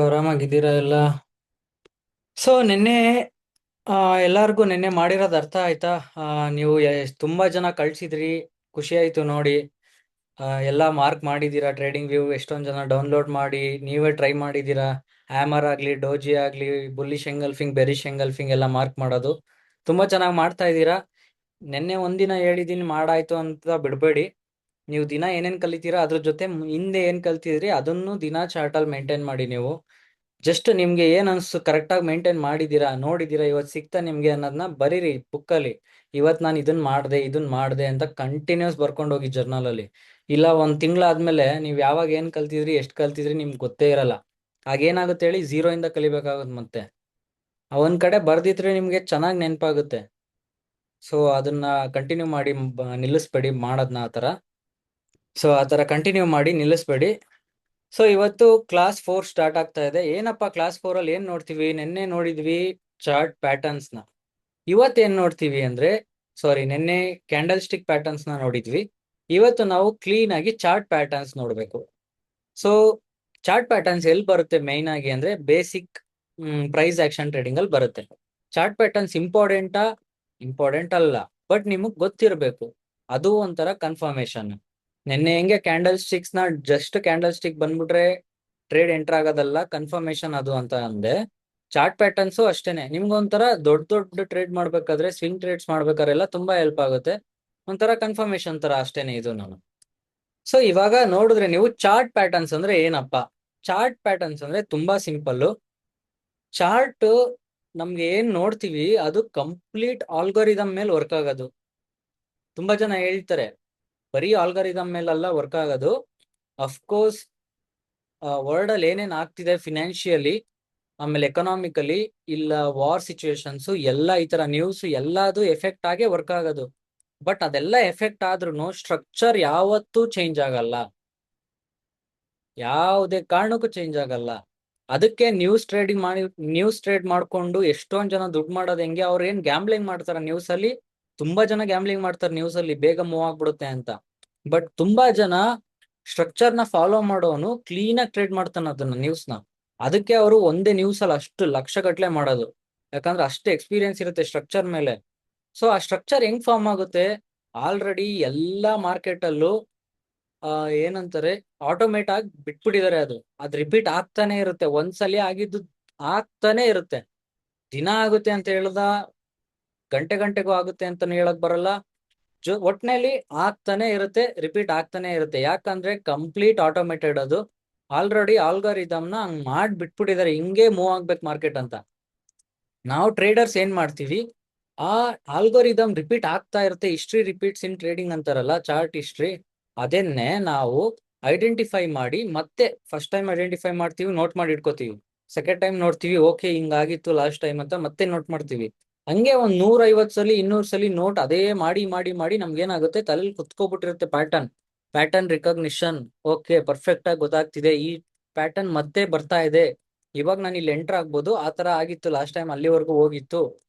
ಆರಾಮಾಗಿದ್ದೀರಾ ಎಲ್ಲ? ಸೊ ನಿನ್ನೆ ಆ, ಎಲ್ಲಾರ್ಗೂ ನಿನ್ನೆ ಮಾಡಿರೋದು ಅರ್ಥ ಆಯ್ತಾ? ನೀವು ತುಂಬಾ ಜನ ಕಳ್ಸಿದ್ರಿ, ಖುಷಿ ಆಯ್ತು ನೋಡಿ. ಎಲ್ಲ ಮಾರ್ಕ್ ಮಾಡಿದೀರಾ, ಟ್ರೇಡಿಂಗ್ ವ್ಯೂ ಎಷ್ಟೊಂದ್ ಜನ ಡೌನ್ಲೋಡ್ ಮಾಡಿ ನೀವೇ ಟ್ರೈ ಮಾಡಿದೀರಾ. ಹ್ಯಾಮರ್ ಆಗ್ಲಿ, ಡೋಜಿ ಆಗ್ಲಿ, ಬುಲ್ಲಿಶ್ ಎಂಗಲ್ಫಿಂಗ್, ಬೆರಿಶ್ ಎಂಗಲ್ಫಿಂಗ್ ಎಲ್ಲ ಮಾರ್ಕ್ ಮಾಡೋದು ತುಂಬಾ ಚೆನ್ನಾಗಿ ಮಾಡ್ತಾ ಇದ್ದೀರಾ. ನಿನ್ನೆ ಒಂದಿನ ಹೇಳಿದೀನಿ ಮಾಡಾಯ್ತು ಅಂತ ಬಿಡ್ಬೇಡಿ. ನೀವು ದಿನ ಏನೇನ್ ಕಲಿತೀರಾ ಅದ್ರ ಜೊತೆ ಹಿಂದೆ ಏನ್ ಕಲ್ತಿದ್ರಿ ಅದನ್ನು ದಿನ ಚಾರ್ಟ್ ಅಲ್ಲಿ ಮೇಂಟೈನ್ ಮಾಡಿ. ನೀವು ಜಸ್ಟ್ ನಿಮ್ಗೆ ಏನ್ ಅನ್ಸು ಕರೆಕ್ಟ್ ಆಗಿ ಮೇಂಟೈನ್ ಮಾಡಿದೀರಾ, ನೋಡಿದೀರಾ, ಇವತ್ತು ಸಿಕ್ತಾ ನಿಮ್ಗೆ ಅನ್ನೋದನ್ನ ಬರೀರಿ ಬುಕ್ಕಲ್ಲಿ. ಇವತ್ ನಾನು ಇದನ್ ಮಾಡ್ದೆ ಅಂತ ಕಂಟಿನ್ಯೂಸ್ ಬರ್ಕೊಂಡು ಹೋಗಿ ಜರ್ನಲ್ ಅಲ್ಲಿ. ಇಲ್ಲ ಒಂದ್ ತಿಂಗಳಾದ್ಮೇಲೆ ನೀವ್ ಯಾವಾಗ ಏನ್ ಕಲ್ತಿದ್ರಿ, ಎಷ್ಟ್ ಕಲ್ತಿದ್ರಿ ನಿಮ್ಗೆ ಗೊತ್ತೇ ಇರಲ್ಲ. ಆಗೇನಾಗುತ್ತೆ ಹೇಳಿ, ಝೀರೋ ಇಂದ ಕಲಿಬೇಕಾಗುತ್ತೆ ಮತ್ತೆ. ಒಂದ್ ಕಡೆ ಬರ್ದಿದ್ರೆ ನಿಮ್ಗೆ ಚೆನ್ನಾಗಿ ನೆನಪಾಗುತ್ತೆ. ಸೊ ಅದನ್ನ ಕಂಟಿನ್ಯೂ ಮಾಡಿ, ನಿಲ್ಲಿಸ್ಬೇಡಿ ಮಾಡೋದ್ನ ಆತರ. ಸೊ ಆತರ ಕಂಟಿನ್ಯೂ ಮಾಡಿ, ನಿಲ್ಲಿಸ್ಬೇಡಿ. ಸೊ ಇವತ್ತು ಕ್ಲಾಸ್ 4 ಸ್ಟಾರ್ಟ್ ಆಗ್ತಾ ಇದೆ. ಏನಪ್ಪಾ ಕ್ಲಾಸ್ 4 ಅಲ್ಲಿ ಏನ್ ನೋಡ್ತೀವಿ? ನಿನ್ನೆ ನೋಡಿದ್ವಿ ಚಾರ್ಟ್ ಪ್ಯಾಟರ್ನ್ಸ್ ನ. ಇವತ್ತೇನ್ ನೋಡ್ತೀವಿ ಅಂದ್ರೆ, ಸಾರಿ, ನಿನ್ನೆ ಕ್ಯಾಂಡಲ್ ಸ್ಟಿಕ್ ಪ್ಯಾಟರ್ನ್ಸ್ ನ ನೋಡಿದ್ವಿ. ಇವತ್ತು ನಾವು ಕ್ಲೀನ್ ಆಗಿ ಚಾರ್ಟ್ ಪ್ಯಾಟರ್ನ್ಸ್ ನೋಡ್ಬೇಕು. ಸೊ ಚಾರ್ಟ್ ಪ್ಯಾಟರ್ನ್ಸ್ ಎಲ್ಲಿ ಬರುತ್ತೆ ಮೈನ್ ಆಗಿ ಅಂದ್ರೆ ಬೇಸಿಕ್ ಪ್ರೈಸ್ ಆಕ್ಷನ್ ಟ್ರೇಡಿಂಗ್ ಅಲ್ಲಿ ಬರುತ್ತೆ. ಚಾರ್ಟ್ ಪ್ಯಾಟರ್ನ್ಸ್ ಇಂಪಾರ್ಟೆಂಟ್ ಅಲ್ಲ, ಬಟ್ ನಿಮಗ್ ಗೊತ್ತಿರಬೇಕು. ಅದು ಒಂಥರ ಕನ್ಫರ್ಮೇಶನ್. ನಿನ್ನೆ ಹೆಂಗೆ ಕ್ಯಾಂಡಲ್ ಸ್ಟಿಕ್ಸ್ ನ ಜಸ್ಟ್ ಕ್ಯಾಂಡಲ್ ಸ್ಟಿಕ್ ಬಂದ್ಬಿಟ್ರೆ ಟ್ರೇಡ್ ಎಂಟರ್ ಆಗೋದಲ್ಲ, ಕನ್ಫರ್ಮೇಶನ್ ಅದು ಅಂತ ಅಂದೆ. ಚಾರ್ಟ್ ಪ್ಯಾಟರ್ನ್ಸ್ ಅಷ್ಟೇನೆ, ನಿಮ್ಗೊಂಥರ ದೊಡ್ಡ ದೊಡ್ಡ ಟ್ರೇಡ್ ಮಾಡ್ಬೇಕಾದ್ರೆ, ಸ್ವಿಂಗ್ ಟ್ರೇಡ್ಸ್ ಮಾಡ್ಬೇಕಾರೆಲ್ಲ ತುಂಬಾ ಹೆಲ್ಪ್ ಆಗುತ್ತೆ. ಒಂಥರ ಕನ್ಫರ್ಮೇಶನ್ ತರ ಅಷ್ಟೇನೆ ಇದು ನಾನು. ಸೊ ಇವಾಗ ನೋಡಿದ್ರೆ ನೀವು ಚಾರ್ಟ್ ಪ್ಯಾಟರ್ನ್ಸ್ ಅಂದ್ರೆ ಏನಪ್ಪಾ? ಚಾರ್ಟ್ ಪ್ಯಾಟರ್ನ್ಸ್ ಅಂದ್ರೆ ತುಂಬಾ ಸಿಂಪಲ್. ಚಾರ್ಟ್ ನಮ್ಗೆ ಏನ್ ನೋಡ್ತೀವಿ ಅದು ಕಂಪ್ಲೀಟ್ ಆಲ್ಗೋರಿದಮ್ ಮೇಲೆ ವರ್ಕ್ ಆಗೋದು. ತುಂಬಾ ಜನ ಹೇಳ್ತಾರೆ ಬರೀ ಆಲ್ಗೋರಿದಮ್ ಮೇಲೆಲ್ಲ ವರ್ಕ್ ಆಗೋದು. ಅಫ್ಕೋರ್ಸ್ ವರ್ಲ್ಡ್ ಅಲ್ಲಿ ಏನೇನ್ ಆಗ್ತಿದೆ ಫಿನಾನ್ಷಿಯಲಿ, ಆಮೇಲೆ ಎಕನಾಮಿಕಲಿ, ಇಲ್ಲ ವಾರ್ ಸಿಚುವೇಶನ್ಸ್ ಎಲ್ಲ, ಈ ತರ ನ್ಯೂಸ್ ಎಲ್ಲದು ಎಫೆಕ್ಟ್ ಆಗೇ ವರ್ಕ್ ಆಗೋದು. ಬಟ್ ಅದೆಲ್ಲ ಎಫೆಕ್ಟ್ ಆದ್ರೂ ಸ್ಟ್ರಕ್ಚರ್ ಯಾವತ್ತೂ ಚೇಂಜ್ ಆಗಲ್ಲ, ಯಾವುದೇ ಕಾರಣಕ್ಕೂ ಚೇಂಜ್ ಆಗಲ್ಲ. ಅದಕ್ಕೆ ನ್ಯೂಸ್ ಟ್ರೇಡ್ ಮಾಡ್ಕೊಂಡು ಎಷ್ಟೊಂದ್ ಜನ ದುಡ್ಡು ಮಾಡೋದು ಹೆಂಗೆ? ಅವ್ರು ಏನ್ ಗ್ಯಾಂಬ್ಲಿಂಗ್ ಮಾಡ್ತಾರ ನ್ಯೂಸ್ ಅಲ್ಲಿ? ತುಂಬಾ ಜನ ಗ್ಯಾಂಬ್ಲಿಂಗ್ ಮಾಡ್ತಾರೆ ನ್ಯೂಸ್ ಅಲ್ಲಿ, ಬೇಗ ಮೂವ್ ಆಗ್ಬಿಡುತ್ತೆ ಅಂತ. ಬಟ್ ತುಂಬಾ ಜನ ಸ್ಟ್ರಕ್ಚರ್ ನ ಫಾಲೋ ಮಾಡೋನು ಕ್ಲೀನ್ ಆಗಿ ಟ್ರೇಡ್ ಮಾಡ್ತಾನ ಅದನ್ನ ನ್ಯೂಸ್ ನ. ಅದಕ್ಕೆ ಅವರು ಒಂದೇ ನ್ಯೂಸ್ ಅಲ್ಲಿ ಅಷ್ಟು ಲಕ್ಷ ಗಟ್ಲೆ ಮಾಡೋದು, ಯಾಕಂದ್ರೆ ಅಷ್ಟು ಎಕ್ಸ್ಪೀರಿಯನ್ಸ್ ಇರುತ್ತೆ ಸ್ಟ್ರಕ್ಚರ್ ಮೇಲೆ. ಸೊ ಆ ಸ್ಟ್ರಕ್ಚರ್ ಹೆಂಗ್ ಫಾರ್ಮ್ ಆಗುತ್ತೆ? ಆಲ್ರೆಡಿ ಎಲ್ಲಾ ಮಾರ್ಕೆಟ್ ಅಲ್ಲೂ ಏನಂತಾರೆ, ಆಟೋಮೇಟ್ ಆಗಿ ಬಿಟ್ಬಿಟ್ಟಿದ್ದಾರೆ. ಅದ್ ರಿಪೀಟ್ ಆಗ್ತಾನೆ ಇರುತ್ತೆ. ಒಂದ್ಸಲಿ ಆಗಿದ್ದು ಆಗ್ತಾನೆ ಇರುತ್ತೆ. ದಿನ ಆಗುತ್ತೆ ಅಂತ ಹೇಳ್ದ, ಗಂಟೆ ಗಂಟೆಗೂ ಆಗುತ್ತೆ ಅಂತ ಹೇಳಕ್ ಬರಲ್ಲ. ಒಟ್ನಲ್ಲಿ ಆಗ್ತಾನೆ ಇರುತ್ತೆ, ರಿಪೀಟ್ ಆಗ್ತಾನೆ ಇರುತ್ತೆ. ಯಾಕಂದ್ರೆ ಕಂಪ್ಲೀಟ್ ಆಟೋಮೇಟೆಡ್ ಅದು. ಆಲ್ರೆಡಿ ಆಲ್ಗಾರಿದಮ್ ನ ಹಂಗ್ ಮಾಡಿ ಬಿಟ್ಬಿಟ್ಟಿದ್ದಾರೆ, ಹಿಂಗೆ ಮೂವ್ ಆಗ್ಬೇಕು ಮಾರ್ಕೆಟ್ ಅಂತ. ನಾವು ಟ್ರೇಡರ್ಸ್ ಏನ್ ಮಾಡ್ತೀವಿ, ಆ ಆಲ್ಗೋರಿದಮ್ ರಿಪೀಟ್ ಆಗ್ತಾ ಇರುತ್ತೆ. ಹಿಸ್ಟ್ರಿ ರಿಪೀಟ್ಸ್ ಇನ್ ಟ್ರೇಡಿಂಗ್ ಅಂತಾರಲ್ಲ, ಚಾರ್ಟ್ ಹಿಸ್ಟ್ರಿ. ಅದನ್ನೇ ನಾವು ಐಡೆಂಟಿಫೈ ಮಾಡಿ, ಮತ್ತೆ ಫಸ್ಟ್ ಟೈಮ್ ಐಡೆಂಟಿಫೈ ಮಾಡ್ತೀವಿ, ನೋಟ್ ಮಾಡಿ ಇಟ್ಕೋತೀವಿ. ಸೆಕೆಂಡ್ ಟೈಮ್ ನೋಡ್ತೀವಿ, ಓಕೆ ಹಿಂಗಾಗಿತ್ತು ಲಾಸ್ಟ್ ಟೈಮ್ ಅಂತ ಮತ್ತೆ ನೋಟ್ ಮಾಡ್ತೀವಿ. ಹಂಗೆ ಒಂದ್ 150 ಸಲಿ 200 ಸಲಿ ನೋಟ್ ಅದೇ ಮಾಡಿ ಮಾಡಿ ಮಾಡಿ ನಮ್ಗೇನಾಗುತ್ತೆ, ತಲೆಯಲ್ಲಿ ಕುತ್ಕೋಬಿಟ್ಟಿರುತ್ತೆ ಪ್ಯಾಟರ್ನ್ ರಿಕಗ್ನಿಷನ್. ಓಕೆ, ಪರ್ಫೆಕ್ಟ್ ಆಗಿ ಗೊತ್ತಾಗ್ತಿದೆ, ಈ ಪ್ಯಾಟರ್ನ್ ಮತ್ತೆ ಬರ್ತಾ ಇದೆ, ಇವಾಗ ನಾನು ಇಲ್ಲಿ ಎಂಟರ್ ಆಗ್ಬೋದು. ಆ ತರ ಆಗಿತ್ತು ಲಾಸ್ಟ್ ಟೈಮ್, ಅಲ್ಲಿವರೆಗೂ ಹೋಗಿತ್ತು,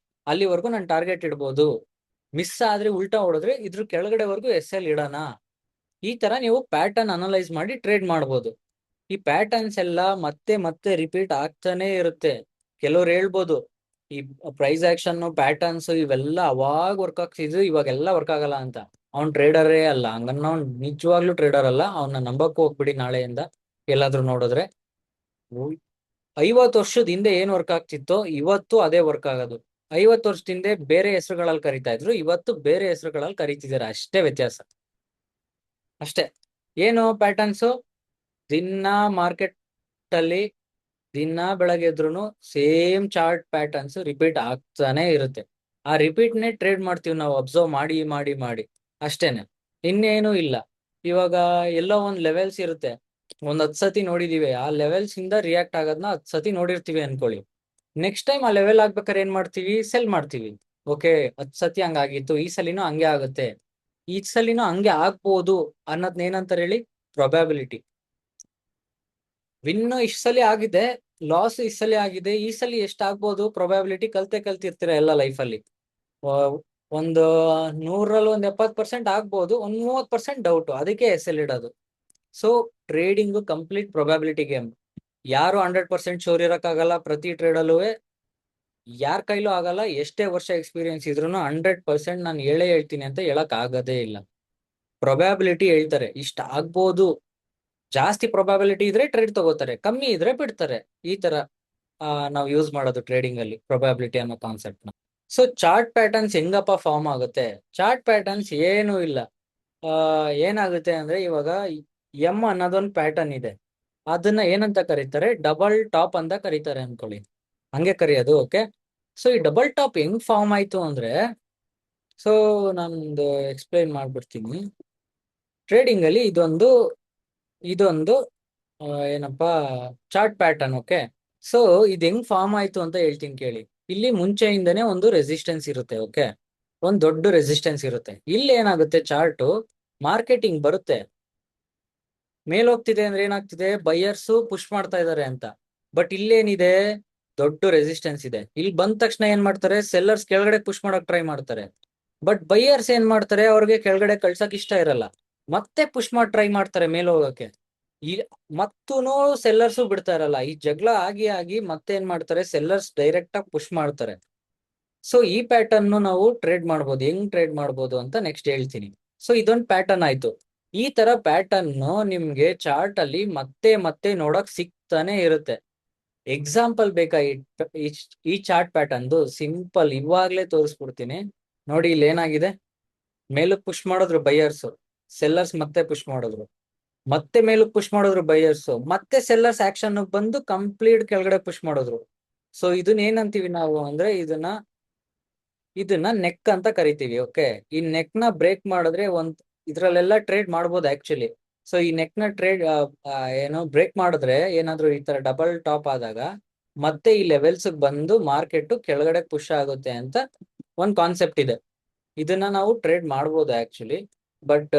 ಅಲ್ಲಿವರೆಗೂ ನಾನು ಟಾರ್ಗೆಟ್ ಇಡ್ಬೋದು. ಮಿಸ್ ಆದ್ರೆ ಉಲ್ಟಾ ಹೊಡೆದ್ರೆ ಇದ್ರ ಕೆಳಗಡೆವರೆಗೂ SL ಇಡೋಣ. ಈ ತರ ನೀವು ಪ್ಯಾಟರ್ನ್ ಅನಲೈಸ್ ಮಾಡಿ ಟ್ರೇಡ್ ಮಾಡ್ಬೋದು. ಈ ಪ್ಯಾಟರ್ನ್ಸ್ ಎಲ್ಲ ಮತ್ತೆ ಮತ್ತೆ ರಿಪೀಟ್ ಆಗ್ತಾನೆ ಇರುತ್ತೆ. ಕೆಲವ್ರು ಹೇಳ್ಬೋದು ಈ ಪ್ರೈಸ್ ಆಕ್ಷನ್ ಪ್ಯಾಟರ್ನ್ಸ್ ಇವೆಲ್ಲ ಅವಾಗ ವರ್ಕ್ ಆಗ್ತಿದ್ರು, ಇವಾಗೆಲ್ಲ ವರ್ಕ್ ಆಗಲ್ಲ ಅಂತ. ಅವ್ನ್ ಟ್ರೇಡರೇ ಅಲ್ಲ, ಹಂಗನ್ನ ಅವ್ನ್ ನಿಜವಾಗ್ಲೂ ಟ್ರೇಡರ್ ಅಲ್ಲ. ಅವನ್ನ ನಂಬಕ್ ಹೋಗ್ಬಿಡಿ ನಾಳೆಯಿಂದ ಎಲ್ಲಾದ್ರೂ ನೋಡಿದ್ರೆ. 50 ವರ್ಷದ ಹಿಂದೆ ಏನ್ ವರ್ಕ್ ಆಗ್ತಿತ್ತೋ ಇವತ್ತು ಅದೇ ವರ್ಕ್ ಆಗೋದು. 50 ವರ್ಷದ ಹಿಂದೆ ಬೇರೆ ಹೆಸರುಗಳಲ್ಲಿ ಕರಿತಾ ಇದ್ರು, ಇವತ್ತು ಬೇರೆ ಹೆಸರುಗಳಲ್ಲಿ ಕರಿತಿದ್ದಾರೆ, ಅಷ್ಟೇ ವ್ಯತ್ಯಾಸ. ಅಷ್ಟೇ. ಏನು ಪ್ಯಾಟರ್ನ್ಸ್? ದಿನ ಮಾರ್ಕೆಟ್ ಅಲ್ಲಿ ದಿನ ಬೆಳಗ್ಗೆ ಎದ್ರುನು ಸೇಮ್ ಚಾರ್ಟ್ ಪ್ಯಾಟರ್ನ್ಸ್ ರಿಪೀಟ್ ಆಗ್ತಾನೆ ಇರುತ್ತೆ. ಆ ರಿಪೀಟ್ನೇ ಟ್ರೇಡ್ ಮಾಡ್ತೀವಿ ನಾವು, ಅಬ್ಸರ್ವ್ ಮಾಡಿ ಮಾಡಿ ಮಾಡಿ, ಅಷ್ಟೇನೆ, ಇನ್ನೇನು ಇಲ್ಲ. ಇವಾಗ ಎಲ್ಲೋ ಒಂದ್ ಲೆವೆಲ್ಸ್ ಇರುತ್ತೆ, ಒಂದ್ 10 ಸತಿ ನೋಡಿದೀವಿ, ಆ ಲೆವೆಲ್ಸ್ ಇಂದ ರಿಯಾಕ್ಟ್ ಆಗೋದನ್ನ 10 ಸತಿ ನೋಡಿರ್ತೀವಿ ಅನ್ಕೊಳ್ಳಿ. ನೆಕ್ಸ್ಟ್ ಟೈಮ್ ಆ ಲೆವೆಲ್ ಆಗ್ಬೇಕಾದ್ರೆ ಏನ್ ಮಾಡ್ತೀವಿ? ಸೆಲ್ ಮಾಡ್ತೀವಿ. ಓಕೆ, 10 ಸತಿ ಹಂಗಾಗಿತ್ತು, ಈ ಸಲಿನೂ ಹಂಗೆ ಆಗುತ್ತೆ, ಈ ಸಲಿನೂ ಹಂಗೆ ಆಗ್ಬೋದು ಅನ್ನೋದ್ನ ಏನಂತಾರೆ ಹೇಳಿ? ಪ್ರೊಬ್ಯಾಬಿಲಿಟಿ. ವಿನ್ ಇಷ್ಟ ಸಲಿ ಆಗಿದೆ, ಲಾಸ್ ಇಷ್ಟ ಸಲಿ ಆಗಿದೆ, ಈ ಸಲಿ ಎಷ್ಟ್ ಆಗ್ಬೋದು ಪ್ರೊಬ್ಯಾಬಿಲಿಟಿ ಕಲ್ತಿರ್ತೀರ ಎಲ್ಲ ಲೈಫಲ್ಲಿ. ಒಂದು 100ರಲ್ಲಿ ಒಂದ್ 70% ಆಗ್ಬೋದು, ಒಂದ್ 30% ಡೌಟ್, ಅದಕ್ಕೆ SL ಇಡೋದು. So trading complete probability game. ಯಾರು 100% ಶೋರ್ ಇರಕ್ಕಾಗಲ್ಲ. ಪ್ರತಿ ಟ್ರೇಡಲ್ಲೂ ಯಾರ ಕೈಲೂ ಆಗಲ್ಲ. ಎಷ್ಟೇ ವರ್ಷ ಎಕ್ಸ್ಪೀರಿಯನ್ಸ್ ಇದ್ರು 100% ನಾನು ಹೇಳ್ತೀನಿ ಅಂತ ಹೇಳಕ್ ಆಗದೇ ಇಲ್ಲ. ಪ್ರೊಬ್ಯಾಬಿಲಿಟಿ ಹೇಳ್ತಾರೆ, ಇಷ್ಟ ಆಗ್ಬೋದು. ಜಾಸ್ತಿ ಪ್ರೊಬ್ಯಾಬಿಲಿಟಿ ಇದ್ರೆ ಟ್ರೇಡ್ ತಗೋತಾರೆ, ಕಮ್ಮಿ ಇದ್ರೆ ಬಿಡ್ತಾರೆ. ಈ ತರ ನಾವು ಯೂಸ್ ಮಾಡೋದು ಟ್ರೇಡಿಂಗ್ ಅಲ್ಲಿ ಪ್ರೊಬ್ಯಾಬಿಲಿಟಿ ಅನ್ನೋ ಕಾನ್ಸೆಪ್ಟ್ ನ. ಸೊ ಚಾರ್ಟ್ ಪ್ಯಾಟರ್ನ್ಸ್ ಹೆಂಗಪ್ಪ ಫಾರ್ಮ್ ಆಗುತ್ತೆ? ಚಾರ್ಟ್ ಪ್ಯಾಟರ್ನ್ಸ್ ಏನೂ ಇಲ್ಲ. ಏನಾಗುತ್ತೆ ಅಂದ್ರೆ, ಇವಾಗ ಎಂ ಅನ್ನೋದೊಂದು ಪ್ಯಾಟರ್ನ್ ಇದೆ. ಅದನ್ನ ಏನಂತ ಕರೀತಾರೆ? ಡಬಲ್ ಟಾಪ್ ಅಂತ ಕರೀತಾರೆ ಅನ್ಕೊಳ್ಳಿ. ಹಂಗೆ ಕರೆಯೋದು. ಓಕೆ. ಸೊ ಈ ಡಬಲ್ ಟಾಪ್ ಹೆಂಗ್ ಫಾರ್ಮ್ ಆಯ್ತು ಅಂದ್ರೆ, ಸೊ ನಾನೊಂದು ಎಕ್ಸ್ಪ್ಲೈನ್ ಮಾಡ್ಬಿಡ್ತೀನಿ. ಟ್ರೇಡಿಂಗ್ ಅಲ್ಲಿ ಇದೊಂದು ಏನಪ್ಪಾ ಚಾರ್ಟ್ ಪ್ಯಾಟರ್ನ್. ಓಕೆ. ಸೊ ಇದು ಹೆಂಗ್ ಫಾರ್ಮ್ ಆಯ್ತು ಅಂತ ಹೇಳ್ತೀನಿ ಕೇಳಿ. ಇಲ್ಲಿ ಮುಂಚೆಯಿಂದನೇ ಒಂದು ರೆಸಿಸ್ಟೆನ್ಸ್ ಇರುತ್ತೆ. ಓಕೆ. ಒಂದ್ ದೊಡ್ಡ ರೆಸಿಸ್ಟೆನ್ಸ್ ಇರುತ್ತೆ. ಇಲ್ಲಿ ಏನಾಗುತ್ತೆ, ಚಾರ್ಟ್ ಮಾರ್ಕೆಟಿಂಗ್ ಬರುತ್ತೆ, ಮೇಲ್ ಹೋಗ್ತಿದೆ ಅಂದ್ರೆ ಏನಾಗ್ತಿದೆ, ಬೈಯರ್ಸ್ ಪುಷ್ ಮಾಡ್ತಾ ಇದಾರೆ ಅಂತ. ಬಟ್ ಇಲ್ಲೇನಿದೆ, ದೊಡ್ಡ ರೆಸಿಸ್ಟೆನ್ಸ್ ಇದೆ. ಇಲ್ಲಿ ಬಂದ ತಕ್ಷಣ ಏನ್ ಮಾಡ್ತಾರೆ, ಸೆಲ್ಲರ್ಸ್ ಕೆಳಗಡೆ ಪುಷ್ ಮಾಡಕ್ ಟ್ರೈ ಮಾಡ್ತಾರೆ. ಬಟ್ ಬೈಯರ್ಸ್ ಏನ್ ಮಾಡ್ತಾರೆ, ಅವ್ರಿಗೆ ಕೆಳಗಡೆ ಕಳ್ಸಕ್ ಇಷ್ಟ ಇರಲ್ಲ, ಮತ್ತೆ ಪುಷ್ ಮಾಡಿ ಟ್ರೈ ಮಾಡ್ತಾರೆ ಮೇಲ್ ಹೋಗಕ್ಕೆ. ಈ ಮತ್ತೂನು ಸೆಲ್ಲರ್ಸು ಬಿಡ್ತಾ ಇರಲ್ಲ. ಈ ಜಗಳ ಆಗಿ ಆಗಿ ಮತ್ತೆ ಏನ್ ಮಾಡ್ತಾರೆ, ಸೆಲ್ಲರ್ಸ್ ಡೈರೆಕ್ಟ್ ಆಗಿ ಪುಷ್ ಮಾಡ್ತಾರೆ. ಸೊ ಈ ಪ್ಯಾಟರ್ನ್ ನಾವು ಟ್ರೇಡ್ ಮಾಡ್ಬೋದು. ಹೆಂಗ್ ಟ್ರೇಡ್ ಮಾಡ್ಬೋದು ಅಂತ ನೆಕ್ಸ್ಟ್ ಹೇಳ್ತೀನಿ. ಸೊ ಇದೊಂದು ಪ್ಯಾಟರ್ನ್ ಆಯ್ತು. ಈ ತರ ಪ್ಯಾಟರ್ನ್ ನಿಮ್ಗೆ ಚಾರ್ಟ್ ಅಲ್ಲಿ ಮತ್ತೆ ಮತ್ತೆ ನೋಡಕ್ ಸಿಗ್ತಾನೆ ಇರುತ್ತೆ. ಎಕ್ಸಾಂಪಲ್ ಬೇಕಾ ಈ ಚಾರ್ಟ್ ಪ್ಯಾಟರ್ನ್ ಸಿಂಪಲ್ ಇವಾಗ್ಲೇ ತೋರಿಸ್ಬಿಡ್ತೀನಿ. ನೋಡಿ, ಇಲ್ಲಿ ಏನಾಗಿದೆ, ಮೇಲಕ್ಕೆ ಪುಷ್ ಮಾಡಿದ್ರು ಬೈಯರ್ಸ್, ಸೆಲ್ಲರ್ಸ್ ಮತ್ತೆ ಪುಷ್ ಮಾಡಿದ್ರು, ಮತ್ತೆ ಮೇಲಕ್ಕೆ ಪುಷ್ ಮಾಡಿದ್ರು ಬೈಯರ್ಸ್, ಮತ್ತೆ ಸೆಲ್ಲರ್ಸ್ ಆಕ್ಷನ್ ಬಂದು ಕಂಪ್ಲೀಟ್ ಕೆಳಗಡೆ ಪುಷ್ ಮಾಡಿದ್ರು. ಸೊ ಇದನ್ನ ಏನಂತೀವಿ ನಾವು ಅಂದ್ರೆ, ಇದನ್ನ ನೆಕ್ ಅಂತ ಕರಿತೀವಿ. ಓಕೆ. ಈ ನೆಕ್ ನ ಬ್ರೇಕ್ ಮಾಡಿದ್ರೆ ಇದ್ರಲ್ಲೆಲ್ಲ ಟ್ರೇಡ್ ಮಾಡ್ಬೋದು ಆಕ್ಚುಲಿ. ಸೊ ಈ ನೆಕ್ ನ ಟ್ರೇಡ್ ಏನೋ ಬ್ರೇಕ್ ಮಾಡಿದ್ರೆ, ಏನಾದ್ರು ಈ ತರ ಡಬಲ್ ಟಾಪ್ ಆದಾಗ ಮತ್ತೆ ಈ ಲೆವೆಲ್ಸ್ ಬಂದು ಮಾರ್ಕೆಟ್ ಕೆಳಗಡೆ ಪುಷ್ ಆಗುತ್ತೆ ಅಂತ ಒಂದ್ ಕಾನ್ಸೆಪ್ಟ್ ಇದೆ. ಇದನ್ನ ನಾವು ಟ್ರೇಡ್ ಮಾಡ್ಬೋದು ಆಕ್ಚುಲಿ. ಬಟ್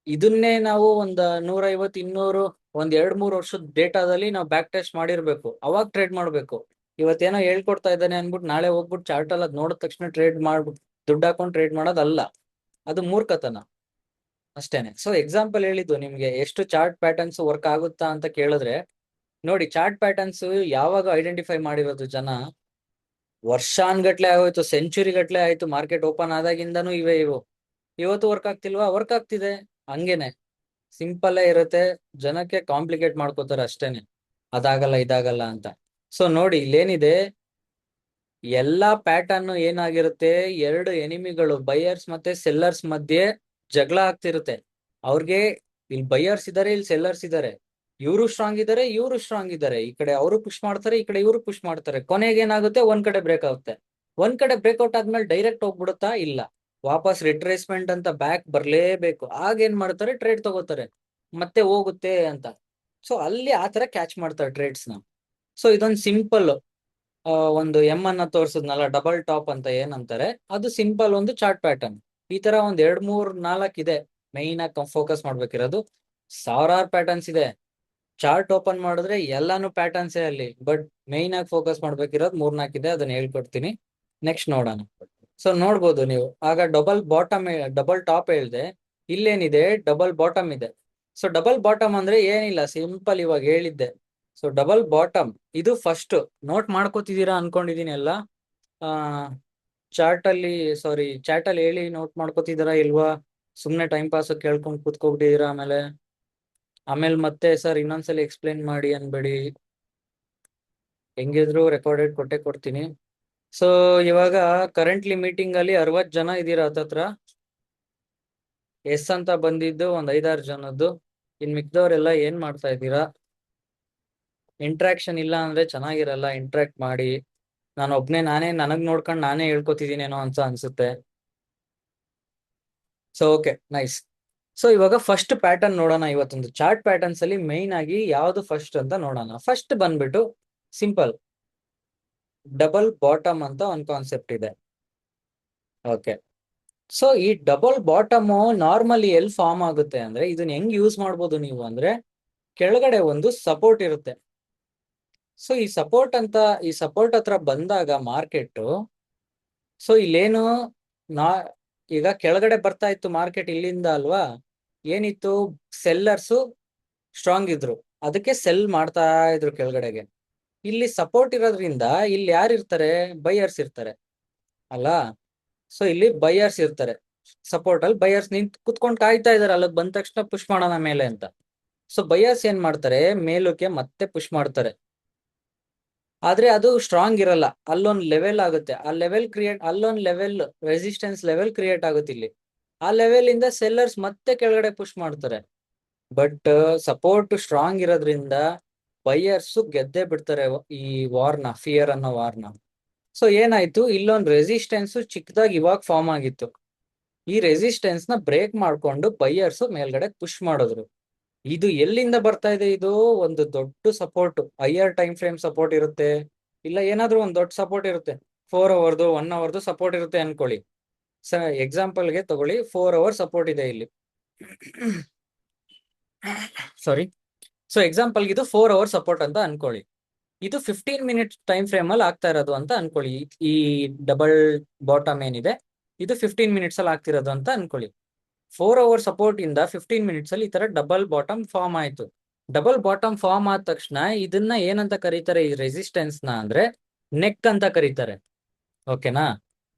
ಇದನ್ನೇ ನಾವು ಒಂದ್ 150, 200, ಒಂದ್ 2-3 ವರ್ಷದ ಡೇಟಾದಲ್ಲಿ ನಾವು ಬ್ಯಾಕ್ ಟೆಸ್ಟ್ ಮಾಡಿರ್ಬೇಕು, ಅವಾಗ ಟ್ರೇಡ್ ಮಾಡ್ಬೇಕು. ಇವತ್ತೇನೋ ಹೇಳ್ಕೊಡ್ತಾ ಇದ್ದಾನೆ ಅನ್ಬಿಟ್ಟು ನಾಳೆ ಹೋಗ್ಬಿಟ್ಟು ಚಾರ್ಟ್ ಅಲ್ಲಿ ಅದ್ ನೋಡಿದ ತಕ್ಷಣ ಟ್ರೇಡ್ ಮಾಡ್ಬಿಟ್ಟು ದುಡ್ಡು ಹಾಕೊಂಡು ಟ್ರೇಡ್ ಮಾಡೋದಲ್ಲ. ಅದು ಮೂರ್ಖತನ ಅಷ್ಟೇನೆ. ಸೊ ಎಕ್ಸಾಂಪಲ್ ಹೇಳಿದ್ದು ನಿಮ್ಗೆ, ಎಷ್ಟು ಚಾರ್ಟ್ ಪ್ಯಾಟರ್ನ್ಸ್ ವರ್ಕ್ ಆಗುತ್ತಾ ಅಂತ ಕೇಳಿದ್ರೆ, ನೋಡಿ, ಚಾರ್ಟ್ ಪ್ಯಾಟರ್ನ್ಸ್ ಯಾವಾಗ ಐಡೆಂಟಿಫೈ ಮಾಡಿರೋದು ಜನ, ವರ್ಷಾನ್ಗಟ್ಲೆ ಆಗೋಯ್ತು, ಸೆಂಚುರಿ ಗಟ್ಲೆ ಆಯ್ತು. ಮಾರ್ಕೆಟ್ ಓಪನ್ ಆದಾಗಿಂದನೂ ಇವು ಇವತ್ತು ವರ್ಕ್ ಆಗ್ತಿಲ್ವಾ? ವರ್ಕ್ ಆಗ್ತಿದೆ. ಹಂಗೇನೆ ಸಿಂಪಲ್ ಇರುತ್ತೆ. ಜನಕ್ಕೆ ಕಾಂಪ್ಲಿಕೇಟ್ ಮಾಡ್ಕೋತಾರೆ ಅಷ್ಟೇನೆ, ಅದಾಗಲ್ಲ ಇದಾಗಲ್ಲ ಅಂತ. ಸೊ ನೋಡಿ, ಇಲ್ಲೇನಿದೆ, ಎಲ್ಲಾ ಪ್ಯಾಟರ್ನ್ ಏನಾಗಿರುತ್ತೆ, ಎರಡು ಎನಿಮಿಗಳು, ಬೈಯರ್ಸ್ ಮತ್ತೆ ಸೆಲ್ಲರ್ಸ್ ಮಧ್ಯೆ ಜಗಳ ಆಗ್ತಿರುತ್ತೆ. ಅವ್ರಿಗೆ ಇಲ್ಲಿ ಬೈಯರ್ಸ್ ಇದಾರೆ, ಇಲ್ಲಿ ಸೆಲ್ಲರ್ಸ್ ಇದಾರೆ. ಇವರು ಸ್ಟ್ರಾಂಗ್ ಇದಾರೆ, ಇವರು ಸ್ಟ್ರಾಂಗ್ ಇದಾರೆ. ಈ ಕಡೆ ಅವರು ಪುಷ್ ಮಾಡ್ತಾರೆ, ಈ ಕಡೆ ಇವರು ಪುಷ್ ಮಾಡ್ತಾರೆ. ಕೊನೆಗೆ ಏನಾಗುತ್ತೆ, ಒಂದ್ ಕಡೆ ಬ್ರೇಕ್ ಆಗುತ್ತೆ. ಒಂದ್ ಕಡೆ ಬ್ರೇಕ್ಔಟ್ ಆದ್ಮೇಲೆ ಡೈರೆಕ್ಟ್ ಹೋಗ್ಬಿಡುತ್ತಾ? ಇಲ್ಲ, ವಾಪಸ್ ರಿಟ್ರೇಸ್ಮೆಂಟ್ ಅಂತ ಬ್ಯಾಕ್ ಬರ್ಲೇಬೇಕು. ಆಗ ಏನ್ ಮಾಡ್ತಾರೆ, ಟ್ರೇಡ್ ತಗೋತಾರೆ, ಮತ್ತೆ ಹೋಗುತ್ತೆ ಅಂತ. ಸೊ ಅಲ್ಲಿ ಆತರ ಕ್ಯಾಚ್ ಮಾಡ್ತಾರೆ ಟ್ರೇಡ್ಸ್ ನ. ಸೊ ಇದೊಂದು ಸಿಂಪಲ್ ಒಂದು ಎಂ ಅನ್ನ ತೋರ್ಸದ್ನಲ್ಲ, ಡಬಲ್ ಟಾಪ್ ಅಂತ ಏನಂತಾರೆ, ಅದು ಸಿಂಪಲ್ ಒಂದು ಚಾರ್ಟ್ ಪ್ಯಾಟರ್ನ್. ಈ ತರ ಒಂದ್ 2-3-4 ಇದೆ ಮೈನ್ ಆಗಿ ಫೋಕಸ್ ಮಾಡ್ಬೇಕಿರೋದು. ಸಾವಿರಾರು ಪ್ಯಾಟರ್ನ್ಸ್ ಇದೆ. ಚಾರ್ಟ್ ಓಪನ್ ಮಾಡಿದ್ರೆ ಎಲ್ಲಾನು ಪ್ಯಾಟರ್ನ್ಸೇ ಅಲ್ಲಿ. ಬಟ್ ಮೈನ್ ಆಗಿ ಫೋಕಸ್ ಮಾಡ್ಬೇಕಿರೋದು 3-4 ಇದೆ, ಅದನ್ನ ಹೇಳ್ಕೊಡ್ತೀನಿ. ನೆಕ್ಸ್ಟ್ ನೋಡೋಣ. ಸೊ ನೋಡ್ಬೋದು ನೀವು, ಆಗ ಡಬಲ್ ಟಾಪ್ ಹೇಳ್ದೆ, ಇಲ್ಲೇನಿದೆ, ಡಬಲ್ ಬಾಟಮ್ ಇದೆ. ಸೊ ಡಬಲ್ ಬಾಟಮ್ ಅಂದ್ರೆ ಏನಿಲ್ಲ, ಸಿಂಪಲ್ ಇವಾಗ ಹೇಳಿದ್ದೆ. ಸೊ ಡಬಲ್ ಬಾಟಮ್ ಇದು ಫಸ್ಟ್ ನೋಟ್ ಮಾಡ್ಕೋತಿದ್ದೀರಾ ಅನ್ಕೊಂಡಿದೀನಿ ಎಲ್ಲ. ಚಾಟ್ ಅಲ್ಲಿ ಹೇಳಿ ನೋಟ್ ಮಾಡ್ಕೋತಿದ್ದೀರಾ ಇಲ್ವಾ? ಸುಮ್ನೆ ಟೈಮ್ ಪಾಸ್ ಕೇಳ್ಕೊಂಡು ಕೂತ್ಕೊಬಿಟ್ಟಿದೀರಾ. ಆಮೇಲೆ ಮತ್ತೆ ಸರ್ ಇನ್ನೊಂದ್ಸಲಿ ಎಕ್ಸ್ಪ್ಲೇನ್ ಮಾಡಿ ಅನ್ಬೇಡಿ, ಹೆಂಗಿದ್ರು ರೆಕಾರ್ಡೆಡ್ ಕೊಟ್ಟೆ ಕೊಡ್ತೀನಿ. ಸೊ ಇವಾಗ ಕರೆಂಟ್ಲಿ ಮೀಟಿಂಗ್ ಅಲ್ಲಿ 60 ಜನ ಇದೀರಾ ಹತ್ತತ್ರ. ಎಸ್ ಅಂತ ಬಂದಿದ್ದು ಒಂದ್ 5-6 ಜನದ್ದು. ಇನ್ ಮಿಕ್ದವ್ರೆಲ್ಲ ಏನ್ ಮಾಡ್ತಾ ಇದ್ದೀರಾ? ಇಂಟ್ರಾಕ್ಷನ್ ಇಲ್ಲ ಅಂದ್ರೆ ಚೆನ್ನಾಗಿರಲ್ಲ, ಇಂಟ್ರಾಕ್ಟ್ ಮಾಡಿ. ನಾನೇ ನನಗ್ ನೋಡ್ಕೊಂಡು ನಾನೇ ಹೇಳ್ಕೊತಿದ್ದೀನೇನೋ ಅಂತ ಅನ್ಸುತ್ತೆ. So okay, nice. ಸೊ ಇವಾಗ ಫಸ್ಟ್ ಪ್ಯಾಟರ್ನ್ ನೋಡೋಣ. ಇವತ್ತೊಂದು ಚಾರ್ಟ್ ಪ್ಯಾಟರ್ನ್ಸ್ ಅಲ್ಲಿ ಮೈನ್ ಆಗಿ ಯಾವ್ದು ಫಸ್ಟ್ ಅಂತ ನೋಡೋಣ. ಫಸ್ಟ್ ಬಂದ್ಬಿಟ್ಟು ಸಿಂಪಲ್ ಡಬಲ್ ಬಾಟಮ್ ಅಂತ ಒಂದ್ ಕಾನ್ಸೆಪ್ಟ್ ಇದೆ. ಓಕೆ. ಸೊ ಈ ಡಬಲ್ ಬಾಟಮ್ ನಾರ್ಮಲಿ ಎಲ್ಲಿ ಫಾರ್ಮ್ ಆಗುತ್ತೆ ಅಂದ್ರೆ, ಇದನ್ನ ಹೆಂಗ್ ಯೂಸ್ ಮಾಡ್ಬೋದು ನೀವು ಅಂದ್ರೆ, ಕೆಳಗಡೆ ಒಂದು ಸಪೋರ್ಟ್ ಇರುತ್ತೆ. ಸೊ ಈ ಸಪೋರ್ಟ್ ಹತ್ರ ಬಂದಾಗ ಮಾರ್ಕೆಟ್, ಸೊ ಇಲ್ಲೇನು ನಾ ಈಗ ಕೆಳಗಡೆ ಬರ್ತಾ ಇತ್ತು ಮಾರ್ಕೆಟ್ ಇಲ್ಲಿಂದ ಅಲ್ವಾ? ಏನಿತ್ತು, ಸೆಲ್ಲರ್ಸು ಸ್ಟ್ರಾಂಗ್ ಇದ್ರು. ಅದಕ್ಕೆ ಸೆಲ್ ಮಾಡ್ತಾ ಇದ್ರು ಕೆಳಗಡೆಗೆ. ಇಲ್ಲಿ ಸಪೋರ್ಟ್ ಇರೋದ್ರಿಂದ ಇಲ್ಲಿ ಯಾರು ಇರ್ತಾರೆ? ಬೈಯರ್ಸ್ ಇರ್ತಾರೆ ಅಲ್ಲ. ಸೊ ಇಲ್ಲಿ ಬೈಯರ್ಸ್ ಇರ್ತಾರೆ. ಸಪೋರ್ಟ್ ಅಲ್ಲಿ ಬೈಯರ್ಸ್ ನಿಂತ್ ಕುತ್ಕೊಂಡು ಕಾಯ್ತಾ ಇದಾರೆ, ಅಲ್ಲಿಗೆ ಬಂದ ತಕ್ಷಣ ಪುಷ್ ಮಾಡೋಣ ಮೇಲೆ ಅಂತ. ಸೊ ಬೈಯರ್ಸ್ ಏನ್ ಮಾಡ್ತಾರೆ? ಮೇಲಕ್ಕೆ ಮತ್ತೆ ಪುಷ್ ಮಾಡ್ತಾರೆ. ಆದ್ರೆ ಅದು ಸ್ಟ್ರಾಂಗ್ ಇರಲ್ಲ. ಅಲ್ಲೊಂದ್ ಲೆವೆಲ್ ಆಗುತ್ತೆ. ಆ ಲೆವೆಲ್ ಕ್ರಿಯೇಟ್, ಅಲ್ಲೊಂದ್ ಲೆವೆಲ್ ರೆಸಿಸ್ಟೆನ್ಸ್ ಲೆವೆಲ್ ಕ್ರಿಯೇಟ್ ಆಗುತ್ತೆ ಇಲ್ಲಿ. ಆ ಲೆವೆಲ್ ಇಂದ ಸೆಲ್ಲರ್ಸ್ ಮತ್ತೆ ಕೆಳಗಡೆ ಪುಷ್ ಮಾಡ್ತಾರೆ. ಬಟ್ ಸಪೋರ್ಟ್ ಸ್ಟ್ರಾಂಗ್ ಇರೋದ್ರಿಂದ ಬೈಯರ್ಸ್ ಗೆದ್ದೇ ಬಿಡ್ತಾರೆ ಈ ವಾರ್ನ, ಫಿಯರ್ ಅನ್ನೋ ವಾರ್ನ. ಸೊ ಏನಾಯ್ತು? ಇಲ್ಲೊಂದು ರೆಸಿಸ್ಟೆನ್ಸ್ ಚಿಕ್ಕದಾಗಿ ಇವಾಗ ಫಾರ್ಮ್ ಆಗಿತ್ತು. ಈ ರೆಸಿಸ್ಟೆನ್ಸ್ ನ ಬ್ರೇಕ್ ಮಾಡ್ಕೊಂಡು ಬೈಯರ್ಸ್ ಮೇಲ್ಗಡೆ ಪುಷ್ ಮಾಡಿದ್ರು. ಇದು ಎಲ್ಲಿಂದ ಬರ್ತಾ ಇದೆ? ಇದು ಒಂದು ದೊಡ್ಡ support, higher time frame support ಇರುತ್ತೆ, ಇಲ್ಲ ಏನಾದ್ರೂ ಒಂದು ದೊಡ್ಡ ಸಪೋರ್ಟ್ ಇರುತ್ತೆ. 4 ಅವರ್ದು 1 ಅವರ್ದು ಸಪೋರ್ಟ್ ಇರುತ್ತೆ ಅನ್ಕೊಳ್ಳಿ. ಎಕ್ಸಾಂಪಲ್ಗೆ ತಗೊಳ್ಳಿ, 4 ಅವರ್ ಸಪೋರ್ಟ್ ಇದೆ ಇಲ್ಲಿ. ಸಾರಿ. ಸೊ ಎಕ್ಸಾಂಪಲ್ಗೆ ಇದು 4 ಅವರ್ ಸಪೋರ್ಟ್ ಅಂತ ಅನ್ಕೊಳ್ಳಿ. ಇದು 15 ಮಿನಿಟ್ ಟೈಮ್ ಫ್ರೇಮ್ ಅಲ್ಲಿ ಆಗ್ತಾ ಇರೋದು ಅಂತ ಅನ್ಕೊಳ್ಳಿ. ಈ ಡಬಲ್ ಬಾಟಮ್ ಏನಿದೆ ಇದು 15 ಮಿನಿಟ್ಸ್ ಅಲ್ಲಿ ಆಗ್ತಿರೋದು ಅಂತ ಅನ್ಕೊಳ್ಳಿ. 4 ಅವರ್ ಸಪೋರ್ಟ್ ಇಂದ 15 ಮಿನಿಟ್ಸ್ ಅಲ್ಲಿ ಈ ತರ ಡಬಲ್ ಬಾಟಮ್ ಫಾರ್ಮ್ ಆಯ್ತು. ಡಬಲ್ ಬಾಟಮ್ ಫಾರ್ಮ್ ಆದ ತಕ್ಷಣ ಇದನ್ನ ಏನಂತ ಕರೀತಾರೆ? ಈ ರೆಸಿಸ್ಟೆನ್ಸ್ ನ ಅಂದ್ರೆ ನೆಕ್ ಅಂತ ಕರೀತಾರೆ. ಓಕೆನಾ?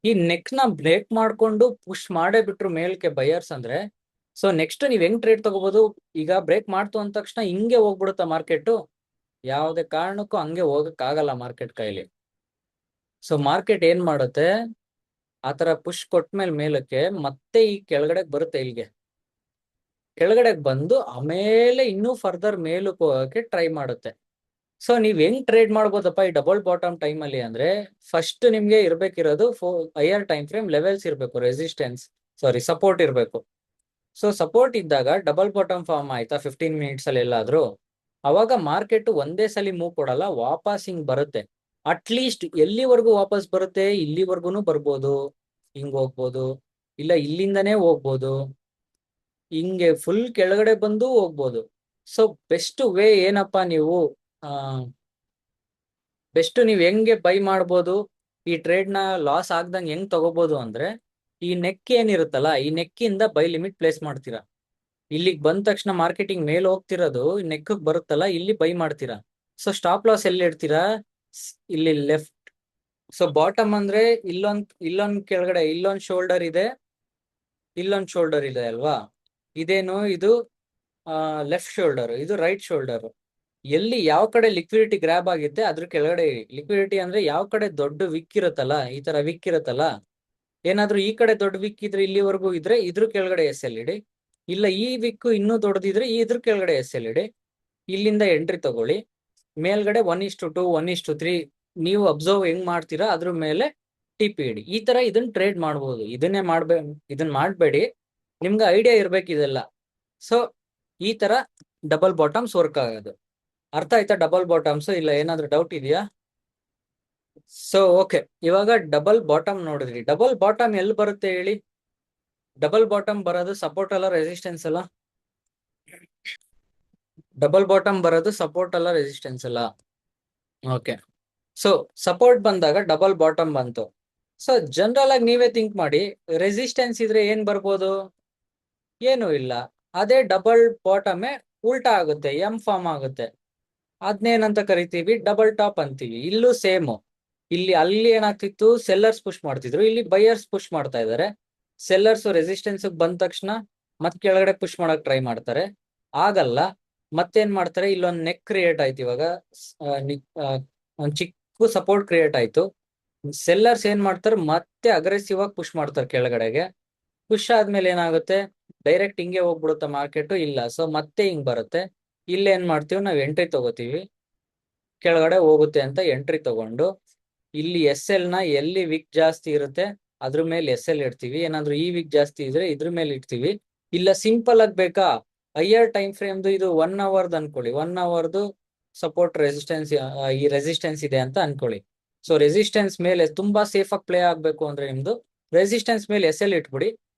ಈ ನೆಕ್ ನ ಬ್ರೇಕ್ ಮಾಡ್ಕೊಂಡು ಪುಷ್ ಮಾಡೇ ಬಿಟ್ರು ಮೇಲ್ಕೆ ಬೈಯರ್ಸ್ ಅಂದ್ರೆ, ಸೊ ನೆಕ್ಸ್ಟ್ ನೀವ್ ಹೆಂಗ್ ಟ್ರೇಡ್ ತಗೋಬಹುದು? ಈಗ ಬ್ರೇಕ್ ಮಾಡ್ತು ಅಂದ ತಕ್ಷಣ ಹಿಂಗೆ ಹೋಗ್ಬಿಡುತ್ತಾ ಮಾರ್ಕೆಟ್? ಯಾವುದೇ ಕಾರಣಕ್ಕೂ ಹಂಗೆ ಹೋಗಕ್ ಆಗಲ್ಲ ಮಾರ್ಕೆಟ್ ಕೈಲಿ. ಸೊ ಮಾರ್ಕೆಟ್ ಏನ್ ಮಾಡುತ್ತೆ? ಆತರ ಪುಷ್ ಕೊಟ್ಮೇಲೆ ಮೇಲಕ್ಕೆ ಮತ್ತೆ ಈ ಕೆಳಗಡೆ ಬರುತ್ತೆ. ಇಲ್ಲಿಗೆ ಕೆಳಗಡೆ ಬಂದು ಆಮೇಲೆ ಇನ್ನೂ ಫರ್ದರ್ ಮೇಲಕ್ಕೆ ಹೋಗಕ್ಕೆ ಟ್ರೈ ಮಾಡುತ್ತೆ. ಸೊ ನೀವ್ ಹೆಂಗ್ ಟ್ರೇಡ್ ಮಾಡ್ಬೋದಪ್ಪ ಈ ಡಬಲ್ ಬಾಟಮ್ ಟೈಮ್ ಅಲ್ಲಿ ಅಂದ್ರೆ, ಫಸ್ಟ್ ನಿಮ್ಗೆ ಇರ್ಬೇಕಿರೋದು ಹೈಯರ್ ಟೈಮ್ ಫ್ರೇಮ್ ಲೆವೆಲ್ಸ್ ಇರ್ಬೇಕು, ರೆಸಿಸ್ಟೆನ್ಸ್ ಸಪೋರ್ಟ್ ಇರ್ಬೇಕು. ಸೊ ಸಪೋರ್ಟ್ ಇದ್ದಾಗ ಡಬಲ್ ಬಾಟಮ್ ಫಾರ್ಮ್ ಆಯ್ತಾ 15 ಮಿನಿಟ್ಸ್ ಅಲ್ಲಿ ಎಲ್ಲಾದ್ರೂ, ಅವಾಗ ಮಾರ್ಕೆಟ್ ಒಂದೇ ಸಲ ಮೂವ್ ಕೊಡಲ್ಲ, ವಾಪಸ್ ಹಿಂಗ್ ಬರುತ್ತೆ. ಅಟ್ಲೀಸ್ಟ್ ಎಲ್ಲಿವರೆಗೂ ವಾಪಸ್ ಬರುತ್ತೆ? ಇಲ್ಲಿವರೆಗೂ ಬರ್ಬೋದು, ಹಿಂಗ್ ಹೋಗ್ಬೋದು, ಇಲ್ಲ ಇಲ್ಲಿಂದನೇ ಹೋಗ್ಬೋದು, ಹಿಂಗೆ ಫುಲ್ ಕೆಳಗಡೆ ಬಂದು ಹೋಗ್ಬೋದು. ಸೊ ಬೆಸ್ಟ್ ವೇ ಏನಪ್ಪಾ? ನೀವು ಹೆಂಗೆ ಬೈ ಮಾಡ್ಬೋದು? ಈ ಟ್ರೇಡ್ ನ ಲಾಸ್ ಆಗ್ದಂಗೆ ಹೆಂಗ್ ತಗೋಬಹುದು ಅಂದ್ರೆ, ಈ ನೆಕ್ ಏನಿರುತ್ತಲ್ಲ, ಈ ನೆಕ್ಕಿಂದ ಬೈ ಲಿಮಿಟ್ ಪ್ಲೇಸ್ ಮಾಡ್ತೀರಾ. ಇಲ್ಲಿಗೆ ಬಂದ ತಕ್ಷಣ ಮಾರ್ಕೆಟಿಂಗ್ ಮೇಲೆ ಹೋಗ್ತಿರೋದು ನೆಕ್ ಬರುತ್ತಲ್ಲ, ಇಲ್ಲಿ ಬೈ ಮಾಡ್ತೀರಾ. ಸೊ ಸ್ಟಾಪ್ ಲಾಸ್ ಎಲ್ಲಿ ಇಡ್ತೀರಾ? ಇಲ್ಲಿ ಲೆಫ್ಟ್. ಸೊ ಬಾಟಮ್ ಅಂದ್ರೆ ಇಲ್ಲೊಂದ್ ಕೆಳಗಡೆ ಇಲ್ಲೊಂದ್ ಶೋಲ್ಡರ್ ಇದೆ, ಇಲ್ಲೊಂದ್ ಶೋಲ್ಡರ್ ಇದೆ ಅಲ್ವಾ? ಇದೇನು? ಇದು ಲೆಫ್ಟ್ ಶೋಲ್ಡರ್, ಇದು ರೈಟ್ ಶೋಲ್ಡರ್. ಎಲ್ಲಿ ಯಾವ ಕಡೆ ಲಿಕ್ವಿಡಿಟಿ ಗ್ರಾಬ್ ಆಗುತ್ತೆ ಅದ್ರ ಕೆಳಗಡೆ ಇಡಿ. ಲಿಕ್ವಿಡಿಟಿ ಅಂದ್ರೆ ಯಾವ ಕಡೆ ದೊಡ್ಡ ವಿಕ್ ಇರುತ್ತಲ್ಲ, ಈ ತರ ವಿಕ್ ಇರುತ್ತಲ್ಲ, ಏನಾದ್ರೂ ಈ ಕಡೆ ದೊಡ್ಡ ವಿಕ್ ಇದ್ರೆ ಇಲ್ಲಿವರೆಗೂ ಇದ್ರೆ ಇದ್ರ ಕೆಳಗಡೆ ಎಸ್ ಎಲ್ ಇಡಿ, ಇಲ್ಲ ಈ ವಿಕ್ ಇನ್ನೂ ದೊಡ್ಡದಿದ್ರೆ ಇದ್ರ ಕೆಳಗಡೆ ಎಸ್ ಎಲ್ ಇಡಿ. ಇಲ್ಲಿಂದ ಎಂಟ್ರಿ ತಗೊಳ್ಳಿ. ಮೇಲ್ಗಡೆ 1:2 1:3 ನೀವು ಅಬ್ಸರ್ವ್ ಹೆಂಗ್ ಮಾಡ್ತೀರಾ ಅದ್ರ ಮೇಲೆ ಟಿಪಿ ಇಡಿ. ಈ ತರ ಇದನ್ನ ಟ್ರೇಡ್ ಮಾಡ್ಬೋದು. ಇದನ್ನ ಮಾಡ್ಬೇಡಿ, ನಿಮ್ಗೆ ಐಡಿಯಾ ಇರ್ಬೇಕು ಇದೆಲ್ಲ. ಸೊ ಈ ತರ ಡಬಲ್ ಬಾಟಮ್ಸ್ ವರ್ಕ್ ಆಗೋದು. ಅರ್ಥ ಆಯ್ತಾ? ಡಬಲ್ ಬಾಟಮ್ಸ್ ಇಲ್ಲ ಏನಾದ್ರೂ ಡೌಟ್ ಇದೆಯಾ? ಸೊ ಓಕೆ, ಇವಾಗ ಡಬಲ್ ಬಾಟಮ್ ನೋಡಿದ್ರಿ. ಡಬಲ್ ಬಾಟಮ್ ಎಲ್ಲಿ ಬರುತ್ತೆ ಹೇಳಿ? ಡಬಲ್ ಬಾಟಮ್ ಬರೋದು ಸಪೋರ್ಟ್ ಅಲ್ಲ, ರೆಸಿಸ್ಟೆನ್ಸ್ ಅಲ್ಲ? ಡಬಲ್ ಬಾಟಮ್ ಬರೋದು ಸಪೋರ್ಟ್ ಅಲ್ಲ, ರೆಸಿಸ್ಟೆನ್ಸ್ ಅಲ್ಲ? ಓಕೆ, ಸೊ ಸಪೋರ್ಟ್ ಬಂದಾಗ ಡಬಲ್ ಬಾಟಮ್ ಬಂತು. ಸೊ ಜನರಲ್ ಆಗಿ ನೀವೇ ಥಿಂಕ್ ಮಾಡಿ, ರೆಸಿಸ್ಟೆನ್ಸ್ ಇದ್ರೆ ಏನ್ ಬರ್ಬೋದು? ಏನು ಇಲ್ಲ. ಅದೇ ಡಬಲ್ ಬಾಟಮ್ ಉಲ್ಟಾ ಆಗುತ್ತೆ, ಎಂ ಫಾರ್ಮ್ ಆಗುತ್ತೆ. ಅದ್ನೇನಂತ ಕರಿತೀವಿ? ಡಬಲ್ ಟಾಪ್ ಅಂತೀವಿ. ಇಲ್ಲೂ ಸೇಮ್. ಅಲ್ಲಿ ಏನಾಗ್ತಿತ್ತು? ಸೆಲ್ಲರ್ಸ್ ಪುಷ್ ಮಾಡ್ತಿದ್ರು, ಇಲ್ಲಿ ಬೈಯರ್ಸ್ ಪುಷ್ ಮಾಡ್ತಾ ಇದಾರೆ. ಸೆಲ್ಲರ್ಸ್ ರೆಸಿಸ್ಟೆನ್ಸ್ ಬಂದ ತಕ್ಷಣ ಮತ್ ಕೆಳಗಡೆ ಪುಷ್ ಮಾಡಕ್ ಟ್ರೈ ಮಾಡ್ತಾರೆ, ಆಗಲ್ಲ. ಮತ್ತೇನ್ ಮಾಡ್ತಾರೆ? ಇಲ್ಲೊಂದ್ ನೆಕ್ ಕ್ರಿಯೇಟ್ ಆಯ್ತು. ಇವಾಗ ಒಂದ್ ಚಿಕ್ಕ ಸಪೋರ್ಟ್ ಕ್ರಿಯೇಟ್ ಆಯ್ತು. ಸೆಲ್ಲರ್ಸ್ ಏನ್ ಮಾಡ್ತಾರೆ? ಮತ್ತೆ ಅಗ್ರೆಸಿವ್ ಆಗಿ ಪುಷ್ ಮಾಡ್ತಾರೆ ಕೆಳಗಡೆಗೆ. ಪುಷ್ ಆದ್ಮೇಲೆ ಏನಾಗುತ್ತೆ? ಡೈರೆಕ್ಟ್ ಹಿಂಗೆ ಹೋಗ್ಬಿಡುತ್ತೆ ಮಾರ್ಕೆಟ್? ಇಲ್ಲ. ಸೊ ಮತ್ತೆ ಹಿಂಗ್ ಬರುತ್ತೆ. ಇಲ್ಲೇನ್ ಮಾಡ್ತೀವಿ? ನಾವ್ ಎಂಟ್ರಿ ತಗೋತೀವಿ, ಕೆಳಗಡೆ ಹೋಗುತ್ತೆ ಅಂತ ಎಂಟ್ರಿ ತಗೊಂಡು ಇಲ್ಲಿ ಎಸ್ ಎಲ್ ನ ಎಲ್ಲಿ ವಿಕ್ ಜಾಸ್ತಿ ಇರುತ್ತೆ ಅದ್ರ ಮೇಲೆ ಎಸ್ ಎಲ್ ಇಡ್ತೀವಿ. ಏನಾದ್ರು ಈ ವಿಕ್ ಜಾಸ್ತಿ ಇದ್ರೆ ಇದ್ರ ಮೇಲೆ ಇಡ್ತೀವಿ. ಇಲ್ಲ ಸಿಂಪಲ್ ಆಗಿ ಬೇಕಾ? ಹೈಯರ್ ಟೈಮ್ ಫ್ರೇಮ್ದು ಇದು 1 ಅವರ್ದು ಅನ್ಕೊಳ್ಳಿ. 1 ಅವರ್ದು ಸಪೋರ್ಟ್ ರೆಸಿಸ್ಟೆನ್ಸ್, ಈ ರೆಸಿಸ್ಟೆನ್ಸ್ ಇದೆ ಅಂತ ಅನ್ಕೊಳ್ಳಿ. ಸೊ ರೆಸಿಸ್ಟೆನ್ಸ್ ಮೇಲೆ ತುಂಬಾ ಸೇಫ್ ಆಗಿ ಪ್ಲೇ ಆಗ್ಬೇಕು ಅಂದ್ರೆ ನಿಮ್ದು ರೆಸಿಸ್ಟೆನ್ಸ್ ಮೇಲೆ ಎಸ್ ಎಲ್ ಇಟ್ಬಿಡಿ.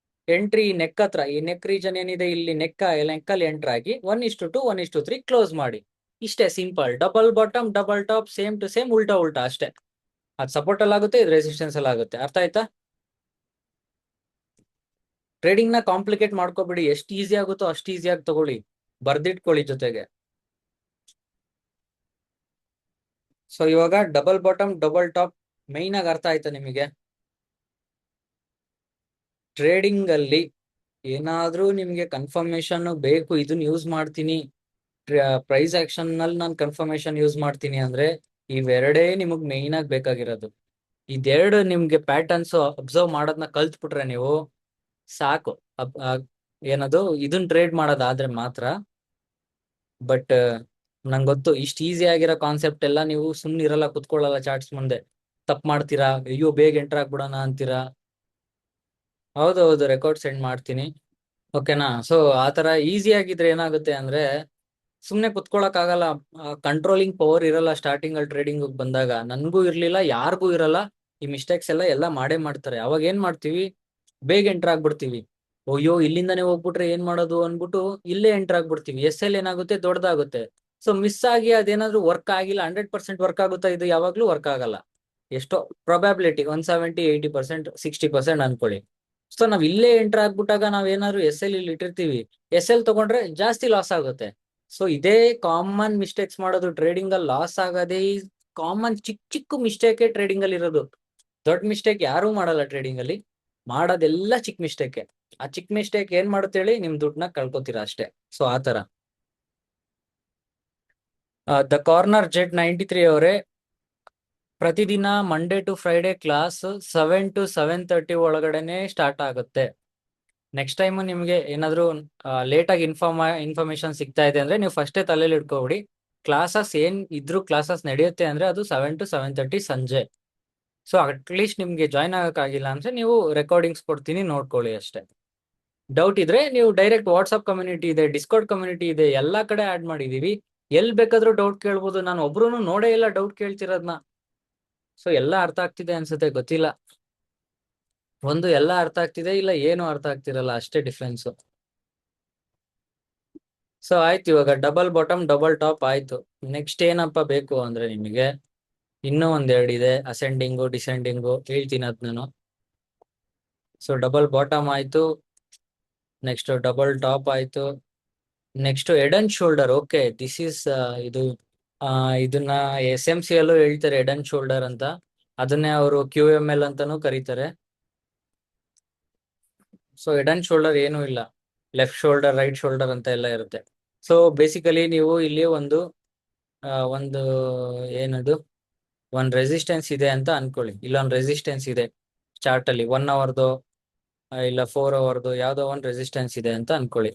ಎಂಟ್ರಿ ನೆಕ್ ಹತ್ರ, ಈ ನೆಕ್ ರೀಜನ್ ಏನಿದೆ ಇಲ್ಲಿ ನೆಕ್ಕಲ್ಲಿ ಎಂಟರ್ ಆಗಿ 1:2 1:3 ಕ್ಲೋಸ್ ಮಾಡಿ. ಇಷ್ಟೇ simple. Double bottom double top same to same, ಉಲ್ಟಾ ಉಲ್ಟಾ ಅಷ್ಟೇ. ಅದು ಸಪೋರ್ಟ್ ಅಲ್ಲಿ ಆಗುತ್ತೆ, ಇದು ರೆಸಿಸ್ಟೆನ್ಸ್ ಅಲ್ಲಿ ಆಗುತ್ತೆ. ಅರ್ಥ ಆಯ್ತಾ? ಟ್ರೇಡಿಂಗ್ ನ ಕಾಂಪ್ಲಿಕೇಟ್ ಮಾಡ್ಕೋಬೇಡಿ. ಎಷ್ಟು ಈಸಿ ಆಗುತ್ತೋ ಅಷ್ಟು ಈಸಿಯಾಗಿ ತಗೊಳ್ಳಿ, ಬರ್ದಿಟ್ಕೊಳ್ಳಿ ಜೊತೆಗೆ. ಸೊ ಇವಾಗ double bottom double top main ಆಗಿ ಅರ್ಥ ಆಯ್ತಾ ನಿಮಗೆ? ಟ್ರೇಡಿಂಗ್ ಅಲ್ಲಿ ಏನಾದ್ರೂ ನಿಮ್ಗೆ ಕನ್ಫರ್ಮೇಶನ್ ಬೇಕು, ಇದನ್ನ ಯೂಸ್ ಮಾಡ್ತೀನಿ, ಪ್ರೈಸ್ ಆಕ್ಷನ್ ನಲ್ಲಿ ನಾನು ಕನ್ಫರ್ಮೇಶನ್ ಯೂಸ್ ಮಾಡ್ತೀನಿ ಅಂದ್ರೆ ಇವೆರಡೇ ನಿಮಗ್ ಮೈನ್ ಆಗಿ ಬೇಕಾಗಿರೋದು. ಇದೆರಡು ನಿಮ್ಗೆ ಪ್ಯಾಟರ್ನ್ಸ್ ಅಬ್ಸರ್ವ್ ಮಾಡೋದನ್ನ ಕಲ್ತ್ಬಿಟ್ರೆ ನೀವು ಸಾಕು. ಏನದು ಇದನ್ನ ಟ್ರೇಡ್ ಮಾಡೋದಾದ್ರೆ ಮಾತ್ರ. ಬಟ್ ನಂಗೆ ಗೊತ್ತು ಇಷ್ಟು ಈಸಿ ಆಗಿರೋ ಕಾನ್ಸೆಪ್ಟ್ ಎಲ್ಲ ನೀವು ಸುಮ್ಮನೆ ಇರಲ್ಲ, ಕುತ್ಕೊಳ್ಳಲ್ಲ ಚಾರ್ಟ್ಸ್ ಮುಂದೆ. ತಪ್ಪು ಮಾಡ್ತೀರಾ, ಅಯ್ಯೋ ಬೇಗ ಎಂಟರ್ ಆಗ್ಬಿಡೋಣ ಅಂತೀರಾ. ಹೌದೌದು, ರೆಕಾರ್ಡ್ ಸೆಂಡ್ ಮಾಡ್ತೀನಿ, ಓಕೆನಾ? ಸೊ ಆತರ ಈಸಿ ಆಗಿದ್ರೆ ಏನಾಗುತ್ತೆ ಅಂದ್ರೆ ಸುಮ್ನೆ ಕುತ್ಕೊಳಕ್ ಆಗಲ್ಲ. ಕಂಟ್ರೋಲಿಂಗ್ ಪವರ್ ಇರಲ್ಲ ಸ್ಟಾರ್ಟಿಂಗ್ ಅಲ್ಲಿ ಟ್ರೇಡಿಂಗ್ ಬಂದಾಗ. ನನ್ಗೂ ಇರ್ಲಿಲ್ಲ, ಯಾರಿಗೂ ಇರಲ್ಲ. ಈ ಮಿಸ್ಟೇಕ್ಸ್ ಎಲ್ಲ ಮಾಡೇ ಮಾಡ್ತಾರೆ. ಅವಾಗ ಏನ್ ಮಾಡ್ತೀವಿ, ಬೇಗ ಎಂಟರ್ ಆಗ್ಬಿಡ್ತೀವಿ. ಅಯ್ಯೋ ಇಲ್ಲಿಂದಾನೇ ಹೋಗ್ಬಿಟ್ರೆ ಏನ್ ಮಾಡೋದು ಅನ್ಬಿಟ್ಟು ಇಲ್ಲೇ ಎಂಟರ್ ಆಗ್ಬಿಡ್ತೀವಿ. ಎಲ್ ಏನಾಗುತ್ತೆ, ದೊಡ್ಡದಾಗುತ್ತೆ. ಸೊ ಮಿಸ್ ಆಗಿ ಅದೇನಾದ್ರೂ ವರ್ಕ್ ಆಗಿಲ್ಲ, 100% ವರ್ಕ್ ಆಗುತ್ತಾ? ಇದು ಯಾವಾಗ್ಲೂ ವರ್ಕ್ ಆಗಲ್ಲ. ಎಷ್ಟೋ ಪ್ರೊಬ್ಯಾಬಿಲಿಟಿ 170, 80%, 60% ಅನ್ಕೊಳ್ಳಿ. ಸೊ ನಾವ್ ಇಲ್ಲೇ ಎಂಟರ್ ಆಗ್ಬಿಟ್ಟಾಗ ನಾವೇನಾದ್ರು ಇಲ್ಲಿ ಇಟ್ಟಿರ್ತೀವಿ, ತಗೊಂಡ್ರೆ ಜಾಸ್ತಿ ಲಾಸ್ ಆಗುತ್ತೆ. ಸೊ ಇದೇ ಕಾಮನ್ ಮಿಸ್ಟೇಕ್ಸ್ ಮಾಡೋದು ಟ್ರೇಡಿಂಗ್ ಅಲ್ಲಿ. ಲಾಸ್ ಆಗೋದೇ ಕಾಮನ್, ಚಿಕ್ಕ ಚಿಕ್ಕ ಮಿಸ್ಟೇಕ್ ಟ್ರೇಡಿಂಗ್ ಅಲ್ಲಿ ಇರೋದು. ದೊಡ್ಡ ಮಿಸ್ಟೇಕ್ ಯಾರು ಮಾಡಲ್ಲ ಟ್ರೇಡಿಂಗ್ ಅಲ್ಲಿ. ಮಾಡೋದೆಲ್ಲ ಚಿಕ್ಕ ಮಿಸ್ಟೇಕ್. ಆ ಚಿಕ್ಕ ಮಿಸ್ಟೇಕ್ ಏನ್ ಮಾಡುತ್ತೆ ಹೇಳಿ, ನಿಮ್ ದುಡ್ಡನ್ನ ಕಳ್ಕೊತೀರಾ ಅಷ್ಟೇ. ಸೊ ಆತರ. ದ ಕಾರ್ನರ್ ಜೆಟ್ 93 ಅವರೇ, ಪ್ರತಿದಿನ Monday to Friday class 7 to 7:30 ಒಳಗಡೆನೆ ಸ್ಟಾರ್ಟ್ ಆಗುತ್ತೆ. ನೆಕ್ಸ್ಟ್ ಟೈಮ್ ನಿಮ್ಗೆ ಏನಾದ್ರು ಲೇಟ್ ಆಗಿ ಇನ್ಫಾರ್ಮೇಶನ್ ಸಿಗ್ತಾ ಇದೆ ಅಂದ್ರೆ ನೀವು ಫಸ್ಟೇ ತಲೆಯಲ್ಲಿ ಇಟ್ಕೊಬಿಡಿ, ಕ್ಲಾಸಸ್ ಏನ್ ಇದ್ರು ಕ್ಲಾಸಸ್ ನಡೆಯುತ್ತೆ ಅಂದ್ರೆ ಅದು 7 to 7:30 ಸಂಜೆ. ಸೊ ಅಟ್ಲೀಸ್ಟ್ ನಿಮ್ಗೆ ಜಾಯ್ನ್ ಆಗಕ್ಕಾಗಿಲ್ಲ ಅಂದ್ರೆ ನೀವು ರೆಕಾರ್ಡಿಂಗ್ಸ್ ಕೊಡ್ತೀನಿ, ನೋಡ್ಕೊಳ್ಳಿ ಅಷ್ಟೇ. ಡೌಟ್ ಇದ್ರೆ ನೀವು ಡೈರೆಕ್ಟ್ ವಾಟ್ಸ್ಆಪ್ ಕಮ್ಯುನಿಟಿ ಇದೆ, ಡಿಸ್ಕೌಡ್ ಕಮ್ಯುನಿಟಿ ಇದೆ, ಎಲ್ಲಾ ಕಡೆ ಆಡ್ ಮಾಡಿದೀವಿ. ಎಲ್ ಬೇಕಾದ್ರೂ ಡೌಟ್ ಕೇಳ್ಬೋದು. ನಾನು ಒಬ್ರು ನೋಡೇ ಇಲ್ಲ ಡೌಟ್ ಕೇಳ್ತಿರೋದ್ನ. ಸೊ ಎಲ್ಲ ಅರ್ಥ ಆಗ್ತಿದೆ ಅನ್ಸುತ್ತೆ, ಗೊತ್ತಿಲ್ಲ. ಒಂದು ಎಲ್ಲ ಅರ್ಥ ಆಗ್ತಿದೆ, ಇಲ್ಲ ಏನು ಅರ್ಥ ಆಗ್ತಿರಲ್ಲ, ಅಷ್ಟೇ ಡಿಫ್ರೆನ್ಸ್. ಸೊ ಆಯ್ತು, ಇವಾಗ ಡಬಲ್ ಬಾಟಮ್ ಡಬಲ್ ಟಾಪ್ ಆಯ್ತು. ನೆಕ್ಸ್ಟ್ ಏನಪ್ಪ ಬೇಕು ಅಂದ್ರೆ ನಿಮಗೆ ಇನ್ನೂ ಒಂದೆರಡು ಇದೆ, ಅಸೆಂಡಿಂಗು ಡಿಸೆಂಡಿಂಗು, ಹೇಳ್ತೀನಿ ಅದ್ ನಾನು. ಸೊ ಡಬಲ್ ಬಾಟಮ್ ಆಯ್ತು, ನೆಕ್ಸ್ಟ್ ಡಬಲ್ ಟಾಪ್ ಆಯ್ತು, next head and shoulder. Okay, this is ಇದು ಇದನ್ನ SMC ಅಲ್ಲೂ ಹೇಳ್ತಾರೆ ಹೆಡ್ ಅಂಡ್ ಶೋಲ್ಡರ್ ಅಂತ. ಅದನ್ನೇ ಅವರು QML ಅಂತಾನೂ ಕರೀತಾರೆ. ಸೊ ಹೆಡ್ ಅಂಡ್ ಶೋಲ್ಡರ್ ಏನೂ ಇಲ್ಲ, ಲೆಫ್ಟ್ ಶೋಲ್ಡರ್ ರೈಟ್ ಶೋಲ್ಡರ್ ಅಂತ ಎಲ್ಲ ಇರುತ್ತೆ. ಸೊ ಬೇಸಿಕಲಿ ನೀವು ಇಲ್ಲಿ ಒಂದು ಏನದು ಒಂದು ರೆಸಿಸ್ಟೆನ್ಸ್ ಇದೆ ಅಂತ ಅನ್ಕೊಳ್ಳಿ. ಇಲ್ಲೊಂದು ರೆಸಿಸ್ಟೆನ್ಸ್ ಇದೆ ಚಾರ್ಟ್ ಅಲ್ಲಿ, 1 ಅವರ್ದು ಇಲ್ಲ 4 ಅವರ್ದು ಯಾವ್ದೋ ಒಂದು ರೆಸಿಸ್ಟೆನ್ಸ್ ಇದೆ ಅಂತ ಅನ್ಕೊಳ್ಳಿ.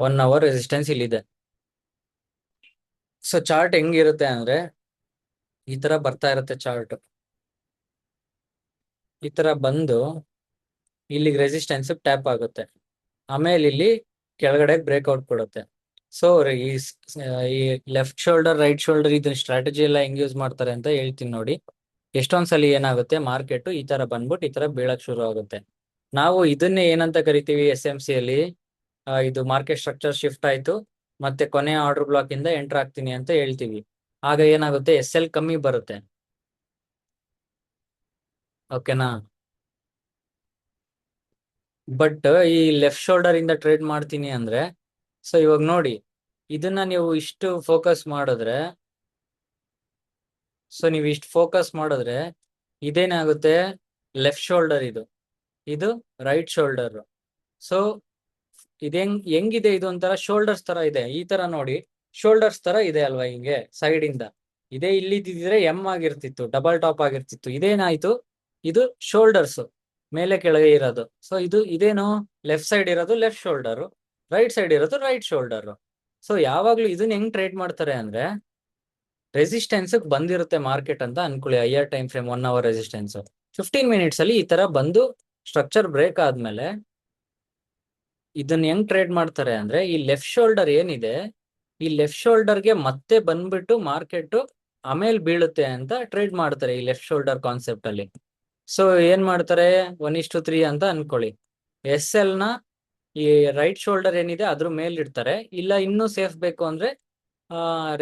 1 ಅವರ್ ರೆಸಿಸ್ಟೆನ್ಸ್ ಇಲ್ಲಿದೆ. ಸೊ ಚಾರ್ಟ್ ಹೆಂಗಿರುತ್ತೆ ಅಂದ್ರೆ ಈ ತರ ಬರ್ತಾ ಇರುತ್ತೆ ಚಾರ್ಟ್. ಈ ತರ ಬಂದು ಇಲ್ಲಿಗೆ ರೆಸಿಸ್ಟೆನ್ಸ್ ಟ್ಯಾಪ್ ಆಗುತ್ತೆ, ಆಮೇಲೆ ಇಲ್ಲಿ ಕೆಳಗಡೆ ಬ್ರೇಕ್ಔಟ್ ಕೊಡುತ್ತೆ. ಸೊ ಈ ಲೆಫ್ಟ್ ಶೋಲ್ಡರ್ ರೈಟ್ ಶೋಲ್ಡರ್ ಇದನ್ನ ಸ್ಟ್ರಾಟಜಿ ಎಲ್ಲ ಹೆಂಗ್ ಯೂಸ್ ಮಾಡ್ತಾರೆ ಅಂತ ಹೇಳ್ತೀನಿ ನೋಡಿ. ಎಷ್ಟೊಂದ್ಸಲಿ ಏನಾಗುತ್ತೆ, ಮಾರ್ಕೆಟ್ ಈ ತರ ಬಂದ್ಬಿಟ್ಟು ಈ ತರ ಬೀಳಕ್ ಶುರು ಆಗುತ್ತೆ. ನಾವು ಇದನ್ನೇ ಏನಂತ ಕರಿತೀವಿ SMC ಅಲ್ಲಿ, ಇದು ಮಾರ್ಕೆಟ್ ಸ್ಟ್ರಕ್ಚರ್ ಶಿಫ್ಟ್ ಆಯ್ತು, ಮತ್ತೆ ಕೊನೆ ಆರ್ಡರ್ ಬ್ಲಾಕ್ ಇಂದ ಎಂಟರ್ ಆಗ್ತೀನಿ ಅಂತ ಹೇಳ್ತೀವಿ. ಆಗ ಏನಾಗುತ್ತೆ, SL ಕಮ್ಮಿ ಬರುತ್ತೆ, ಓಕೆನಾ? ಬಟ್ ಈ ಲೆಫ್ಟ್ ಶೋಲ್ಡರ್ ಇಂದ ಟ್ರೇಡ್ ಮಾಡ್ತೀನಿ ಅಂದ್ರೆ, ಸೊ ಇವಾಗ ನೋಡಿ ಇದನ್ನ ನೀವು ಇಷ್ಟು ಫೋಕಸ್ ಮಾಡಿದ್ರೆ, ಇದೇನಾಗುತ್ತೆ, ಲೆಫ್ಟ್ ಶೋಲ್ಡರ್ ಇದು ರೈಟ್ ಶೋಲ್ಡರ್. ಸೊ ಹೆಂಗಿದೆ, ಇದು ಒಂಥರ ಶೋಲ್ಡರ್ಸ್ ತರ ಇದೆ. ಈ ತರ ನೋಡಿ, ಶೋಲ್ಡರ್ಸ್ ತರ ಇದೆ ಅಲ್ವಾ, ಹಿಂಗೆ ಸೈಡ್ ಇಂದ. ಇದೇ ಇಲ್ಲಿದ್ದಿದ್ರೆ ಆಗಿರ್ತಿತ್ತು, ಡಬಲ್ ಟಾಪ್ ಆಗಿರ್ತಿತ್ತು. ಇದೇನಾಯ್ತು, ಇದು ಶೋಲ್ಡರ್ಸ್ ಮೇಲೆ ಕೆಳಗೆ ಇರೋದು. ಸೊ ಇದೇನು ಲೆಫ್ಟ್ ಸೈಡ್ ಇರೋದು ಲೆಫ್ಟ್ ಶೋಲ್ಡರ್, ರೈಟ್ ಸೈಡ್ ಇರೋದು ರೈಟ್ ಶೋಲ್ಡರ್. ಸೊ ಯಾವಾಗ್ಲೂ ಇದನ್ನ ಹೆಂಗ್ ಟ್ರೇಡ್ ಮಾಡ್ತಾರೆ ಅಂದ್ರೆ, ರೆಸಿಸ್ಟೆನ್ಸ್ ಬಂದಿರುತ್ತೆ ಮಾರ್ಕೆಟ್ ಅಂತ ಅನ್ಕೊಳ್ಳಿ, higher time frame 1 hour resistance. 15 minutes ಅಲ್ಲಿ ಈ ತರ ಬಂದು ಸ್ಟ್ರಕ್ಚರ್ ಬ್ರೇಕ್ ಆದ್ಮೇಲೆ ಇದನ್ನ ಹೆಂಗ್ ಟ್ರೇಡ್ ಮಾಡ್ತಾರೆ ಅಂದ್ರೆ, ಈ ಲೆಫ್ಟ್ ಶೋಲ್ಡರ್ ಏನಿದೆ, ಈ ಲೆಫ್ಟ್ ಶೋಲ್ಡರ್ಗೆ ಮತ್ತೆ ಬಂದ್ಬಿಟ್ಟು ಮಾರ್ಕೆಟ್ ಆಮೇಲೆ ಬೀಳುತ್ತೆ ಅಂತ ಟ್ರೇಡ್ ಮಾಡ್ತಾರೆ ಈ ಲೆಫ್ಟ್ ಶೋಲ್ಡರ್ ಕಾನ್ಸೆಪ್ಟ್ ಅಲ್ಲಿ. ಸೊ ಏನ್ ಮಾಡ್ತಾರೆ, 1:3 ಅಂತ ಅನ್ಕೊಳ್ಳಿ. SL ನ ಈ ರೈಟ್ ಶೋಲ್ಡರ್ ಏನಿದೆ ಅದ್ರ ಮೇಲ್ ಇಡ್ತಾರೆ, ಇಲ್ಲ ಇನ್ನೂ ಸೇಫ್ ಬೇಕು ಅಂದ್ರೆ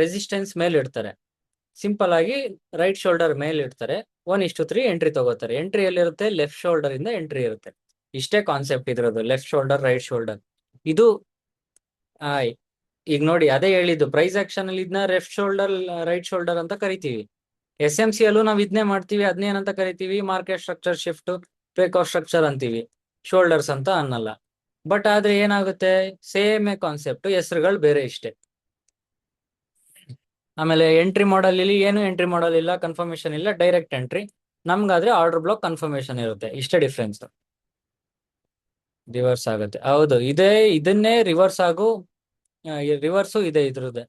ರೆಸಿಸ್ಟೆನ್ಸ್ ಮೇಲ್ ಇಡ್ತಾರೆ. ಸಿಂಪಲ್ ಆಗಿ ರೈಟ್ ಶೋಲ್ಡರ್ ಮೇಲ್ ಇಡ್ತಾರೆ, 1:3 ಎಂಟ್ರಿ ತಗೋತಾರೆ. ಎಂಟ್ರಿ ಎಲ್ಲಿರುತ್ತೆ, ಲೆಫ್ಟ್ ಶೋಲ್ಡರ್ ಇಂದ ಎಂಟ್ರಿ ಇರುತ್ತೆ. ಇಷ್ಟೇ ಕಾನ್ಸೆಪ್ಟ್ ಇದ್ರದ್ದು, ಲೆಫ್ಟ್ ಶೋಲ್ಡರ್ ರೈಟ್ ಶೋಲ್ಡರ್. ಇದು ಈಗ ನೋಡಿ ಅದೇ ಹೇಳಿದ್ದು, ಪ್ರೈಸ್ ಆಕ್ಷನ್ ಅಲ್ಲಿ ಇದನ್ನ ಲೆಫ್ಟ್ ಶೋಲ್ಡರ್ ರೈಟ್ ಶೋಲ್ಡರ್ ಅಂತ ಕರಿತೀವಿ. ಎಸ್ ಎಂ ಸಿ ಅಲ್ಲೂ ನಾವ್ ಇದನ್ನೇ ಮಾಡ್ತೀವಿ, ಅದನ್ನೇ ಏನಂತ ಕರಿತೀವಿ, market structure shift, break of structure ಅಂತೀವಿ, ಶೋಲ್ಡರ್ಸ್ ಅಂತ ಅನ್ನಲ್ಲ. ಬಟ್ ಆದ್ರೆ ಏನಾಗುತ್ತೆ, ಸೇಮ್ ಕಾನ್ಸೆಪ್ಟ್, ಹೆಸರುಗಳು ಬೇರೆ ಇಷ್ಟೇ. ಆಮೇಲೆ ಎಂಟ್ರಿ ಮಾಡಲ್ ಇಲ್ಲಿ ಏನು ಎಂಟ್ರಿ ಮಾಡಲ್ ಇಲ್ಲ, ಕನ್ಫರ್ಮೇಶನ್ ಇಲ್ಲ, ಡೈರೆಕ್ಟ್ ಎಂಟ್ರಿ. ನಮ್ಗಾದ್ರೆ ಆರ್ಡರ್ ಬ್ಲಾಕ್ ಕನ್ಫರ್ಮೇಶನ್ ಇರುತ್ತೆ, ಇಷ್ಟೇ ಡಿಫ್ರೆನ್ಸ್. ರಿವರ್ಸ್ ಆಗುತ್ತೆ, ಹೌದು. ಇದನ್ನೇ ರಿವರ್ಸ್ ಆಗು, ರಿವರ್ಸು ಇದೆ ಇದ್ರದ್ದೇ.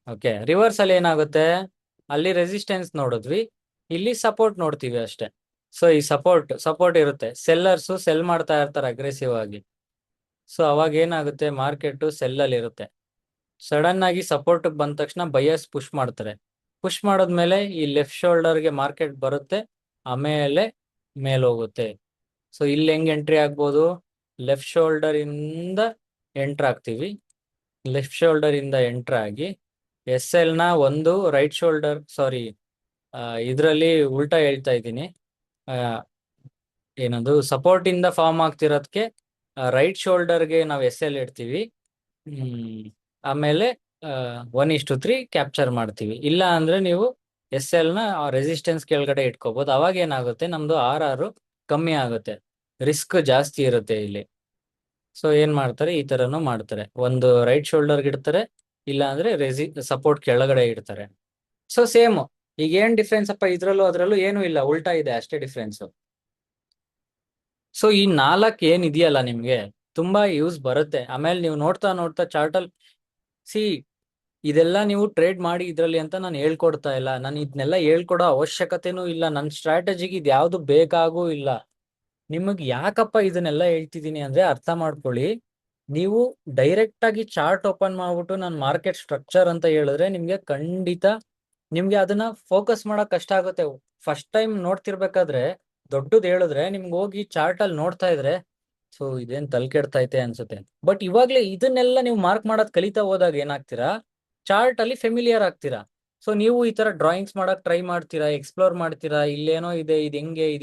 ಓಕೆ, ರಿವರ್ಸ್ ಅಲ್ಲಿ ಏನಾಗುತ್ತೆ, ಅಲ್ಲಿ ರೆಸಿಸ್ಟೆನ್ಸ್ ನೋಡಿದ್ವಿ, ಇಲ್ಲಿ ಸಪೋರ್ಟ್ ನೋಡ್ತೀವಿ ಅಷ್ಟೇ. ಸೊ ಈ ಸಪೋರ್ಟ್ ಇರುತ್ತೆ, ಸೆಲ್ಲರ್ಸ್ ಸೆಲ್ ಮಾಡ್ತಾ ಇರ್ತಾರೆ ಅಗ್ರೆಸಿವ್ ಆಗಿ. ಸೊ ಅವಾಗ ಏನಾಗುತ್ತೆ, ಮಾರ್ಕೆಟ್ ಸೆಲ್ ಅಲ್ಲಿ ಇರುತ್ತೆ. ಸಡನ್ ಆಗಿ ಸಪೋರ್ಟ್ ಬಂದ ತಕ್ಷಣ ಬಯರ್ಸ್ ಪುಷ್ ಮಾಡ್ತಾರೆ. ಪುಷ್ ಮಾಡಾದ್ಮೇಲೆ ಈ ಲೆಫ್ಟ್ ಶೋಲ್ಡರ್ಗೆ ಮಾರ್ಕೆಟ್ ಬರುತ್ತೆ, ಆಮೇಲೆ ಮೇಲ್ ಹೋಗುತ್ತೆ. ಸೊ ಇಲ್ಲಿ ಹೆಂಗ್ ಎಂಟ್ರಿ ಆಗ್ಬೋದು, ಲೆಫ್ಟ್ ಶೋಲ್ಡರ್ ಇಂದ ಎಂಟರ್ ಆಗ್ತೀವಿ. ಲೆಫ್ಟ್ ಶೋಲ್ಡರ್ ಇಂದ ಎಂಟರ್ ಆಗಿ ಎಸ್ ಎಲ್ ನ ಒಂದು ರೈಟ್ ಶೋಲ್ಡರ್, ಸಾರಿ ಇದರಲ್ಲಿ ಉಲ್ಟಾ ಹೇಳ್ತಾ ಇದ್ದೀನಿ, ಏನದು ಸಪೋರ್ಟ್ ಇಂದ ಫಾರ್ಮ್ ಆಗ್ತಿರೋದಕ್ಕೆ ರೈಟ್ ಶೋಲ್ಡರ್ಗೆ ನಾವು ಎಸ್ ಎಲ್ ಇಡ್ತೀವಿ. ಆಮೇಲೆ 1:3 ಕ್ಯಾಪ್ಚರ್ ಮಾಡ್ತೀವಿ. ಇಲ್ಲ ಅಂದ್ರೆ ನೀವು ಎಸ್ ಎಲ್ ನ ರೆಸಿಸ್ಟೆನ್ಸ್ ಕೆಳಗಡೆ ಇಟ್ಕೋಬಹುದು. ಅವಾಗ ಏನಾಗುತ್ತೆ, ನಮ್ದು RR ಕಮ್ಮಿ ಆಗುತ್ತೆ, ರಿಸ್ಕ್ ಜಾಸ್ತಿ ಇರುತ್ತೆ ಇಲ್ಲಿ. ಸೊ ಏನ್ ಮಾಡ್ತಾರೆ, ಈ ತರನು ಮಾಡ್ತಾರೆ, ಒಂದು ರೈಟ್ ಶೋಲ್ಡರ್ ಇಡ್ತಾರೆ, ಇಲ್ಲ ಅಂದ್ರೆ ಸಪೋರ್ಟ್ ಕೆಳಗಡೆ ಇಡ್ತಾರೆ. So same. ಈಗ ಏನ್ ಡಿಫ್ರೆನ್ಸ್ ಅಪ್ಪ ಇದ್ರಲ್ಲೂ ಅದ್ರಲ್ಲೂ ಏನು ಇಲ್ಲ, ಉಲ್ಟಾ ಇದೆ ಅಷ್ಟೇ ಡಿಫ್ರೆನ್ಸ್. ಸೊ ಈ 4 ಏನ್ ಇದೆಯಲ್ಲ ನಿಮ್ಗೆ ತುಂಬಾ ಯೂಸ್ ಬರುತ್ತೆ. ಆಮೇಲೆ ನೀವು ನೋಡ್ತಾ ನೋಡ್ತಾ ಚಾರ್ಟಲ್ ಸಿ, ಇದೆಲ್ಲ ನೀವು ಟ್ರೇಡ್ ಮಾಡಿ ಇದ್ರಲ್ಲಿ ಅಂತ ನಾನು ಹೇಳ್ಕೊಡ್ತಾ ಇಲ್ಲ, ನಾನು ಇದನ್ನೆಲ್ಲ ಹೇಳ್ಕೊಡೋ ಅವಶ್ಯಕತೆನೂ ಇಲ್ಲ, ನನ್ನ ಸ್ಟ್ರಾಟಜಿಗೆ ಇದು ಯಾವ್ದು ಬೇಕಾಗೂ ಇಲ್ಲ. ನಿಮಗ್ ಯಾಕಪ್ಪ ಇದನ್ನೆಲ್ಲ ಹೇಳ್ತಿದ್ದೀನಿ ಅಂದ್ರೆ ಅರ್ಥ ಮಾಡ್ಕೊಳ್ಳಿ. ನೀವು ಡೈರೆಕ್ಟ್ ಆಗಿ ಚಾರ್ಟ್ ಓಪನ್ ಮಾಡ್ಬಿಟ್ಟು ನಾನು ಮಾರ್ಕೆಟ್ ಸ್ಟ್ರಕ್ಚರ್ ಅಂತ ಹೇಳಿದ್ರೆ ನಿಮ್ಗೆ ಖಂಡಿತ ನಿಮ್ಗೆ ಅದನ್ನ ಫೋಕಸ್ ಮಾಡಕ್ ಕಷ್ಟ ಆಗುತ್ತೆ. ಫಸ್ಟ್ ಟೈಮ್ ನೋಡ್ತಿರ್ಬೇಕಾದ್ರೆ ದೊಡ್ಡದು ಹೇಳಿದ್ರೆ ನಿಮ್ಗೆ ಹೋಗಿ ಚಾರ್ಟ್ ಅಲ್ಲಿ ನೋಡ್ತಾ ಇದ್ರೆ ಸೊ ಇದೇನ್ ತಲೆ ಕೆಡ್ತೈತೆ ಅನ್ಸುತ್ತೆ. ಬಟ್ ಇವಾಗ್ಲೇ ಇದನ್ನೆಲ್ಲ ನೀವು ಮಾರ್ಕ್ ಮಾಡೋದ್ ಕಲಿತಾ ಹೋದಾಗ ಏನಾಗ್ತೀರಾ, ಚಾರ್ಟ್ ಅಲ್ಲಿ ಫೆಮಿಲಿಯರ್ ಆಗ್ತೀರಾ. ಸೊ ನೀವು ಈ ತರ ಡ್ರಾಯಿಂಗ್ಸ್ ಮಾಡಕ್ ಟ್ರೈ ಮಾಡ್ತೀರಾ, ಎಕ್ಸ್ಪ್ಲೋರ್ ಮಾಡ್ತೀರಾ, ಇಲ್ಲೇನೋ ಇದೆ, ಇದು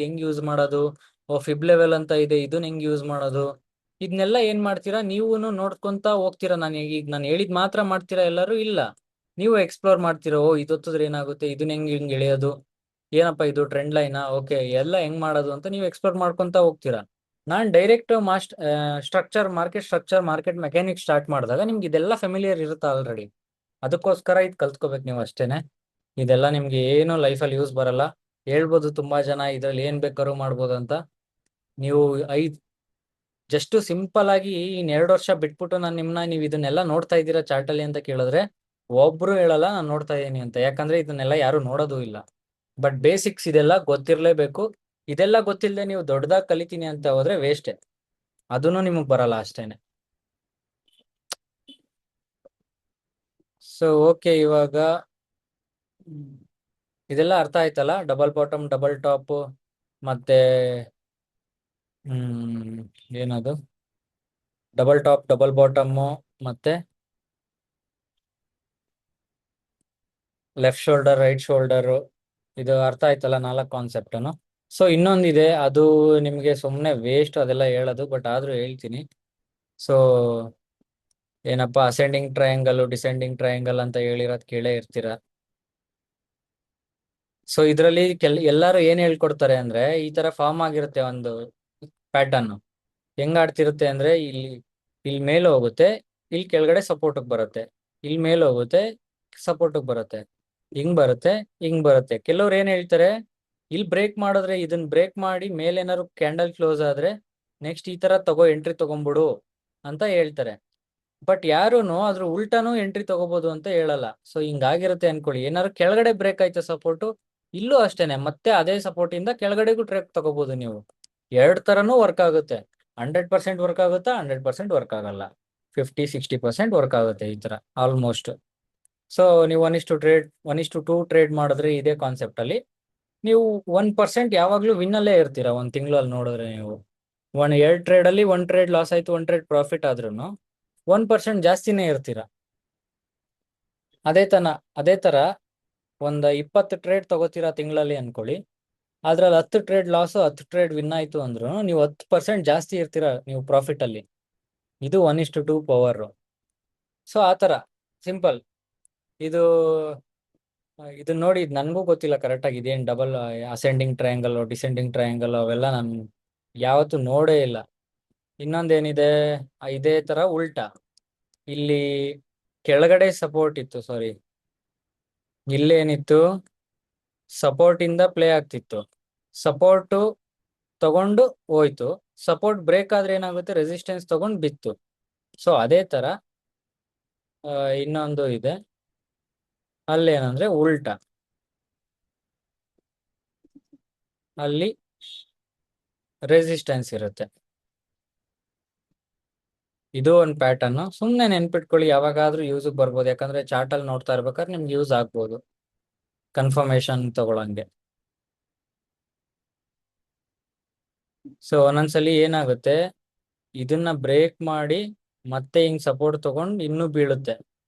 ಹೆಂಗ್ ಯೂಸ್ ಮಾಡೋದು, ಫಿಬ್ ಲೆವೆಲ್ ಅಂತ ಇದೆ, ಇದನ್ನ ಹೆಂಗ್ ಯೂಸ್ ಮಾಡೋದು, ಇದನ್ನೆಲ್ಲ ಏನ್ ಮಾಡ್ತೀರಾ, ನೀವು ನೋಡ್ಕೊಂತ ಹೋಗ್ತೀರಾ. ಈಗ ನಾನು ಹೇಳಿದ್ ಮಾತ್ರ ಮಾಡ್ತೀರಾ ಎಲ್ಲರೂ ಇಲ್ಲ, ನೀವು ಎಕ್ಸ್ಪ್ಲೋರ್ ಮಾಡ್ತೀರಾ. ಇದೊತ್ತಿದ್ರೆ ಏನಾಗುತ್ತೆ, ಇದನ್ನ ಹೆಂಗ್ ಎಳೆಯೋದು, ಏನಪ್ಪಾ ಇದು ಟ್ರೆಂಡ್ ಲೈನಾ, ಓಕೆ ಎಲ್ಲ ಹೆಂಗ್ ಮಾಡೋದು ಅಂತ ನೀವು ಎಕ್ಸ್ಪ್ಲೋರ್ ಮಾಡ್ಕೊಂತ ಹೋಗ್ತೀರಾ. ನಾನ್ ಡೈರೆಕ್ಟ್ ಮಾರ್ಕೆಟ್ ಮೆಕ್ಯಾನಿಕ್ ಸ್ಟಾರ್ಟ್ ಮಾಡಿದಾಗ ನಿಮ್ಗೆ ಇದೆಲ್ಲ ಫೆಮಿಲಿಯರ್ ಇರುತ್ತೆ ಆಲ್ರೆಡಿ. ಅದಕ್ಕೋಸ್ಕರ ಇದು ಕಲ್ತ್ಕೋಬೇಕು ನೀವು ಅಷ್ಟೇನೆ. ಇದೆಲ್ಲ ನಿಮ್ಗೆ ಏನು ಲೈಫಲ್ಲಿ ಯೂಸ್ ಬರಲ್ಲ. ಹೇಳ್ಬೋದು ತುಂಬಾ ಜನ ಇದ್ರಲ್ಲಿ ಏನ್ ಬೇಕಾದ್ರೂ ಮಾಡ್ಬೋದು ಅಂತ. ನೀವು ಜಸ್ಟ್ ಸಿಂಪಲ್ ಆಗಿ ಇನ್ 2 ವರ್ಷ ಬಿಟ್ಬಿಟ್ಟು ನೀವು ಇದನ್ನೆಲ್ಲ ನೋಡ್ತಾ ಇದ್ದೀರಾ ಚಾರ್ಟ್ ಅಲ್ಲಿ ಅಂತ ಕೇಳಿದ್ರೆ ಒಬ್ರು ಹೇಳಲ್ಲ ನಾನು ನೋಡ್ತಾ ಇದ್ದೀನಿ ಅಂತ, ಯಾಕಂದ್ರೆ ಇದನ್ನೆಲ್ಲ ಯಾರು ನೋಡೋದು ಇಲ್ಲ. ಬಟ್ ಬೇಸಿಕ್ಸ್ ಇದೆಲ್ಲ ಗೊತ್ತಿರ್ಲೇಬೇಕು. ಇದೆಲ್ಲ ಗೊತ್ತಿಲ್ಲದೆ ನೀವು ದೊಡ್ಡದಾಗಿ ಕಲಿತೀನಿ ಅಂತ ಹೋದ್ರೆ ವೇಸ್ಟೆ, ಅದನ್ನು ನಿಮಗ್ ಬರಲ್ಲ ಅಷ್ಟೇನೆ. ಸೊ ಓಕೆ, ಇವಾಗ ಇದೆಲ್ಲ ಅರ್ಥ ಆಯ್ತಲ್ಲ, ಡಬಲ್ ಬಾಟಮ್ ಡಬಲ್ ಟಾಪ್ ಮತ್ತೆ ಏನದು ಡಬಲ್ ಟಾಪ್ ಡಬಲ್ ಬಾಟಮ್ ಮತ್ತೆ ಲೆಫ್ಟ್ ಶೋಲ್ಡರ್ ರೈಟ್ ಶೋಲ್ಡರ್, ಇದು ಅರ್ಥ ಆಯ್ತಲ್ಲ 4 ಕಾನ್ಸೆಪ್ಟನು. ಸೊ ಇನ್ನೊಂದಿದೆ, ಅದು ನಿಮ್ಗೆ ಸುಮ್ಮನೆ ವೇಸ್ಟ್ ಅದೆಲ್ಲ ಹೇಳೋದು, ಬಟ್ ಆದ್ರೂ ಹೇಳ್ತೀನಿ. ಸೊ ಏನಪ್ಪಾ, ಅಸೆಂಡಿಂಗ್ ಟ್ರಯಾಂಗಲ್ ಡಿಸೆಂಡಿಂಗ್ ಟ್ರಯಾಂಗಲ್ ಅಂತ ಹೇಳಿರೋದ್ ಕೇಳೇ ಇರ್ತೀರಾ. ಸೊ ಇದ್ರಲ್ಲಿ ಎಲ್ಲಾರು ಏನ್ ಹೇಳ್ಕೊಡ್ತಾರೆ ಅಂದ್ರೆ, ಈ ತರ ಫಾರ್ಮ್ ಆಗಿರುತ್ತೆ ಒಂದು ಪ್ಯಾಟರ್ನ್, ಹೆಂಗ್ ಆಡ್ತಿರುತ್ತೆ ಅಂದ್ರೆ ಇಲ್ಲಿ ಮೇಲೆ ಹೋಗುತ್ತೆ, ಇಲ್ಲಿ ಕೆಳಗಡೆ ಸಪೋರ್ಟ್ ಬರುತ್ತೆ, ಇಲ್ಲಿ ಮೇಲೆ ಹೋಗುತ್ತೆ, ಸಪೋರ್ಟ್ ಬರುತ್ತೆ, ಹಿಂಗ್ ಬರುತ್ತೆ, ಹಿಂಗ್ ಬರುತ್ತೆ. ಕೆಲವ್ರು ಏನ್ ಹೇಳ್ತಾರೆ, ಇಲ್ಲಿ ಬ್ರೇಕ್ ಮಾಡಿದ್ರೆ ಇದನ್ನ ಬ್ರೇಕ್ ಮಾಡಿ ಮೇಲೆ ಏನಾದ್ರು ಕ್ಯಾಂಡಲ್ ಕ್ಲೋಸ್ ಆದ್ರೆ ನೆಕ್ಸ್ಟ್ ಈ ತರ ಎಂಟ್ರಿ ತಗೊಂಡ್ಬಿಡು ಅಂತ ಹೇಳ್ತಾರೆ. ಬಟ್ ಯಾರುನು ಅದ್ರ ಉಲ್ಟಾನು ಎಂಟ್ರಿ ತಗೋಬಹುದು ಅಂತ ಹೇಳಲ್ಲ. ಸೊ ಹಿಂಗಾಗಿರುತ್ತೆ ಅನ್ಕೊಳ್ಳಿ, ಏನಾದ್ರು ಕೆಳಗಡೆ ಬ್ರೇಕ್ ಆಯ್ತು ಸಪೋರ್ಟ್, ಇಲ್ಲೂ ಅಷ್ಟೇನೆ, ಮತ್ತೆ ಅದೇ ಸಪೋರ್ಟ್ ಇಂದ ಕೆಳಗಡೆಗೂ ಟ್ರೇಕ್ ತಗೋಬಹುದು ನೀವು. 2 ತರನು ವರ್ಕ್ ಆಗುತ್ತೆ. 100% ವರ್ಕ್ ಆಗುತ್ತಾ, 100% ವರ್ಕ್ ಆಗಲ್ಲ, 50-60% ವರ್ಕ್ ಆಗುತ್ತೆ ಈ ತರ ಆಲ್ಮೋಸ್ಟ್. ಸೊ ನೀವು 1:2 ಟ್ರೇಡ್ ಮಾಡಿದ್ರೆ ಇದೇ ಕಾನ್ಸೆಪ್ಟ್ ಅಲ್ಲಿ ನೀವು 1% ಯಾವಾಗ್ಲೂ ವಿನ್ ಅಲ್ಲೇ ಇರ್ತೀರಾ. ಒಂದ್ ತಿಂಗಳಲ್ಲಿ ನೋಡಿದ್ರೆ ನೀವು 2 ಟ್ರೇಡ್ ಅಲ್ಲಿ 1 ಟ್ರೇಡ್ ಲಾಸ್ ಆಯ್ತು, 1 ಟ್ರೇಡ್ ಪ್ರಾಫಿಟ್ ಆದ್ರೂ 1% ಜಾಸ್ತಿನೇ ಇರ್ತೀರಾ. ಅದೇ ತರ ಒಂದ್ 20 ಟ್ರೇಡ್ ತಗೋತೀರಾ ತಿಂಗಳಲ್ಲಿ ಅನ್ಕೊಳ್ಳಿ, ಅದ್ರಲ್ಲಿ 10 ಟ್ರೇಡ್ ಲಾಸ್ 10 ಟ್ರೇಡ್ ವಿನ್ ಆಯ್ತು ಅಂದ್ರು ನೀವು 10% ಜಾಸ್ತಿ ಇರ್ತೀರಾ ನೀವು ಪ್ರಾಫಿಟ್ ಅಲ್ಲಿ. ಇದು 1:2 ಪವರ್. ಸೊ ಆ ಥರ ಸಿಂಪಲ್. ಇದು ಇದನ್ನ ನೋಡಿ, ನನಗೂ ಗೊತ್ತಿಲ್ಲ ಕರೆಕ್ಟಾಗಿ ಇದೇನು double ascending triangle descending triangle ಅವೆಲ್ಲ ನಾನು ಯಾವತ್ತೂ ನೋಡೇ ಇಲ್ಲ. ಇನ್ನೊಂದೇನಿದೆ, ಇದೇ ತರ ಉಲ್ಟಾ. ಇಲ್ಲಿ ಕೆಳಗಡೆ ಸಪೋರ್ಟ್ ಇತ್ತು, ಸಾರಿ, ಇಲ್ಲೇನಿತ್ತು, ಸಪೋರ್ಟ್ ಇಂದ ಪ್ಲೇ ಆಗ್ತಿತ್ತು. ಸಪೋರ್ಟ್ ತಗೊಂಡು ಹೋಯ್ತು. ಸಪೋರ್ಟ್ ಬ್ರೇಕ್ ಆದ್ರೆ ಏನಾಗುತ್ತೆ, ರೆಸಿಸ್ಟೆನ್ಸ್ ತಗೊಂಡು ಬಿತ್ತು. ಸೊ ಅದೇ ತರ ಇನ್ನೊಂದು ಇದೆ, ಅಲ್ಲೇನಂದ್ರೆ ಉಲ್ಟಾ. ಅಲ್ಲಿ ರೆಸಿಸ್ಟೆನ್ಸ್ ಇರುತ್ತೆ. ಇದು ಒಂದು ಪ್ಯಾಟರ್ನ್. ಸುಮ್ಮನೆ ನೆನ್ಪಿಟ್ಕೊಳ್ಳಿ, ಯಾವಾಗಾದ್ರೂ ಯೂಸ್ ಬರ್ಬೋದು. ಯಾಕಂದ್ರೆ ಚಾರ್ಟ್ ಅಲ್ಲಿ ನೋಡ್ತಾ ಇರ್ಬೇಕಾದ್ರೆ ನಿಮ್ಗೆ ಯೂಸ್ ಆಗ್ಬೋದು ಕನ್ಫರ್ಮೇಶನ್ ತಗೊಳಂಗೆ. ಸೊ ಒಂದೊಂದ್ಸಲಿ ಏನಾಗುತ್ತೆ, ಇದನ್ನ ಬ್ರೇಕ್ ಮಾಡಿ ಮತ್ತೆ ಹಿಂಗ್ ಸಪೋರ್ಟ್ ತಗೊಂಡು ಇನ್ನೂ ಬೀಳುತ್ತೆ.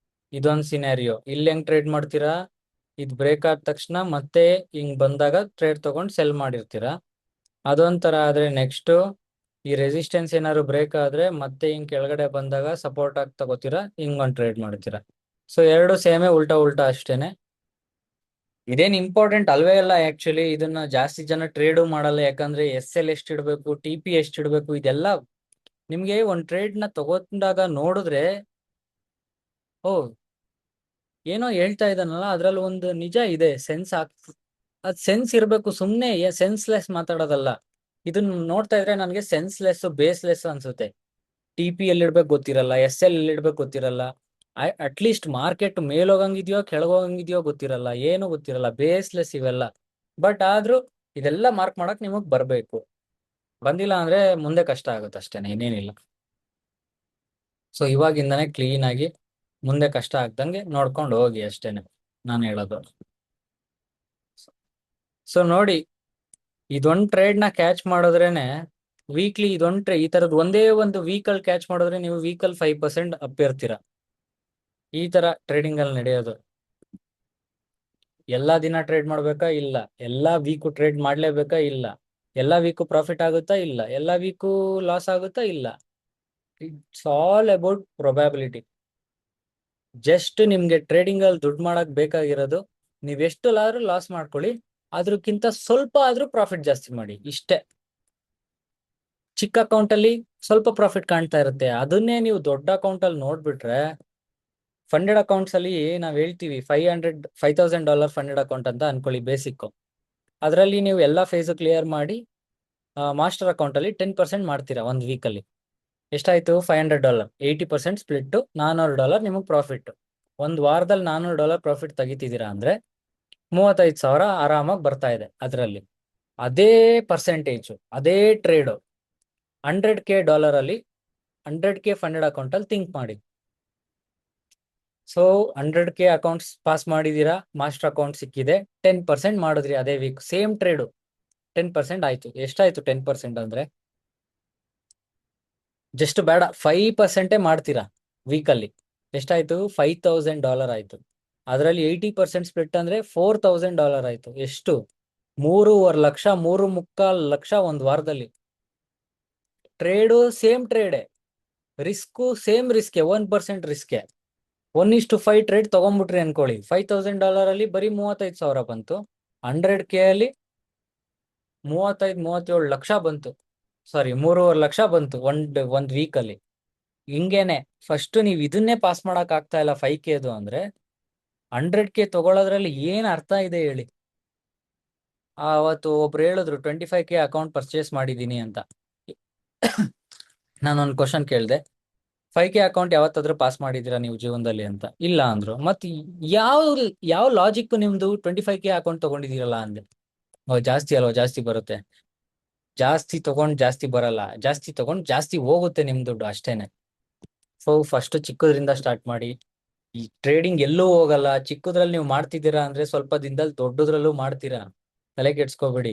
ಇದೊಂದು ಸಿನಾರಿಯೋ. ಇಲ್ಲಿ ಹೆಂಗ್ ಟ್ರೇಡ್ ಮಾಡ್ತೀರಾ, ಇದು ಬ್ರೇಕ್ ಆದ ತಕ್ಷಣ ಮತ್ತೆ ಹಿಂಗ್ ಬಂದಾಗ ಟ್ರೇಡ್ ತಗೊಂಡು ಸೆಲ್ ಮಾಡಿರ್ತೀರಾ. ಅದೊಂಥರ. ಆದ್ರೆ ನೆಕ್ಸ್ಟ್ ಈ ರೆಸಿಸ್ಟೆನ್ಸ್ ಏನಾದ್ರು ಬ್ರೇಕ್ ಆದ್ರೆ ಮತ್ತೆ ಹಿಂಗ್ ಕೆಳಗಡೆ ಬಂದಾಗ ಸಪೋರ್ಟ್ ಆಗಿ ತಗೋತೀರಾ, ಹಿಂಗ್ ಒಂದು ಟ್ರೇಡ್ ಮಾಡ್ತೀರಾ. ಸೊ ಎರಡು ಸೇಮೇ, ಉಲ್ಟಾ ಉಲ್ಟಾ ಅಷ್ಟೇನೆ. ಇದೇನ್ ಇಂಪಾರ್ಟೆಂಟ್ ಅಲ್ವೇ ಇಲ್ಲ ಆಕ್ಚುಲಿ. ಇದನ್ನ ಜಾಸ್ತಿ ಜನ ಟ್ರೇಡು ಮಾಡಲ್ಲ. ಯಾಕಂದ್ರೆ SL ಎಷ್ಟು ಇಡಬೇಕು, TP ಎಷ್ಟು ಇಡಬೇಕು, ಇದೆಲ್ಲ ನಿಮ್ಗೆ ಒಂದ್ ಟ್ರೇಡ್ ನ ತಗೊಂಡಾಗ ನೋಡಿದ್ರೆ, ಓ ಏನೋ ಹೇಳ್ತಾ ಇದ್ದಾನಲ್ಲ ಅದ್ರಲ್ಲಿ ಒಂದು ನಿಜ ಇದೆ, ಸೆನ್ಸ್ ಅದ್ ಸೆನ್ಸ್ ಇರ್ಬೇಕು. ಸುಮ್ನೆ ಸೆನ್ಸ್ಲೆಸ್ ಮಾತಾಡೋದಲ್ಲ. ಇದನ್ನ ನೋಡ್ತಾ ಇದ್ರೆ ನನಗೆ ಸೆನ್ಸ್ಲೆಸ್, ಬೇಸ್ಲೆಸ್ ಅನ್ಸುತ್ತೆ. TP ಎಲ್ಲಿ ಇಡ್ಬೇಕು ಗೊತ್ತಿರಲ್ಲ, SL ಎಲ್ಲಿ ಇಡ್ಬೇಕು ಗೊತ್ತಿರಲ್ಲ. ಅಟ್ಲೀಸ್ಟ್ ಮಾರ್ಕೆಟ್ ಮೇಲೋಗಂಗಿದ್ಯೋ ಕೆಳಗೋಗಂಗಿದ್ಯೋ ಗೊತ್ತಿರಲ್ಲ, ಏನು ಗೊತ್ತಿರಲ್ಲ. ಬೇಸ್ಲೆಸ್ ಇವೆಲ್ಲ. ಬಟ್ ಆದ್ರೂ ಇದೆಲ್ಲ ಮಾರ್ಕ್ ಮಾಡಕ್ ನಿಮಗ್ ಬರ್ಬೇಕು. ಬಂದಿಲ್ಲ ಅಂದ್ರೆ ಮುಂದೆ ಕಷ್ಟ ಆಗುತ್ತೆ ಅಷ್ಟೇನೆ, ಇನ್ನೇನಿಲ್ಲ. ಸೊ ಇವಾಗಿಂದಾನೇ ಕ್ಲೀನ್ ಆಗಿ ಮುಂದೆ ಕಷ್ಟ ಆಗ್ದಂಗೆ ನೋಡ್ಕೊಂಡು ಹೋಗಿ ಅಷ್ಟೇನೆ ನಾನು ಹೇಳೋದು. ಸೊ ನೋಡಿ, ಇದೊಂದ್ ಟ್ರೇಡ್ ನ ಕ್ಯಾಚ್ ಮಾಡೋದ್ರೇನೆ ವೀಕ್ಲಿ, ಈ ತರದ್ ಒಂದೇ ಒಂದು ವೀಕಲ್ ಕ್ಯಾಚ್ ಮಾಡಿದ್ರೆ ನೀವು ವೀಕಲ್ 5% ಅಪ್ ಇರ್ತೀರಾ. ಈ ತರ ಟ್ರೇಡಿಂಗ್ ಅಲ್ಲಿ ನಡೆಯೋದು. ಎಲ್ಲಾ ದಿನ ಟ್ರೇಡ್ ಮಾಡ್ಬೇಕಾ? ಇಲ್ಲ. ಎಲ್ಲಾ ವೀಕು ಟ್ರೇಡ್ ಮಾಡ್ಲೇಬೇಕಾ? ಇಲ್ಲ. ಎಲ್ಲಾ ವೀಕು ಪ್ರಾಫಿಟ್ ಆಗುತ್ತಾ? ಇಲ್ಲ. ಎಲ್ಲಾ ವೀಕು ಲಾಸ್ ಆಗುತ್ತಾ? ಇಲ್ಲ. It's all about probability. Just ನಿಮ್ಗೆ ಟ್ರೇಡಿಂಗ್ ಅಲ್ಲಿ ದುಡ್ಡು ಮಾಡಕ್ ಬೇಕಾಗಿರೋದು, ನೀವೆಷ್ಟುಲಾದ್ರೂ ಲಾಸ್ ಮಾಡ್ಕೊಳ್ಳಿ, ಅದ್ರಕ್ಕಿಂತ ಸ್ವಲ್ಪ ಆದ್ರೂ ಪ್ರಾಫಿಟ್ ಜಾಸ್ತಿ ಮಾಡಿ, ಇಷ್ಟೇ. ಚಿಕ್ಕ ಅಕೌಂಟ್ ಅಲ್ಲಿ ಸ್ವಲ್ಪ ಪ್ರಾಫಿಟ್ ಕಾಣ್ತಾ ಇರುತ್ತೆ. ಅದನ್ನೇ ನೀವು ದೊಡ್ಡ ಅಕೌಂಟ್ ಅಲ್ಲಿ ನೋಡ್ಬಿಟ್ರೆ, ಫಂಡೆಡ್ ಅಕೌಂಟ್ಸ್ ಅಲ್ಲಿ ನಾವ್ ಹೇಳ್ತೀವಿ $5,000 ಫಂಡೆಡ್ ಅಕೌಂಟ್ ಅಂತ ಅನ್ಕೊಳ್ಳಿ, ಬೇಸಿಕ್. ಅದರಲ್ಲಿ ನೀವು ಎಲ್ಲಾ ಫೇಸ್ ಕ್ಲಿಯರ್ ಮಾಡಿ ಮಾಸ್ಟರ್ ಅಕೌಂಟ್ ಅಲ್ಲಿ 10% ಮಾಡ್ತೀರಾ ಒಂದ್ ವೀಕ್ ಅಲ್ಲಿ. ಎಷ್ಟಾಯ್ತು? $500. 80% ಸ್ಪ್ಲಿಟ್, $400 ನಿಮಗೆ ಪ್ರಾಫಿಟ್. ಒಂದ್ ವಾರದಲ್ಲಿ $400 ಪ್ರಾಫಿಟ್ ತೆಗಿತಿದ್ದೀರಾ ಅಂದ್ರೆ 35,000 ಆರಾಮಾಗಿ ಬರ್ತಾ ಇದೆ ಅದರಲ್ಲಿ. ಅದೇ ಪರ್ಸೆಂಟೇಜ್, ಅದೇ ಟ್ರೇಡ್ $100K ಅಲ್ಲಿ 100K ಫಂಡೆಡ್ ಅಕೌಂಟ್ ಅಲ್ಲಿ ಥಿಂಕ್ ಮಾಡಿ. ಸೊ 100K ಅಕೌಂಟ್ಸ್ ಪಾಸ್ ಮಾಡಿದೀರಾ, ಮಾಸ್ಟರ್ ಅಕೌಂಟ್ ಸಿಕ್ಕಿದೆ, 10% ಮಾಡಿದ್ರಿ ಅದೇ ವೀಕ್, ಸೇಮ್ ಟ್ರೇಡು 10% ಆಯ್ತು. ಎಷ್ಟಾಯ್ತು 10% ಅಂದ್ರೆ? ಜಸ್ಟ್ ಬೇಡ 5% ಮಾಡ್ತೀರಾ ವೀಕಲ್ಲಿ, ಎಷ್ಟಾಯ್ತು? $5,000 ಆಯ್ತು. ಅದರಲ್ಲಿ 80% ಸ್ಪ್ಲಿಟ್ ಅಂದ್ರೆ $4,000 ಆಯ್ತು. ಎಷ್ಟು? 3.5 ಲಕ್ಷ, 3.25 ಲಕ್ಷ ಒಂದ್ ವಾರದಲ್ಲಿ. ಟ್ರೇಡು ಸೇಮ್ ಟ್ರೇಡೆ, ರಿಸ್ಕು ಸೇಮ್ ರಿಸ್ಕೆ, 1% ರಿಸ್ಕೆ. 1:5 ಟ್ರೇಡ್ ತಗೊಂಡ್ಬಿಟ್ರಿ ಅನ್ಕೊಳ್ಳಿ, $5,000 ಅಲ್ಲಿ ಬರೀ 35,000 ಬಂತು. 100K ಅಲ್ಲಿ 37 ಲಕ್ಷ ಬಂತು. ಸಾರಿ, 3.5 ಲಕ್ಷ ಬಂತು ಒಂದ್ ವೀಕ್ ಅಲ್ಲಿ. ಹಿಂಗೇನೆ ಫಸ್ಟ್ ನೀವ್ ಇದನ್ನೇ ಪಾಸ್ ಮಾಡಕ್ ಆಗ್ತಾ ಇಲ್ಲ 5Kದು ಅಂದ್ರೆ 100K ತಗೊಳ್ಳೋದ್ರಲ್ಲಿ ಏನ್ ಅರ್ಥ ಇದೆ ಹೇಳಿ? ಅವತ್ತು ಒಬ್ರು ಹೇಳಿದ್ರು 25K ಅಕೌಂಟ್ ಪರ್ಚೇಸ್ ಮಾಡಿದೀನಿ ಅಂತ. ನಾನೊಂದು ಕ್ವಶನ್ ಕೇಳಿದೆ, 5K ಅಕೌಂಟ್ ಯಾವತ್ತಾದ್ರೂ ಪಾಸ್ ಮಾಡಿದೀರಾ ನೀವು ಜೀವನದಲ್ಲಿ ಅಂತ? ಇಲ್ಲ ಅಂದ್ರು. ಮತ್ತೆ ಯಾವ ಯಾವ ಲಾಜಿಕ್ ನಿಮ್ದು 25K ಅಕೌಂಟ್ ತಗೊಂಡಿದೀರಲ್ಲ ಅಂದೆ. ಜಾಸ್ತಿ ಅಲ್ವಾ, ಜಾಸ್ತಿ ಬರುತ್ತೆ. ಜಾಸ್ತಿ ತಗೊಂಡ್ ಜಾಸ್ತಿ ಬರಲ್ಲ, ಜಾಸ್ತಿ ತಗೊಂಡ್ ಜಾಸ್ತಿ ಹೋಗುತ್ತೆ ನಿಮ್ ದುಡ್ಡು, ಅಷ್ಟೇನೆ. ಸೊ ಫಸ್ಟ್ ಚಿಕ್ಕದ್ರಿಂದ ಸ್ಟಾರ್ಟ್ ಮಾಡಿ. ಈ ಟ್ರೇಡಿಂಗ್ ಎಲ್ಲೂ ಹೋಗಲ್ಲ. ಚಿಕ್ಕದ್ರಲ್ಲಿ ನೀವು ಮಾಡ್ತಿದ್ದೀರಾ ಅಂದ್ರೆ ಸ್ವಲ್ಪ ದಿನದಲ್ಲಿ ದೊಡ್ಡದ್ರಲ್ಲೂ ಮಾಡ್ತೀರಾ, ತಲೆ ಕೆಡ್ಸ್ಕೋಬೇಡಿ.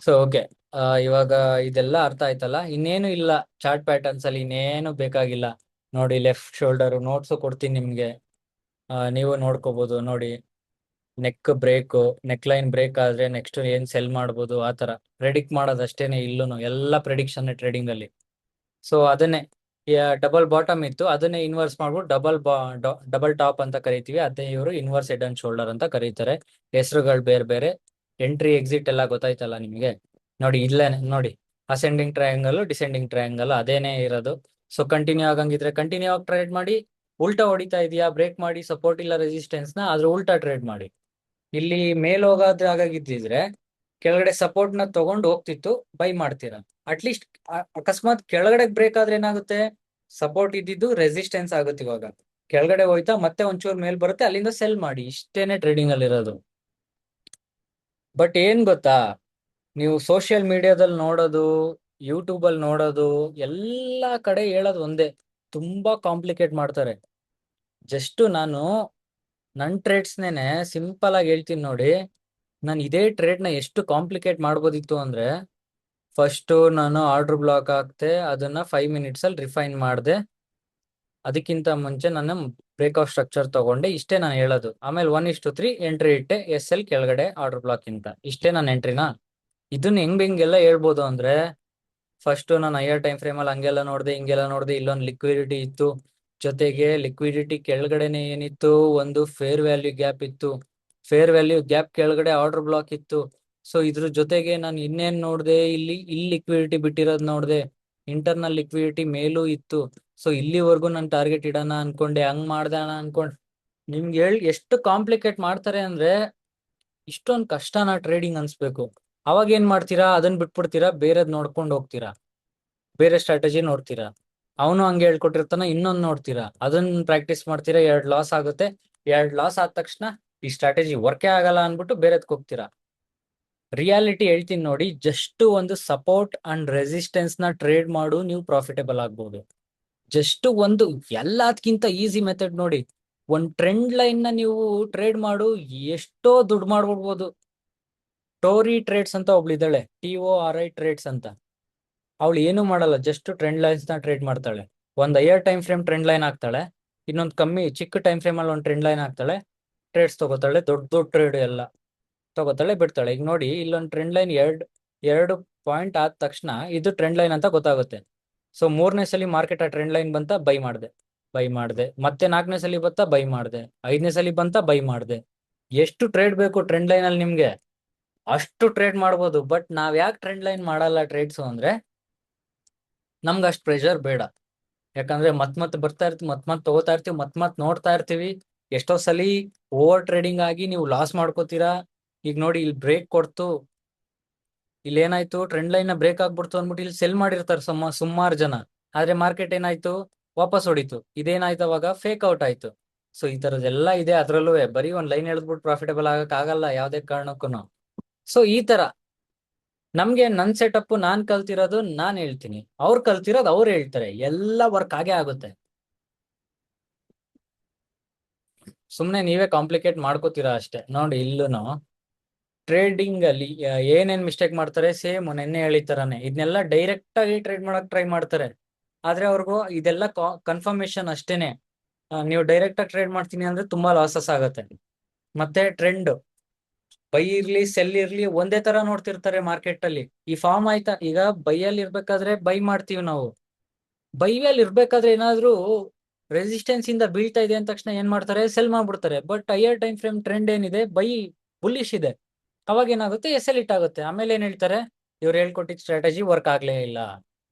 ಸೊ ಓಕೆ, ಇವಾಗ ಇದೆಲ್ಲ ಅರ್ಥ ಆಯ್ತಲ್ಲ. ಇನ್ನೇನು ಇಲ್ಲ ಚಾರ್ಟ್ ಪ್ಯಾಟರ್ನ್ಸ್ ಅಲ್ಲಿ, ಇನ್ನೇನು ಬೇಕಾಗಿಲ್ಲ. ನೋಡಿ, ಲೆಫ್ಟ್ ಶೋಲ್ಡರ್ ನೋಟ್ಸ್ ಕೊಡ್ತೀನಿ ನಿಮ್ಗೆ, ನೀವು ನೋಡ್ಕೋಬಹುದು. ನೋಡಿ, neck break, neck line break ಆದ್ರೆ ನೆಕ್ಸ್ಟ್ ಏನ್ ಸೆಲ್ ಮಾಡ್ಬೋದು, ಆತರ ಪ್ರೆಡಿಕ್ಟ್ ಮಾಡೋದಷ್ಟೇನೆ. ಇಲ್ಲೂ ಎಲ್ಲ ಪ್ರೆಡಿಕ್ಷನ್ ಟ್ರೇಡಿಂಗ್ ಅಲ್ಲಿ. ಸೊ ಅದನ್ನೇ ಡಬಲ್ ಬಾಟಮ್ ಇತ್ತು, ಅದನ್ನೇ ಇನ್ವರ್ಸ್ ಮಾಡ್ಬಿಟ್ಟು ಡಬಲ್ ಟಾಪ್ ಅಂತ ಕರಿತೀವಿ. ಅದೇ ಇವರು ಇನ್ವರ್ಸ್ ಹೆಡ್ ಅಂಡ್ ಶೋಲ್ಡರ್ ಅಂತ ಕರೀತಾರೆ. ಹೆಸರುಗಳು ಬೇರೆ ಬೇರೆ. ಎಂಟ್ರಿ ಎಕ್ಸಿಟ್ ಎಲ್ಲ ಗೊತ್ತಾಯ್ತಲ್ಲ ನಿಮಗೆ. ನೋಡಿ ಇಲ್ಲೇ ನೋಡಿ, ಅಸೆಂಡಿಂಗ್ ಟ್ರಯಾಂಗಲ್ ಡಿಸೆಂಡಿಂಗ್ ಟ್ರಯಾಂಗಲ್ ಅದೇನೇ ಇರೋದು. ಸೊ ಕಂಟಿನ್ಯೂ ಆಗಂಗಿದ್ರೆ ಕಂಟಿನ್ಯೂ ಆಗಿ ಟ್ರೇಡ್ ಮಾಡಿ. ಉಲ್ಟಾ ಹೊಡಿತಾ ಇದೆಯಾ, ಬ್ರೇಕ್ ಮಾಡಿ ಸಪೋರ್ಟ್ ಇಲ್ಲ ರೆಸಿಸ್ಟೆನ್ಸ್ ನ, ಅದ್ರ ಉಲ್ಟಾ ಟ್ರೇಡ್ ಮಾಡಿ. ಇಲ್ಲಿ ಮೇಲ್ ಹೋಗೋದ್ರ ಆಗಾಗಿದ್ದಿದ್ರೆ ಕೆಳಗಡೆ ಸಪೋರ್ಟ್ ನ ತಗೊಂಡು ಹೋಗ್ತಿತ್ತು, ಬೈ ಮಾಡ್ತೀರಾ. ಅಟ್ಲೀಸ್ಟ್ ಅಕಸ್ಮಾತ್ ಕೆಳಗಡೆ ಬ್ರೇಕ್ ಆದ್ರೆ ಏನಾಗುತ್ತೆ, ಸಪೋರ್ಟ್ ಇದ್ದಿದ್ದು ರೆಸಿಸ್ಟೆನ್ಸ್ ಆಗುತ್ತೆ. ಇವಾಗ ಕೆಳಗಡೆ ಹೋಯ್ತಾ ಮತ್ತೆ ಒಂಚೂರು ಮೇಲ್ ಬರುತ್ತೆ, ಅಲ್ಲಿಂದ ಸೆಲ್ ಮಾಡಿ. ಇಷ್ಟೇನೆ ಟ್ರೇಡಿಂಗ್ ಅಲ್ಲಿ ಇರೋದು. ಬಟ್ ಏನ್ ಗೊತ್ತಾ, ನೀವು ಸೋಷಿಯಲ್ ಮೀಡಿಯಾದಲ್ಲಿ ನೋಡೋದು, ಯೂಟ್ಯೂಬ್ ಅಲ್ಲಿ ನೋಡೋದು, ಎಲ್ಲಾ ಕಡೆ ಹೇಳೋದು ಒಂದೇ, ತುಂಬಾ ಕಾಂಪ್ಲಿಕೇಟ್ ಮಾಡ್ತಾರೆ. ಜಸ್ಟ್ ನಾನು ನನ್ ಟ್ರೇಡ್ಸ್ನೇನೆ ಸಿಂಪಲ್ ಆಗಿ ಹೇಳ್ತೀನಿ ನೋಡಿ. ನಾನು ಇದೇ ಟ್ರೇಡ್ ನ ಎಷ್ಟು ಕಾಂಪ್ಲಿಕೇಟ್ ಮಾಡ್ಬೋದಿತ್ತು ಅಂದ್ರೆ, ಫಸ್ಟ್ ನಾನು ಆರ್ಡರ್ ಬ್ಲಾಕ್ ಹಾಕ್ತೆ, ಅದನ್ನ 5 ಮಿನಿಟ್ಸ್ ಅಲ್ಲಿ ರಿಫೈನ್ ಮಾಡಿದೆ. ಅದಕ್ಕಿಂತ ಮುಂಚೆ ನಾನು ಬ್ರೇಕ್ಔಟ್ ಸ್ಟ್ರಕ್ಚರ್ ತಗೊಂಡೆ. ಇಷ್ಟೇ ನಾನು ಹೇಳೋದು. ಆಮೇಲೆ 1:3 ಎಂಟ್ರಿ ಇಟ್ಟೆ, SL ಕೆಳಗಡೆ ಆರ್ಡರ್ ಬ್ಲಾಕ್ ಇಂತ. ಇಷ್ಟೇ ನನ್ನ ಎಂಟ್ರಿನಾ. ಇದನ್ನ ಹೆಂಗೆಲ್ಲ ಹೇಳ್ಬೋದು ಅಂದ್ರೆ, ಫಸ್ಟ್ ನಾನು ಹೈಯರ್ ಟೈಮ್ ಫ್ರೇಮ್ ಅಲ್ಲಿ ಹಂಗೆಲ್ಲ ನೋಡಿದೆ, ಹಿಂಗೆಲ್ಲ ನೋಡಿದೆ. ಇಲ್ಲೊಂದು ಲಿಕ್ವಿಡಿಟಿ ಇತ್ತು, ಜೊತೆಗೆ ಲಿಕ್ವಿಡಿಟಿ ಕೆಳಗಡೆನೆ ಏನಿತ್ತು, ಒಂದು ಫೇರ್ ವ್ಯಾಲ್ಯೂ ಗ್ಯಾಪ್ ಇತ್ತು. ಫೇರ್ ವ್ಯಾಲ್ಯೂ ಗ್ಯಾಪ್ ಕೆಳಗಡೆ ಆರ್ಡರ್ ಬ್ಲಾಕ್ ಇತ್ತು. ಸೊ ಇದ್ರ ಜೊತೆಗೆ ನಾನು ಇನ್ನೇನ್ ನೋಡಿದೆ, ಇಲ್ಲಿ ಲಿಕ್ವಿಡಿಟಿ ಬಿಟ್ಟಿರೋದು ನೋಡಿದೆ, ಇಂಟರ್ನಲ್ ಲಿಕ್ವಿಡಿಟಿ ಮೇಲೂ ಇತ್ತು. ಸೊ ಇಲ್ಲಿವರೆಗೂ ನಾನು ಟಾರ್ಗೆಟ್ ಇಡೋಣ ಅನ್ಕೊಂಡೆ, ಹಂಗ್ ಮಾಡ್ದೆ ಅನ್ಕೊಂಡ್. ನಿಮ್ಗೆ ಎಷ್ಟು ಕಾಂಪ್ಲಿಕೇಟ್ ಮಾಡ್ತಾರೆ ಅಂದ್ರೆ, ಇಷ್ಟೊಂದು ಕಷ್ಟನಾ ಟ್ರೇಡಿಂಗ್ ಅನ್ಸ್ಬೇಕು. ಅವಾಗ ಏನ್ ಮಾಡ್ತೀರಾ, ಅದನ್ನ ಬಿಟ್ಬಿಡ್ತೀರಾ, ಬೇರೆದ್ ನೋಡ್ಕೊಂಡು ಹೋಗ್ತೀರಾ, ಬೇರೆ ಸ್ಟ್ರಾಟಜಿ ನೋಡ್ತೀರಾ. ಅವನು ಹಂಗೆ ಹೇಳ್ಕೊಟ್ಟಿರ್ತಾನ, ಇನ್ನೊಂದು ನೋಡ್ತೀರಾ, ಅದನ್ನ ಪ್ರಾಕ್ಟೀಸ್ ಮಾಡ್ತೀರಾ. 2 ಲಾಸ್ ಆಗುತ್ತೆ. 2 ಲಾಸ್ ಆದ ತಕ್ಷಣ ಈ ಸ್ಟ್ರಾಟಜಿ ವರ್ಕೇ ಆಗಲ್ಲ ಅನ್ಬಿಟ್ಟು ಬೇರೆದ್ಕ್ ಹೋಗ್ತೀರಾ. ರಿಯಾಲಿಟಿ ಹೇಳ್ತೀನಿ ನೋಡಿ, ಜಸ್ಟ್ ಒಂದು ಸಪೋರ್ಟ್ ಅಂಡ್ ರೆಸಿಸ್ಟೆನ್ಸ್ ನ ಟ್ರೇಡ್ ಮಾಡು, ನೀವು ಪ್ರಾಫಿಟೇಬಲ್ ಆಗ್ಬಹುದು. ಜಸ್ಟ್ ಒಂದು ಎಲ್ಲದಕ್ಕಿಂತ ಈಸಿ ಮೆಥಡ್ ನೋಡಿ, ಒಂದ್ ಟ್ರೆಂಡ್ ಲೈನ್ ನ ನೀವು ಟ್ರೇಡ್ ಮಾಡು, ಎಷ್ಟೋ ದುಡ್ಡು ಮಾಡ್ಬಿಡ್ಬೋದು. ಟೋರಿ ಟ್ರೇಡ್ಸ್ ಅಂತ ಒಬ್ಳಿದ್ದಾಳೆ, TORI ಟ್ರೇಡ್ಸ್ ಅಂತ. ಅವಳು ಏನು ಮಾಡಲ್ಲ, ಜಸ್ಟ್ ಟ್ರೆಂಡ್ ಲೈನ್ಸ್ ನ ಟ್ರೇಡ್ ಮಾಡ್ತಾಳೆ. ಒಂದ್ higher time frame trend line ಹಾಕ್ತಾಳೆ, ಇನ್ನೊಂದು ಕಮ್ಮಿ ಚಿಕ್ಕ ಟೈಮ್ ಫ್ರೇಮ್ ಅಲ್ಲಿ ಒಂದು ಟ್ರೆಂಡ್ ಲೈನ್ ಹಾಕ್ತಾಳೆ, ಟ್ರೇಡ್ಸ್ ತಗೋತಾಳೆ. ದೊಡ್ಡ ದೊಡ್ಡ ಟ್ರೇಡ್ ಎಲ್ಲ ತಗೋತಾಳೆ, ಬಿಡ್ತಾಳೆ. ಈಗ ನೋಡಿ, ಇಲ್ಲೊಂದು ಟ್ರೆಂಡ್ ಲೈನ್ ಎರಡು ಪಾಯಿಂಟ್ ಆದ ತಕ್ಷಣ ಇದು ಟ್ರೆಂಡ್ ಲೈನ್ ಅಂತ ಗೊತ್ತಾಗುತ್ತೆ. ಸೊ 3ನೇ ಸಲ ಮಾರ್ಕೆಟ್ ಆ ಟ್ರೆಂಡ್ ಲೈನ್ ಬಂತ, ಬೈ ಮಾಡಿದೆ. ಮತ್ತೆ 4ನೇ ಸಲ ಬಂತ, ಬೈ ಮಾಡಿದೆ. 5ನೇ ಸಲ ಬಂತ, ಬೈ ಮಾಡಿದೆ. ಎಷ್ಟು ಟ್ರೇಡ್ ಬೇಕು ಟ್ರೆಂಡ್ ಲೈನ್ ಅಲ್ಲಿ ನಿಮ್ಗೆ, ಅಷ್ಟು ಟ್ರೇಡ್ ಮಾಡ್ಬೋದು. ಬಟ್ ನಾವ್ ಯಾಕೆ ಟ್ರೆಂಡ್ ಲೈನ್ ಮಾಡಲ್ಲ ಟ್ರೇಡ್ಸ್ ಅಂದ್ರೆ, ನಮ್ಗೆ ಅಷ್ಟು ಪ್ರೆಷರ್ ಬೇಡ. ಯಾಕಂದ್ರೆ ಮತ್ ಬರ್ತಾ ಇರ್ತೀವಿ, ಮತ್ ತಗೋತಾ ಇರ್ತೀವಿ, ಮತ್ ನೋಡ್ತಾ ಇರ್ತೀವಿ. ಎಷ್ಟೋ ಸಲಿ ಓವರ್ ಟ್ರೇಡಿಂಗ್ ಆಗಿ ನೀವು ಲಾಸ್ ಮಾಡ್ಕೋತೀರಾ. ಈಗ ನೋಡಿ, ಇಲ್ಲಿ ಬ್ರೇಕ್ ಕೊಡ್ತು, ಇಲ್ಲಿ ಏನಾಯ್ತು, ಟ್ರೆಂಡ್ ಲೈನ್ ನ ಬ್ರೇಕ್ ಆಗ್ಬಿಡ್ತು ಅಂದ್ಬಿಟ್ಟು ಇಲ್ಲಿ ಸೆಲ್ ಮಾಡಿರ್ತಾರೆ ಸುಮಾರು ಜನ. ಆದ್ರೆ ಮಾರ್ಕೆಟ್ ಏನಾಯ್ತು, ವಾಪಸ್ ಹೊಡಿತು. ಇದೇನಾಯ್ತು, ಅವಾಗ ಫೇಕ್ ಔಟ್ ಆಯ್ತು. ಸೊ ಈ ತರದೆಲ್ಲ ಇದೆ. ಅದ್ರಲ್ಲೂ ಬರೀ ಒಂದ್ ಲೈನ್ ಎಳೆದ್ಬಿಟ್ಟು ಪ್ರಾಫಿಟಬಲ್ ಆಗಕ್ ಆಗಲ್ಲ ಯಾವ್ದೇ ಕಾರಣಕ್ಕೂ. ಸೊ ಈ ತರ ನಮ್ಗೆ ನನ್ ಸೆಟಪ್, ನಾನ್ ಕಲ್ತಿರೋದು ನಾನ್ ಹೇಳ್ತೀನಿ, ಅವ್ರು ಕಲ್ತಿರೋದು ಅವ್ರು ಹೇಳ್ತಾರೆ, ಎಲ್ಲ ವರ್ಕ್ ಆಗೇ ಆಗುತ್ತೆ. ಸುಮ್ನೆ ನೀವೇ ಕಾಂಪ್ಲಿಕೇಟ್ ಮಾಡ್ಕೋತೀರಾ ಅಷ್ಟೇ. ನೋಡಿ ಇಲ್ಲೂನು ಟ್ರೇಡಿಂಗ್ ಅಲ್ಲಿ ಏನೇನ್ ಮಿಸ್ಟೇಕ್ ಮಾಡ್ತಾರೆ, ಸೇಮ್ ನೆನ್ನೆ ಹೇಳಿತರಾನೆ ಇದನ್ನೆಲ್ಲ ಡೈರೆಕ್ಟ್ ಆಗಿ ಟ್ರೇಡ್ ಮಾಡಕ್ ಟ್ರೈ ಮಾಡ್ತಾರೆ. ಆದ್ರೆ ಅವ್ರಿಗೂ ಇದೆಲ್ಲ ಕನ್ಫರ್ಮೇಶನ್ ಅಷ್ಟೇನೆ. ನೀವು ಡೈರೆಕ್ಟ್ ಆಗಿ ಟ್ರೇಡ್ ಮಾಡ್ತೀನಿ ಅಂದ್ರೆ ತುಂಬಾ ಲಾಸಸ್ ಆಗತ್ತೆ. ಮತ್ತೆ ಟ್ರೆಂಡ್ ಬೈ ಇರ್ಲಿ ಸೆಲ್ ಇರ್ಲಿ ಒಂದೇ ತರ ನೋಡ್ತಿರ್ತಾರೆ ಮಾರ್ಕೆಟ್ ಅಲ್ಲಿ. ಈ ಫಾರ್ಮ್ ಆಯ್ತಾ, ಈಗ ಬೈಯಲ್ಲಿ ಇರ್ಬೇಕಾದ್ರೆ ಬೈ ಮಾಡ್ತೀವಿ ನಾವು. ಬೈಯಲ್ಲಿ ಇರ್ಬೇಕಾದ್ರೆ ಏನಾದ್ರೂ ರೆಸಿಸ್ಟೆನ್ಸ್ ಇಂದ ಬೀಳ್ತಾ ಇದೆ ಅಂದ ತಕ್ಷಣ ಏನ್ ಮಾಡ್ತಾರೆ, ಸೆಲ್ ಮಾಡ್ಬಿಡ್ತಾರೆ. But higher time frame trend ಏನಿದೆ, ಬೈ ಬುಲ್ಲಿಶ್ ಇದೆ, ಅವಾಗ ಏನಾಗುತ್ತೆ, SL ಹಿಟ್ ಆಗುತ್ತೆ. ಆಮೇಲೆ ಏನ್ ಹೇಳ್ತಾರೆ, ಇವ್ರು ಹೇಳ್ಕೊಟ್ಟಿದ್ ಸ್ಟ್ರಾಟಜಿ ವರ್ಕ್ ಆಗ್ಲೇ ಇಲ್ಲ,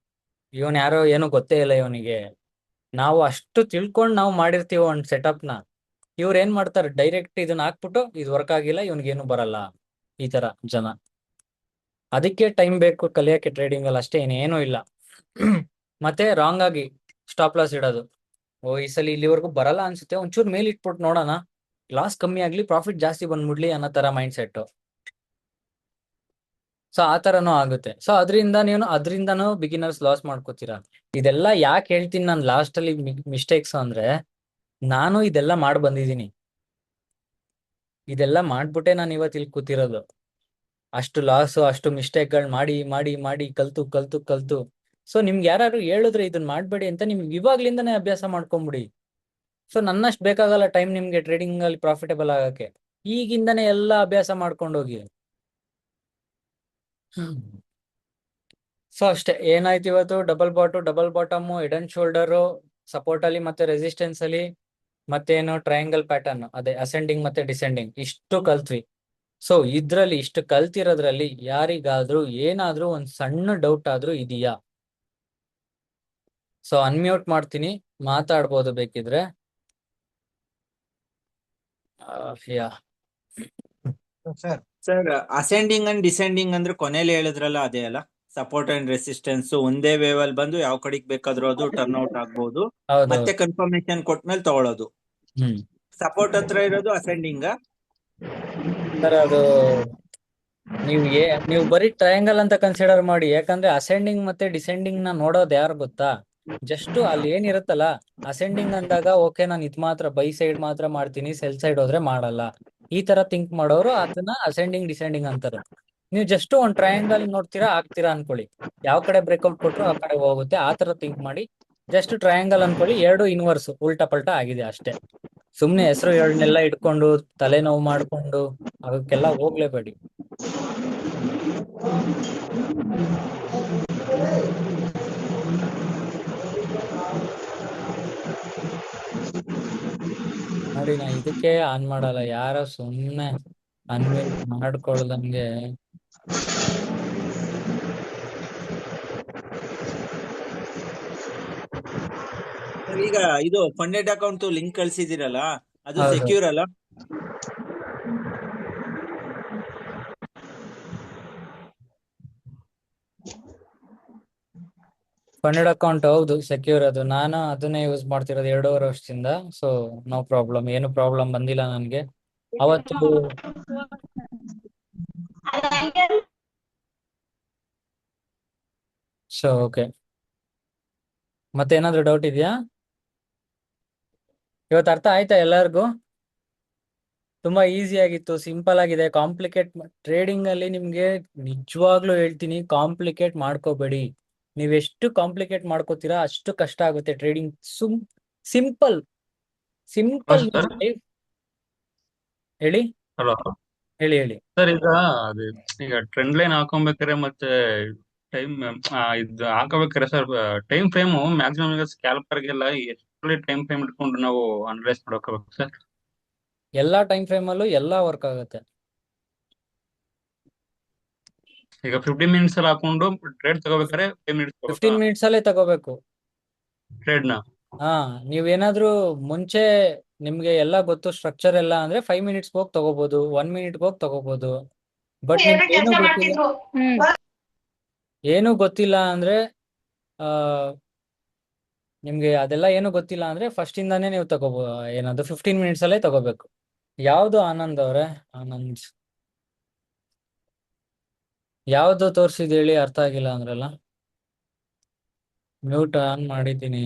ಇವನ್ ಯಾರೋ ಏನು ಗೊತ್ತೇ ಇಲ್ಲ ಇವನಿಗೆ. ನಾವು ಅಷ್ಟು ತಿಳ್ಕೊಂಡು ನಾವು ಮಾಡಿರ್ತೀವಿ ಒಂದ್ ಸೆಟಪ್ ನ. ಇವ್ರು ಏನ್ ಮಾಡ್ತಾರೆ, ಡೈರೆಕ್ಟ್ ಇದನ್ನ ಹಾಕ್ಬಿಟ್ಟು ಇದು ವರ್ಕ್ ಆಗಿಲ್ಲ, ಇವನ್ಗೇನು ಬರಲ್ಲ, ಈ ತರ ಜನ. ಅದಕ್ಕೆ ಟೈಮ್ ಬೇಕು ಕಲಿಯಕ್ಕೆ ಟ್ರೇಡಿಂಗ್ ಅಲ್ಲಿ, ಅಷ್ಟೇ, ಇನ್ನೇನು ಇಲ್ಲ. ಮತ್ತೆ ರಾಂಗ್ ಆಗಿ ಸ್ಟಾಪ್ ಲಾಸ್ ಇಡೋದು. ಓ ಈ ಸಲ ಇಲ್ಲಿವರೆಗೂ ಬರಲ್ಲ ಅನ್ಸುತ್ತೆ, ಒಂಚೂರು ಮೇಲ್ ಇಟ್ಬಿಟ್ಟು ನೋಡೋಣ, ಲಾಸ್ ಕಮ್ಮಿ ಆಗ್ಲಿ ಪ್ರಾಫಿಟ್ ಜಾಸ್ತಿ ಬಂದ್ಬಿಡ್ಲಿ ಅನ್ನೋ ತರ ಮೈಂಡ್ ಸೆಟ್. ಸೊ ಆ ತರನೂ ಆಗುತ್ತೆ. ಸೊ ಅದರಿಂದನೂ ಬಿಗಿನರ್ಸ್ ಲಾಸ್ ಮಾಡ್ಕೋತೀರಾ. ಇದೆಲ್ಲ ಯಾಕೆ ಹೇಳ್ತೀನಿ ನಾನು ಲಾಸ್ಟ್ ಅಲ್ಲಿ ಮಿಸ್ಟೇಕ್ಸ್ ಅಂದ್ರೆ, ನಾನು ಇದೆಲ್ಲ ಮಾಡಿ ಬಂದಿದ್ದೀನಿ. ಇದೆಲ್ಲ ಮಾಡ್ಬಿಟ್ಟೆ ನಾನು ಇವತ್ತು ಇಲ್ಲಿ ಕೂತಿರೋದು. ಅಷ್ಟು ಲಾಸ್, ಅಷ್ಟು ಮಿಸ್ಟೇಕ್ಗಳು ಮಾಡಿ ಮಾಡಿ ಮಾಡಿ ಕಲ್ತು ಕಲ್ತು ಕಲ್ತು. ಸೊ ನಿಮ್ಗೆ ಯಾರು ಹೇಳಿದ್ರೆ ಇದನ್ನ ಮಾಡ್ಬೇಡಿ ಅಂತ, ನಿಮ್ಗೆ ಇವಾಗ್ಲಿಂದಾನೇ ಅಭ್ಯಾಸ ಮಾಡ್ಕೊಂಬಿಡಿ. ಸೊ ನನ್ನಷ್ಟು ಬೇಕಾಗಲ್ಲ ಟೈಮ್ ನಿಮ್ಗೆ ಟ್ರೇಡಿಂಗ್ ಅಲ್ಲಿ ಪ್ರಾಫಿಟಬಲ್ ಆಗಕ್ಕೆ. ಈಗಿಂದಾನೇ ಎಲ್ಲ ಅಭ್ಯಾಸ ಮಾಡ್ಕೊಂಡೋಗಿ. ಸೊ ಅಷ್ಟೇ ಏನಾಯ್ತು ಇವತ್ತು, double bottom, head and shoulder, support ಅಲ್ಲಿ ಮತ್ತೆ ರೆಸಿಸ್ಟೆನ್ಸ್ ಅಲ್ಲಿ, ಮತ್ತೇನು ಟ್ರಯಾಂಗಲ್ ಪ್ಯಾಟರ್ನ್, ಅದೇ ಅಸೆಂಡಿಂಗ್ ಮತ್ತೆ ಡಿಸೆಂಡಿಂಗ್, ಇಷ್ಟು ಕಲ್ತ್ವಿ. ಸೊ ಇದ್ರಲ್ಲಿ ಇಷ್ಟು ಕಲ್ತಿರೋದ್ರಲ್ಲಿ ಯಾರಿಗಾದ್ರೂ ಏನಾದ್ರೂ ಒಂದ್ ಸಣ್ಣ ಡೌಟ್ ಆದ್ರೂ ಇದೆಯಾ? ಸೊ ಅನ್ಮ್ಯೂಟ್ ಮಾಡ್ತೀನಿ, ಮಾತಾಡ್ಬೋದು ಬೇಕಿದ್ರೆ. Yeah sir sir ascending and descending ಅಂದ್ರೆ ಕೊನೆಯಲ್ಲಿ ಹೇಳಿದ್ರಲ್ಲ ಅದೇ ಅಲ್ಲ? ಸಪೋರ್ಟ್ ಅಂಡ್ ರೆಸಿಸ್ಟೆನ್ಸ್ ಒಂದೇ ವೇವ್ ಅಲ್ಲಿ ಬಂದು ಯಾವ ಕಡೆಗೆ ಬೇಕಾದ್ರೂ ಅದು ಟರ್ನ್ ಔಟ್ ಆಗ್ಬಹುದು, ಹೌದೌದು. ಮತ್ತೆ ಕನ್ಫರ್ಮೇಶನ್ ಕೊಟ್ಮೇಲೆ ತಗೊಳ್ಳೋದು. ಹ್ಮ್ ಸಪೋರ್ಟ್ ಹತ್ರ ಇರೋದು ಅಸೆಂಡಿಂಗ್. ಸರ್ ಅದು ನೀವು ಬರೀ ಟ್ರಯಾಂಗಲ್ ಅಂತ ಕನ್ಸಿಡರ್ ಮಾಡಿ, ಯಾಕಂದ್ರೆ ಅಸೆಂಡಿಂಗ್ ಮತ್ತೆ ಡಿಸೆಂಡಿಂಗ್ ನ ನೋಡೋದು ಯಾರು ಗೊತ್ತಾ? ಜಸ್ಟ್ ಅಲ್ಲಿ ಏನಿರುತ್ತಲ್ಲ, ಅಸೆಂಡಿಂಗ್ ಅಂದಾಗ ಓಕೆ ನಾನು ಇದ್ ಮಾತ್ರ ಬೈ ಸೈಡ್ ಮಾತ್ರ ಮಾಡ್ತೀನಿ, ಸೆಲ್ ಸೈಡ್ ಹೋದ್ರೆ ಮಾಡಲ್ಲ, ಈ ತರ ಥಿಂಕ್ ಮಾಡೋರು ಅದನ್ನ ಅಸೆಂಡಿಂಗ್ ಡಿಸೆಂಡಿಂಗ್ ಅಂತಾರೆ. ನೀವು ಜಸ್ಟ್ ಒಂದ್ ಟ್ರಯಾಂಗಲ್ ನೋಡ್ತೀರಾ ಆಗ್ತೀರಾ ಅನ್ಕೊಳ್ಳಿ, ಯಾವ ಕಡೆ ಬ್ರೇಕ್ಔಟ್ ಕೊಟ್ರು ಆ ಕಡೆ ಹೋಗುತ್ತೆ, ಆ ತರ ಥಿಂಕ್ ಮಾಡಿ. ಜಸ್ಟ್ ಟ್ರಯಾಂಗಲ್ ಅನ್ಕೊಳ್ಳಿ, ಎರಡು ಇನ್ವರ್ಸ್ ಉಲ್ಟಾ ಪಲ್ಟಾ ಆಗಿದೆ ಅಷ್ಟೇ. ಸುಮ್ನೆ ಹೆಸರು ಎರಡನ್ನೆಲ್ಲ ಇಟ್ಕೊಂಡು ತಲೆನೋವು ಮಾಡ್ಕೊಂಡು ಅದಕ್ಕೆಲ್ಲ ಹೋಗ್ಲೇಬೇಡಿ. ನೋಡಿ ನಾ ಇದಕ್ಕೆ ಆನ್ ಮಾಡಲ್ಲ, ಯಾರೋ ಸುಮ್ನೆ ಅನ್ಮ್ಯೂಟ್ ಮಾಡ್ಕೊಳ್ದಂಗೆ. ಸರ್ ಈಗ ಇದು ಫಂಡೆಡ್ ಅಕೌಂಟ್ ಲಿಂಕ್ ಕಳ್ಸಿದಿರಲ್ಲ, ಅದು ಹೌದು, ಸೆಕ್ಯೂರ್ ಅಲ್ಲ? ಫಂಡೆಡ್ ಅಕೌಂಟ್ ಹೌದು ಸೆಕ್ಯೂರ್, ಅದು ನಾನು ಅದನ್ನೇ ಯೂಸ್ ಮಾಡ್ತಿರೋದು 2.5 ವರ್ಷದಿಂದ. ಸೊ ನೋ ಪ್ರಾಬ್ಲಮ್, ಏನು ಪ್ರಾಬ್ಲಮ್ ಬಂದಿಲ್ಲ ನನ್ಗೆ ಅವತ್ತು. ಸೊ ಓಕೆ, ಮತ್ತೇನಾದ್ರೂ ಡೌಟ್ ಇದೆಯಾ? ಇವತ್ತು ಅರ್ಥ ಆಯ್ತಾ ಎಲ್ಲರಿಗೂ? ತುಂಬಾ ಈಸಿ ಆಗಿತ್ತು, ಸಿಂಪಲ್ ಆಗಿದೆ. ಕಾಂಪ್ಲಿಕೇಟ್ ಟ್ರೇಡಿಂಗ್ ಅಲ್ಲಿ ನಿಮ್ಗೆ ನಿಜವಾಗ್ಲೂ ಹೇಳ್ತೀನಿ, ಕಾಂಪ್ಲಿಕೇಟ್ ಮಾಡ್ಕೋಬೇಡಿ. ನೀವೆಷ್ಟು ಕಾಂಪ್ಲಿಕೇಟ್ ಮಾಡ್ಕೋತೀರಾ ಅಷ್ಟು ಕಷ್ಟ ಆಗುತ್ತೆ ಟ್ರೇಡಿಂಗ್. ಸಿಂಪಲ್ ಸಿಂಪಲ್ ಸರ್ ಹೇಳಿ ಹಲೋ ಹೇಳಿ ಹೇಳಿ. ಸರ್, ಅದು ಈಗ ಟ್ರೆಂಡ್ ಲೈನ್ ಹಾಕೊಬೇಕಾರೆ ಮತ್ತೆ ಟೈಮ್ ಇದು ಹಾಕೋಬೇಕಾರೆ ಸರ್, ಟೈಮ್ ಫ್ರೇಮ್ ಮ್ಯಾಕ್ಸಿಮಮ್ ಈಗ ಸ್ಕ್ಯಾಲ್ಪರ್ಗೆಲ್ಲ ಎಷ್ಟು ಟೈಮ್ ಫ್ರೇಮ್ ಇಟ್ಕೊಂಡು ನಾವು ಅನಲೈಸ್ ಮಾಡ್ಕೋಬೇಕು ಸರ್? ಎಲ್ಲಾ ಟೈಮ್ ಫ್ರೇಮ್ ಅಲ್ಲೂ ಎಲ್ಲಾ ವರ್ಕ್ ಆಗುತ್ತೆ. ಈಗ 15 ಮಿನಿಟ್ಸ್ ಅಲ್ಲಿ ಹಾಕೊಂಡು ಟ್ರೇಡ್ ತಗೋಬೇಕಾರೆ 5 ಮಿನಿಟ್ಸ್ 15 ಮಿನಿಟ್ಸ್ ಅಲ್ಲೇ ತಗೋಬೇಕು. ಟ್ರೇಡ್ ನ ಹಾ, ನೀವೇನಾದ್ರೂ ಮುಂಚೆ ನಿಮ್ಗೆ ಎಲ್ಲ ಗೊತ್ತು ಸ್ಟ್ರಕ್ಚರ್ ಎಲ್ಲ ಅಂದ್ರೆ 5 ಮಿನಿಟ್ಸ್ ಹೋಗಿ ತಗೋಬಹುದು, 1 ಮಿನಿಟ್ ಹೋಗಿ ತಗೋಬಹುದು. ಬಟ್ ನಿಮ್ಗೆ ಏನು ಗೊತ್ತಿಲ್ಲ ಅಂದ್ರೆ ಆ ನಿಮ್ಗೆ ಅದೆಲ್ಲ ಏನು ಗೊತ್ತಿಲ್ಲ ಅಂದ್ರೆ ಫಸ್ಟ್ ಇಂದಾನೇ ನೀವು ತಗೋಬಹುದು. ಏನದು 15 ಮಿನಿಟ್ಸ್ ಅಲ್ಲೇ ತಗೋಬೇಕು. ಯಾವ್ದು ಆನಂದ್ ಅವ್ರೆ? ಆನಂದ್ ಯಾವ್ದು ತೋರ್ಸಿದ್ ಹೇಳಿ, ಅರ್ಥ ಆಗಿಲ್ಲ ಅಂದ್ರಲ್ಲ. ಮ್ಯೂಟ್ ಆನ್ ಮಾಡಿದ್ದೀನಿ.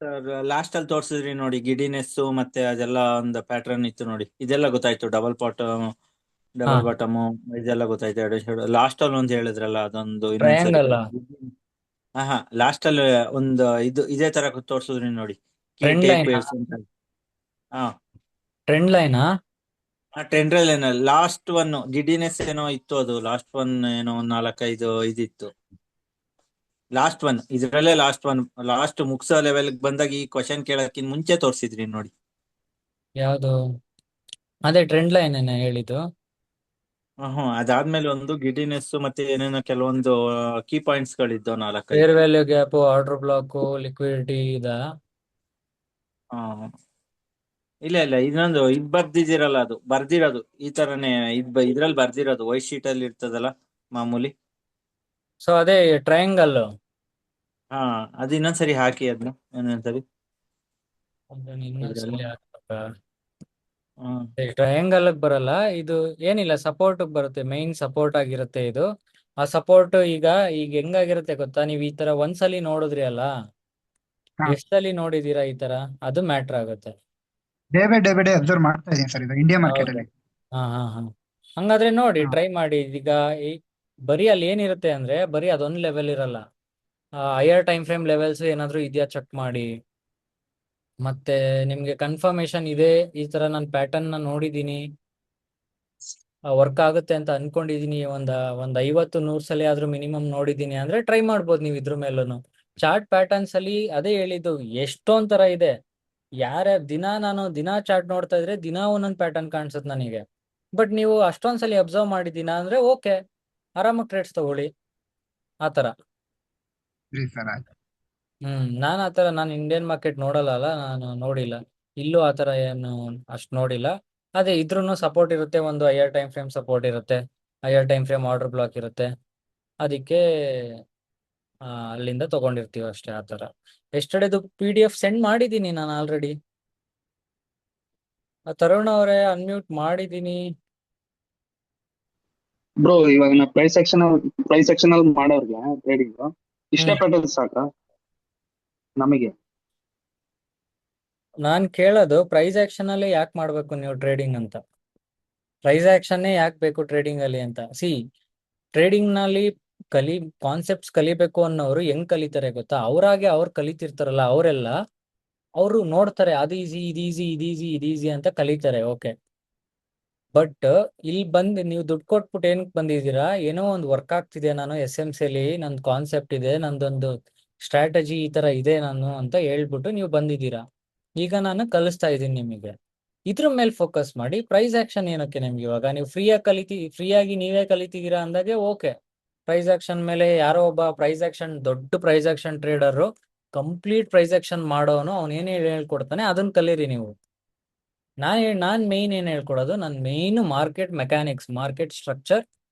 ಸರ್ ಲಾಸ್ಟ್ ಅಲ್ಲಿ ತೋರ್ಸಿದ್ರಿ ನೋಡಿ, ಗಿಡಿನೆಸ್ ಮತ್ತೆ ಅದೆಲ್ಲ ಒಂದು ಪ್ಯಾಟರ್ನ್ ಇತ್ತು ನೋಡಿ, ಇದೆಲ್ಲ ಗೊತ್ತಾಯ್ತು. ಡಬಲ್ ಹಾ, ಬಾಟಮ್ ಇದೆಲ್ಲ ಗೊತ್ತಾಯ್ತು. ಲಾಸ್ಟ್ ಅಲ್ಲಿ ಒಂದು ಹೇಳಿದ್ರಲ್ಲ ಅದೊಂದು ಇನ್ನೊಂದ್ಸರಿ. ಟ್ರಯಾಂಗಲ್ ಹಾ ಲಾಸ್ಟ್ ಅಲ್ಲಿ ಒಂದು ಇದು ಇದೇ ತರ ತೋರ್ಸಿದ್ರಿ ನೋಡಿ, key trend take line base ಅಂತ. ಹಾ ಟ್ರೆಂಡ್ ಲೈನಾ? ಟೆಂಡ್ರಲ್ ಏನೋ ಲಾಸ್ಟ್ ಒನ್ ಗಿಡಿನೆಸ್ ಏನೋ ಇತ್ತು, ಅದು ಲಾಸ್ಟ್ ಒನ್ ಏನೋ ಒಂದ್ 4-5 ಇದಿತ್ತು. ಲಾಸ್ಟ್ ಒನ್ ಇದ್ರಲ್ಲೇ ಲಾಸ್ಟ್ ಮುಗ್ಸೋ ಲೆವೆಲ್ ಬಂದಾಗ ಈ ಕ್ವಶನ್ ಕೇಳಕ್ಕಿಂತ ಮುಂಚೆ ತೋರ್ಸಿದ್ರಿ ನೋಡಿ. ಯಾವ್ದು? ಅದೇ ಟ್ರೆಂಡ್ ಲೈನ್ ಏನೇ ಹೇಳಿದ್ದು. ಅದಾದ್ಮೇಲೆ ಒಂದು ಗಿಡಿನೆಸ್ ಮತ್ತೆ ಏನೇನೋ ಕೆಲವೊಂದು ಕೀ ಪಾಯಿಂಟ್ಸ್ ಗಳಿದ್ದು 4-5. Fair value gap, order block, liquidity ಇದ. ಹಾ ಇಲ್ಲ ಇಲ್ಲ, ಇನ್ನೊಂದು ಇದ್ ಬರ್ದಿದಿರಲ್ಲ, ಅದು ಬರ್ದಿರೋದು ಈ ತರನೇ ಇದ್ರಲ್ಲಿ ಬರ್ದಿರೋದು ವೈಟ್ ಶೀಟ್ ಅಲ್ಲಿ ಇರ್ತದಲ್ಲ ಮಾಮೂಲಿ. ಸೊ ಅದೇ ಟ್ರಯಾಂಗಲ್. ಹಾ ಅದು ಇನ್ನೊಂದ್ಸರಿ ಹಾಕಿ ಅದನ್ನ ಇನ್ನೊಂದ್ಸರಿ ಇದ್ರಲ್ಲಿ. ಇನ್ನೊಂದ್ಸಲಿ ಹಾಕ್ಬೇಕಾ? ಹ್ಮ್ ಟ್ರಯಾಂಗಲ್ ಬರಲ್ಲ ಇದು, ಏನಿಲ್ಲ ಸಪೋರ್ಟ್ ಬರುತ್ತೆ, ಮೈನ್ ಸಪೋರ್ಟ್ ಆಗಿರುತ್ತೆ ಇದು. ಆ ಸಪೋರ್ಟ್ ಈಗ ಈಗ ಹೆಂಗಾಗಿರುತ್ತೆ ಗೊತ್ತಾ, ನೀವ್ ಈ ತರ ಒಂದ್ಸಲಿ ನೋಡಿದ್ರಿ ಅಲ್ಲ, ಹಾ. ಎಷ್ಟಲ್ಲಿ ನೋಡಿದೀರಾ ಈ ತರ, ಅದು ಮ್ಯಾಟ್ರ್ ಆಗುತ್ತೆ. ಡೇ ಬೈ ಡೇ ಅಬ್ಸರ್ವ್ ಮಾಡ್ತಾ ಇದೀನಿ ಸರ್, ಇದು ಇಂಡಿಯಾ ಮಾರ್ಕೆಟ್ ಹೌದು. ಅಲ್ಲಿ. ಹಾ ಹಾ ಹಾ ಹಂಗಾದ್ರೆ ನೋಡಿ, ಹಾ. ಟ್ರೈ ಮಾಡಿ. ಈಗ ಬರೀ ಅಲ್ಲಿ ಏನಿರುತ್ತೆ ಅಂದ್ರೆ ಬರೀ ಅದೊಂದು ಲೆವೆಲ್ ಇರಲ್ಲ, ಹೈಯರ್ ಟೈಮ್ ಫ್ರೇಮ್ ಲೆವೆಲ್ಸ್ ಏನಾದ್ರೂ ಇದೆಯಾ ಚೆಕ್ ಮಾಡಿ. ಮತ್ತೆ ನಿಮ್ಗೆ ಕನ್ಫರ್ಮೇಶನ್ ಇದೆ ಈ ತರ ನಾನು ಪ್ಯಾಟರ್ನ್ ನ ನೋಡಿದೀನಿ, ವರ್ಕ್ ಆಗುತ್ತೆ ಅಂತ ಅನ್ಕೊಂಡಿದೀನಿ, ಒಂದ್ 50-100 ಸಲ ಆದ್ರೂ ಮಿನಿಮಮ್ ನೋಡಿದೀನಿ ಅಂದ್ರೆ ಟ್ರೈ ಮಾಡ್ಬೋದು ನೀವು ಇದ್ರ ಮೇಲೂ. ಚಾರ್ಟ್ ಪ್ಯಾಟರ್ನ್ಸ್ ಅಲ್ಲಿ ಅದೇ ಹೇಳಿದ್ದು, ಎಷ್ಟೊಂದ್ ತರ ಇದೆ. ನಾನು ದಿನಾ ಚಾರ್ಟ್ ನೋಡ್ತಾ ಇದ್ರೆ ದಿನಾ ಒಂದೊಂದ್ ಪ್ಯಾಟರ್ನ್ ಕಾಣಿಸುತ್ತೆ ನನಗೆ. ಬಟ್ ನೀವು ಅಷ್ಟೊಂದ್ಸಲಿ ಅಬ್ಸರ್ವ್ ಮಾಡಿದ್ದೀನ ಅಂದ್ರೆ ಓಕೆ, ಆರಾಮಾಗಿ ಟ್ರೇಡ್ಸ್ ತಗೊಳ್ಳಿ ಆತರ. ಸರಿ ಸರ್, ಆಯ್ತು. ನಾನು ಇಂಡಿಯನ್ ಮಾರ್ಕೆಟ್ ನೋಡಲ್ಲ, ನಾನು ನೋಡಿಲ್ಲ. ಇಲ್ಲೂ ಆತರ ಏನು ಅಷ್ಟು ನೋಡಿಲ್ಲ. ಅದೇ ಇದ್ರೂನು ಸಪೋರ್ಟ್ ಇರುತ್ತೆ, ಒಂದು ಹೈಯರ್ ಟೈಮ್ ಫ್ರೇಮ್ ಸಪೋರ್ಟ್ ಇರುತ್ತೆ, higher time frame order block ಇರುತ್ತೆ. ಅದಕ್ಕೆ ಅಲ್ಲಿಂದ ತಗೊಂಡಿರ್ತೀವಿ ಅಷ್ಟೇ ಆತರ. ಎಸ್ಟರ್ಡೇದು PDF ಸೆಂಡ್ ಮಾಡಿದ್ದೀನಿ ನಾನು ಆಲ್ರೆಡಿ. ತರುಣ್ ಅವರೇ ಅನ್ಮ್ಯೂಟ್ ಮಾಡಿದ್ದೀನಿ. ಬ್ರೋ, ಇವಾಗ ನಾ ಪ್ರೈಸ್ ಸೆಕ್ಷನ್ ಅಲ್ಲಿ ಮಾಡೋರ್ಗೆ ಟ್ರೇಡಿಂಗ್ ಇಷ್ಟೇ ಪ್ಯಾಟರ್ನ್ ಸಾಕ ನಮಗೆ? ನಾನ್ ಕೇಳೋದು ಪ್ರೈಸ್ ಆಕ್ಷನ್ ಅಲ್ಲಿ ಯಾಕೆ ಮಾಡ್ಬೇಕು ನೀವು ಟ್ರೇಡಿಂಗ್ ಅಂತ. ಪ್ರೈಸ್ ಆಕ್ಷನ್ನೇ ಯಾಕೆ ಬೇಕು ಟ್ರೇಡಿಂಗ್ ಅಲ್ಲಿ ಅಂತ. ಟ್ರೇಡಿಂಗ್ ನಲ್ಲಿ ಕಾನ್ಸೆಪ್ಟ್ಸ್ ಕಲಿಬೇಕು ಅನ್ನೋರು ಹೆಂಗ್ ಕಲಿತಾರೆ ಗೊತ್ತಾ? ಅವ್ರು ಕಲಿತಿರ್ತಾರಲ್ಲ ಅವರೆಲ್ಲ ಅವರು ನೋಡ್ತಾರೆ, ಅದು ಈಸಿ, ಇದು ಈಸಿ ಅಂತ ಕಲಿತಾರೆ. ಓಕೆ, ಬಟ್ ಇಲ್ಲಿ ಬಂದು ನೀವು ದುಡ್ಡು ಕೊಟ್ಬಿಟ್ಟು ಏನಕ್ಕೆ ಬಂದಿದ್ದೀರಾ? ಏನೋ ಒಂದು ವರ್ಕ್ ಆಗ್ತಿದೆ, ನಾನು SMC ಅಲ್ಲಿ ನಂದು ಕಾನ್ಸೆಪ್ಟ್ ಇದೆ, ನಂದೊಂದು ಸ್ಟ್ರಾಟಜಿ ಈ ತರ ಇದೆ ನಾನು ಅಂತ ಹೇಳ್ಬಿಟ್ಟು ನೀವು ಬಂದಿದ್ದೀರಾ. ಈಗ ನಾನು ಕಲಿಸ್ತಾ ಇದ್ದೀನಿ ನಿಮಗೆ. ಇದ್ರ ಮೇಲೆ ಫೋಕಸ್ ಮಾಡಿ. ಪ್ರೈಸ್ ಆಕ್ಷನ್ ಏನಕ್ಕೆ ನಿಮ್ಗೆ? ಇವಾಗ ನೀವು ಫ್ರೀಯಾಗಿ ನೀವೇ ಕಲಿತಿದ್ದೀರಾ ಅಂದಾಗೆ ಓಕೆ. ಪ್ರೈಸ್ ಆಕ್ಷನ್ ಮೇಲೆ ಯಾರೋ ಒಬ್ಬ ದೊಡ್ಡ price action trader complete price action ಮಾಡೋನು, ಅವ್ನು ಏನ್ ಹೇಳ್ಕೊಡ್ತಾನೆ ಅದನ್ನ ಕಲೀರಿ ನೀವು. ನಾನ್ ಮೇನ್ ಏನ್ ಹೇಳ್ಕೊಡೋದು, ನನ್ನ main market mechanics, market structure,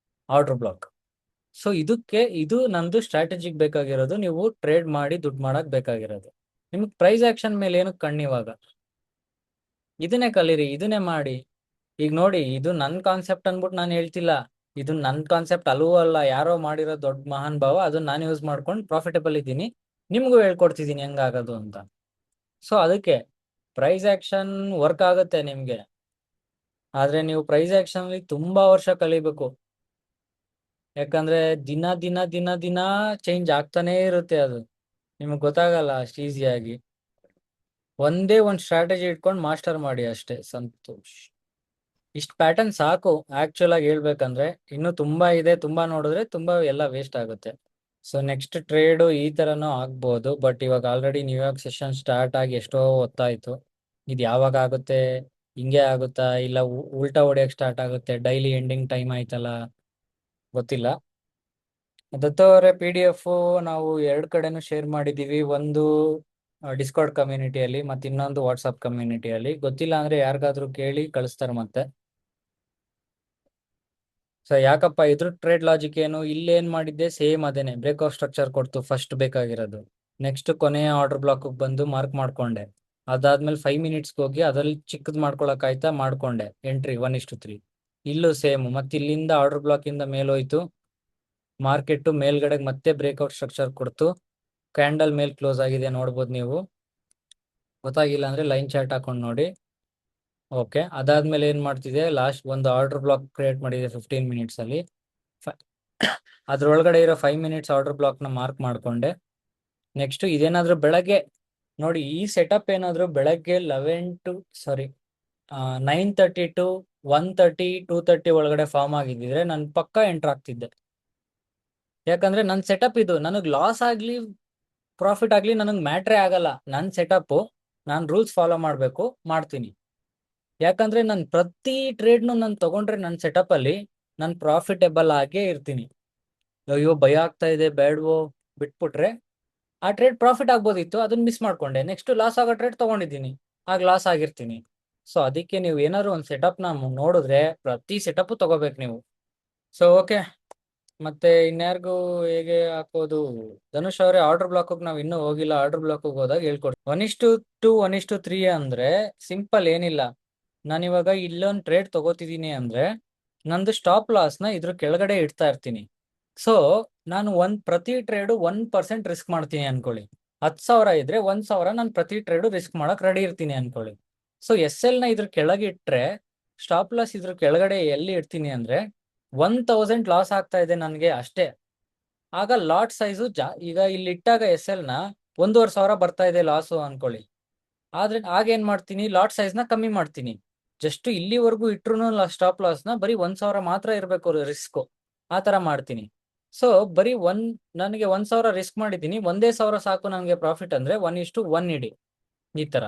order block. So ಇದು ನಂದು ಸ್ಟ್ರಾಟಜಿಗೆ ಬೇಕಾಗಿರೋದು. ನೀವು ಟ್ರೇಡ್ ಮಾಡಿ ದುಡ್ಡು ಮಾಡಕ್ ಬೇಕಾಗಿರೋದು. ನಿಮ್ಗೆ ಪ್ರೈಸ್ ಆಕ್ಷನ್ ಮೇಲೆ ಏನಕ್ಕೆ ಕಣ್ಣಿವಾಗ? ಇದನ್ನೇ ಕಲೀರಿ, ಇದನ್ನೇ ಮಾಡಿ. ಈಗ ನೋಡಿ, ಇದು ನನ್ನ ಕಾನ್ಸೆಪ್ಟ್ ಅನ್ಬಿಟ್ಟು ನಾನು ಹೇಳ್ತಿಲ್ಲ, ಇದು ನನ್ನ ಕಾನ್ಸೆಪ್ಟ್ ಅಲ್ಲವೂ ಅಲ್ಲ, ಯಾರೋ ಮಾಡಿರೋ ದೊಡ್ಡ ಮಹಾನ್ ಭಾವ, ಅದನ್ನ ನಾನು ಯೂಸ್ ಮಾಡ್ಕೊಂಡು ಪ್ರಾಫಿಟಬಲ್ ಇದ್ದೀನಿ, ನಿಮ್ಗೂ ಹೇಳ್ಕೊಡ್ತಿದ್ದೀನಿ ಹೆಂಗಾಗೋದು ಅಂತ. ಸೊ ಅದಕ್ಕೆ ಪ್ರೈಸ್ ಆಕ್ಷನ್ ವರ್ಕ್ ಆಗುತ್ತೆ ನಿಮ್ಗೆ, ಆದ್ರೆ ನೀವು ಪ್ರೈಸ್ ಆಕ್ಷನ್ ಅಲ್ಲಿ ತುಂಬಾ ವರ್ಷ ಕಲಿಬೇಕು. ಯಾಕಂದ್ರೆ ದಿನ ದಿನ ದಿನ ದಿನ ಚೇಂಜ್ ಆಗ್ತಾನೇ ಇರುತ್ತೆ, ಅದು ನಿಮ್ಗೆ ಗೊತ್ತಾಗಲ್ಲ ಅಷ್ಟು ಈಸಿಯಾಗಿ. ಒಂದೇ ಒಂದು ಸ್ಟ್ರಾಟಜಿ ಇಟ್ಕೊಂಡು ಮಾಸ್ಟರ್ ಮಾಡಿ ಅಷ್ಟೇ, ಸಂತೋಷ್. ಇಷ್ಟು ಪ್ಯಾಟರ್ನ್ ಸಾಕು ಆಕ್ಚುಲ್ ಆಗಿ ಹೇಳ್ಬೇಕಂದ್ರೆ. ಇನ್ನು ತುಂಬಾ ಇದೆ, ತುಂಬಾ ನೋಡಿದ್ರೆ ತುಂಬಾ ಎಲ್ಲ ವೇಸ್ಟ್ ಆಗುತ್ತೆ. ಸೊ ನೆಕ್ಸ್ಟ್ ಟ್ರೇಡು ಈ ತರನೂ ಆಗ್ಬೋದು, ಬಟ್ ಇವಾಗ ಆಲ್ರೆಡಿ ನ್ಯೂಯಾರ್ಕ್ ಸೆಷನ್ ಸ್ಟಾರ್ಟ್ ಆಗಿ ಎಷ್ಟೋ ಹೊತ್ತಾಯ್ತು. ಇದು ಯಾವಾಗ ಆಗುತ್ತೆ? ಹಿಂಗೆ ಆಗುತ್ತಾ ಇಲ್ಲ ಉಲ್ಟಾ ಹೊಡೆಯಕ್ ಸ್ಟಾರ್ಟ್ ಆಗುತ್ತೆ? ಡೈಲಿ ಎಂಡಿಂಗ್ ಟೈಮ್ ಆಯ್ತಲ್ಲ, ಗೊತ್ತಿಲ್ಲ. ದತ್ತ ಅವರೇ, PDF ನಾವು 2 ಕಡೆನೂ ಶೇರ್ ಮಾಡಿದೀವಿ. ಒಂದು ಡಿಸ್ಕಾರ್ಡ್ ಕಮ್ಯುನಿಟಿಯಲ್ಲಿ ಮತ್ತೆ ಇನ್ನೊಂದು ವಾಟ್ಸಪ್ ಕಮ್ಯುನಿಟಿಯಲ್ಲಿ. ಗೊತ್ತಿಲ್ಲ ಅಂದ್ರೆ ಯಾರಿಗಾದ್ರೂ ಕೇಳಿ ಕಳಿಸ್ತಾರೆ ಮತ್ತೆ. ಸೊ ಯಾಕಪ್ಪ ಇದ್ರ ಟ್ರೇಡ್ ಲಾಜಿಕ್ ಏನು? ಇಲ್ಲೇನ್ ಮಾಡಿದ್ದೆ ಸೇಮ್ ಅದೇನೆ, ಬ್ರೇಕ್ಔಟ್ ಸ್ಟ್ರಕ್ಚರ್ ಕೊಡ್ತು ಫಸ್ಟ್ ಬೇಕಾಗಿರೋದು. ನೆಕ್ಸ್ಟ್ ಕೊನೆಯ ಆರ್ಡರ್ ಬ್ಲಾಕ್ ಬಂದು ಮಾರ್ಕ್ ಮಾಡ್ಕೊಂಡೆ. ಅದಾದ್ಮೇಲೆ 5 ಮಿನಿಟ್ಸ್ಗೆ ಹೋಗಿ ಅದ್ರಲ್ಲಿ ಚಿಕ್ಕದ್ ಮಾಡ್ಕೊಳಕ್ ಆಯ್ತಾ, ಮಾಡ್ಕೊಂಡೆ ಎಂಟ್ರಿ 1:3. ಇಲ್ಲೂ ಸೇಮ್. ಮತ್ತೆ ಇಲ್ಲಿಂದ ಆರ್ಡರ್ ಬ್ಲಾಕ್ ಇಂದ ಮೇಲೋಯ್ತು, ಮಾರ್ಕೆಟ್ ಮೇಲ್ಗಡೆ ಮತ್ತೆ ಬ್ರೇಕ್ಔಟ್ ಸ್ಟ್ರಕ್ಚರ್ ಕೊಡ್ತು, ಕ್ಯಾಂಡಲ್ ಮೇಲ್ ಕ್ಲೋಸ್ ಆಗಿದೆ ನೋಡ್ಬೋದು ನೀವು. ಗೊತ್ತಾಗಿಲ್ಲ ಅಂದ್ರೆ ಲೈನ್ ಚಾರ್ಟ್ ಹಾಕೊಂಡು ನೋಡಿ. ಓಕೆ, ಅದಾದ್ಮೇಲೆ ಏನ್ ಮಾಡ್ತಿದೆ, ಲಾಸ್ಟ್ ಒಂದು ಆರ್ಡರ್ ಬ್ಲಾಕ್ ಕ್ರಿಯೇಟ್ ಮಾಡಿದೆ 15 ಮಿನಿಟ್ಸ್ ಅಲ್ಲಿ. ಅದ್ರೊಳಗಡೆ ಇರೋ 5 ಮಿನಿಟ್ಸ್ ಆರ್ಡರ್ ಬ್ಲಾಕ್ ನ ಮಾರ್ಕ್ ಮಾಡ್ಕೊಂಡೆ. ನೆಕ್ಸ್ಟ್ ಇದೇನಾದ್ರೂ ಬೆಳಗ್ಗೆ ನೋಡಿ, ಈ ಸೆಟಪ್ ಏನಾದ್ರೂ ಬೆಳಗ್ಗೆ 9:30 to 1:30, 2:30 ಒಳಗಡೆ ಫಾರ್ಮ್ ಆಗಿದ್ದಿದ್ರೆ ನಾನು ಪಕ್ಕ ಎಂಟರ್ ಆಗ್ತಿದ್ದೆ. ಯಾಕಂದ್ರೆ ನನ್ನ ಸೆಟಪ್ ಇದು, ನನಗೆ ಲಾಸ್ ಆಗ್ಲಿ ಪ್ರಾಫಿಟ್ ಆಗ್ಲಿ ನನಗೆ ಮ್ಯಾಟ್ರೇ ಆಗಲ್ಲ. ನನ್ನ ಸೆಟಪ್, ನಾನು ರೂಲ್ಸ್ ಫಾಲೋ ಮಾಡಬೇಕು, ಮಾಡ್ತೀನಿ. ಯಾಕಂದ್ರೆ ನಾನು ಪ್ರತಿ ಟ್ರೇಡ್ನು ನಾನು ತಗೊಂಡ್ರೆ ನನ್ನ ಸೆಟಪ್ ಅಲ್ಲಿ ನಾನು ಪ್ರಾಫಿಟೇಬಲ್ ಆಗೇ ಇರ್ತೀನಿ. ಅಯ್ಯೋ ಭಯ ಆಗ್ತಾ ಇದೆ ಬೇಡವೋ ಬಿಟ್ಬಿಟ್ರೆ ಆ ಟ್ರೇಡ್ ಪ್ರಾಫಿಟ್ ಆಗ್ಬೋದಿತ್ತು, ಅದನ್ನ ಮಿಸ್ ಮಾಡ್ಕೊಂಡೆ. ನೆಕ್ಸ್ಟ್ ಲಾಸ್ ಆಗೋ ಟ್ರೇಡ್ ತಗೊಂಡಿದ್ದೀನಿ, ಆಗ ಲಾಸ್ ಆಗಿರ್ತೀನಿ. ಸೊ ಅದಕ್ಕೆ ನೀವು ಏನಾದ್ರು ಒಂದು ಸೆಟಪ್ನ ನೋಡಿದ್ರೆ ಪ್ರತಿ ಸೆಟಪ್ ತಗೋಬೇಕು ನೀವು. ಸೊ ಓಕೆ, ಮತ್ತೆ ಇನ್ಯಾರಿಗೂ ಹೇಗೆ ಹಾಕೋದು? ಧನುಷ್ ಅವರೇ, ಆರ್ಡರ್ ಬ್ಲಾಕ್ ನಾವು ಇನ್ನೂ ಹೋಗಿಲ್ಲ, ಆರ್ಡರ್ ಬ್ಲಾಕ್ ಹೋದಾಗ ಹೇಳ್ಕೊಡ್ತೀನಿ. 1:2, 1:3 ಅಂದ್ರೆ ಸಿಂಪಲ್ ಏನಿಲ್ಲ. ನಾನಿವಾಗ ಇಲ್ಲೊಂದು ಟ್ರೇಡ್ ತಗೋತಿದ್ದೀನಿ ಅಂದ್ರೆ ನಂದು ಸ್ಟಾಪ್ ಲಾಸ್ ನ ಇದ್ರ ಕೆಳಗಡೆ ಇಡ್ತಾ ಇರ್ತೀನಿ. ಸೊ ನಾನು ಪ್ರತಿ ಟ್ರೇಡು 1% ರಿಸ್ಕ್ ಮಾಡ್ತೀನಿ ಅನ್ಕೊಳ್ಳಿ. 10,000 ಇದ್ರೆ 1,000 ನಾನು ಪ್ರತಿ ಟ್ರೇಡು ರಿಸ್ಕ್ ಮಾಡಕ್ ರೆಡಿ ಇರ್ತೀನಿ ಅನ್ಕೊಳ್ಳಿ. ಸೊ SL ನ ಇದ್ರ ಕೆಳಗೆ ಇಟ್ರೆ, ಸ್ಟಾಪ್ ಲಾಸ್ ಇದ್ರ ಕೆಳಗಡೆ ಎಲ್ಲಿ ಇಡ್ತೀನಿ ಅಂದ್ರೆ 1,000 ಲಾಸ್ ಆಗ್ತಾ ಇದೆ ನನಗೆ ಅಷ್ಟೇ. ಆಗ ಲಾಟ್ ಸೈಜು ಈಗ ಇಲ್ಲಿ ಇಟ್ಟಾಗ SL ನ 1,500 ಬರ್ತಾ ಇದೆ ಲಾಸು ಅನ್ಕೊಳ್ಳಿ. ಆದ್ರೆ ಆಗೇನ್ ಮಾಡ್ತೀನಿ, ಲಾಟ್ ಸೈಜ್ ನ ಕಮ್ಮಿ ಮಾಡ್ತೀನಿ. ಜಸ್ಟ್ ಇಲ್ಲಿವರೆಗೂ ಇಟ್ರು ಸ್ಟಾಪ್ ಲಾಸ್ನ ಬರೀ 1,000 ಮಾತ್ರ ಇರಬೇಕು ರಿಸ್ಕ್, ಆ ತರ ಮಾಡ್ತೀನಿ. ಸೊ ಬರೀ ನನಗೆ 1,000 ರಿಸ್ಕ್ ಮಾಡಿದ್ದೀನಿ, 1,000 ಸಾಕು ನನಗೆ ಪ್ರಾಫಿಟ್ ಅಂದ್ರೆ 1:1 ಇಡಿ ಈ ತರ.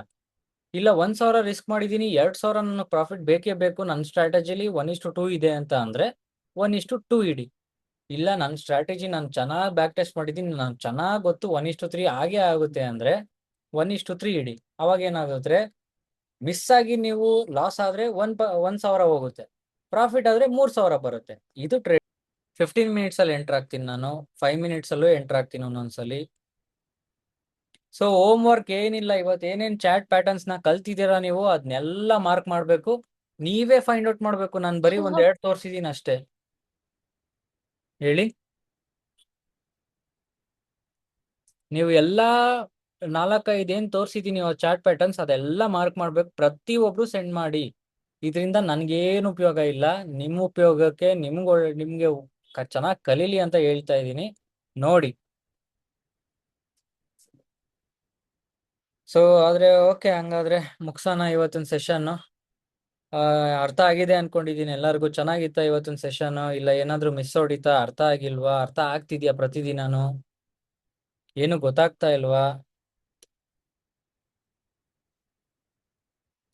ಇಲ್ಲ 1,000 ರಿಸ್ಕ್ ಮಾಡಿದ್ದೀನಿ, 2,000 ನನಗೆ ಪ್ರಾಫಿಟ್ ಬೇಕೇ ಬೇಕು, ನನ್ನ ಸ್ಟ್ರಾಟಜಿಲಿ 1:2 ಇದೆ ಅಂತ ಅಂದ್ರೆ 1:2 ಇಡಿ. ಇಲ್ಲ ನನ್ನ ಸ್ಟ್ರಾಟಜಿ ನಾನು ಚೆನ್ನಾಗಿ ಬ್ಯಾಕ್ ಟೆಸ್ಟ್ ಮಾಡಿದ್ದೀನಿ, ನಾನು ಚೆನ್ನಾಗಿ ಗೊತ್ತು 1:3 ಆಗೇ ಆಗುತ್ತೆ ಅಂದ್ರೆ 1:3 ಇಡಿ. ಅವಾಗ ಏನಾಗುತ್ತೆ, ಮಿಸ್ ಆಗಿ ನೀವು ಲಾಸ್ ಆದ್ರೆ 1,000 ಹೋಗುತ್ತೆ, ಪ್ರಾಫಿಟ್ ಆದ್ರೆ 3,000 ಬರುತ್ತೆ. ಇದು ಟ್ರೇಡ್. 15 ಮಿನಿಟ್ಸ್ ಅಲ್ಲಿ ಎಂಟರ್ ಆಗ್ತೀನಿ ನಾನು, 5 ಮಿನಿಟ್ಸ್ ಅಲ್ಲೂ ಎಂಟರ್ ಆಗ್ತೀನಿ ಒಂದೊಂದ್ಸಲಿ. ಸೊ ಹೋಮ್ ವರ್ಕ್ ಏನಿಲ್ಲ, ಇವತ್ತು ಏನೇನ್ ಚಾಟ್ ಪ್ಯಾಟರ್ನ್ಸ್ ನ ಕಲ್ತಿದ್ದೀರಾ ನೀವು ಅದನ್ನೆಲ್ಲ ಮಾರ್ಕ್ ಮಾಡ್ಬೇಕು, ನೀವೇ ಫೈಂಡ್ ಔಟ್ ಮಾಡ್ಬೇಕು. ನಾನು ಬರೀ 2 ತೋರಿಸಿದೀನಿ ಅಷ್ಟೇ. ಹೇಳಿ, ನೀವು ಎಲ್ಲಾ 4-5 ಏನ್ ತೋರಿಸಿದೀನಿ ಚಾಟ್ ಪ್ಯಾಟರ್ನ್ಸ್ ಅದೆಲ್ಲ ಮಾರ್ಕ್ ಮಾಡ್ಬೇಕು, ಪ್ರತಿಯೊಬ್ರು ಸೆಂಡ್ ಮಾಡಿ. ಇದರಿಂದ ನನ್ಗೇನು ಉಪಯೋಗ ಇಲ್ಲ, ನಿಮ್ಮ ಉಪಯೋಗಕ್ಕೆ ನಿಮ್ಗೆ ಚೆನ್ನಾಗಿ ಕಲೀಲಿ ಅಂತ ಹೇಳ್ತಾ ಇದ್ದೀನಿ, ನೋಡಿ. ಸೊ ಆದ್ರೆ ಓಕೆ, ಹಂಗಾದ್ರೆ ಮುಗ್ಸೋಣ ಇವತ್ತಿನ ಸೆಷನ್. ಅರ್ಥ ಆಗಿದೆ ಅನ್ಕೊಂಡಿದೀನಿ ಎಲ್ಲರಿಗೂ. ಚೆನ್ನಾಗಿತ್ತ ಇವತ್ತಿನ ಸೆಷನ್? ಇಲ್ಲ ಏನಾದ್ರು ಮಿಸ್ ಹೊಡಿತಾ, ಅರ್ಥ ಆಗಿಲ್ವಾ, ಅರ್ಥ ಆಗ್ತಿದ್ಯಾ ಪ್ರತಿದಿನಾನು, ಏನು ಗೊತ್ತಾಗ್ತಾ ಇಲ್ವಾ?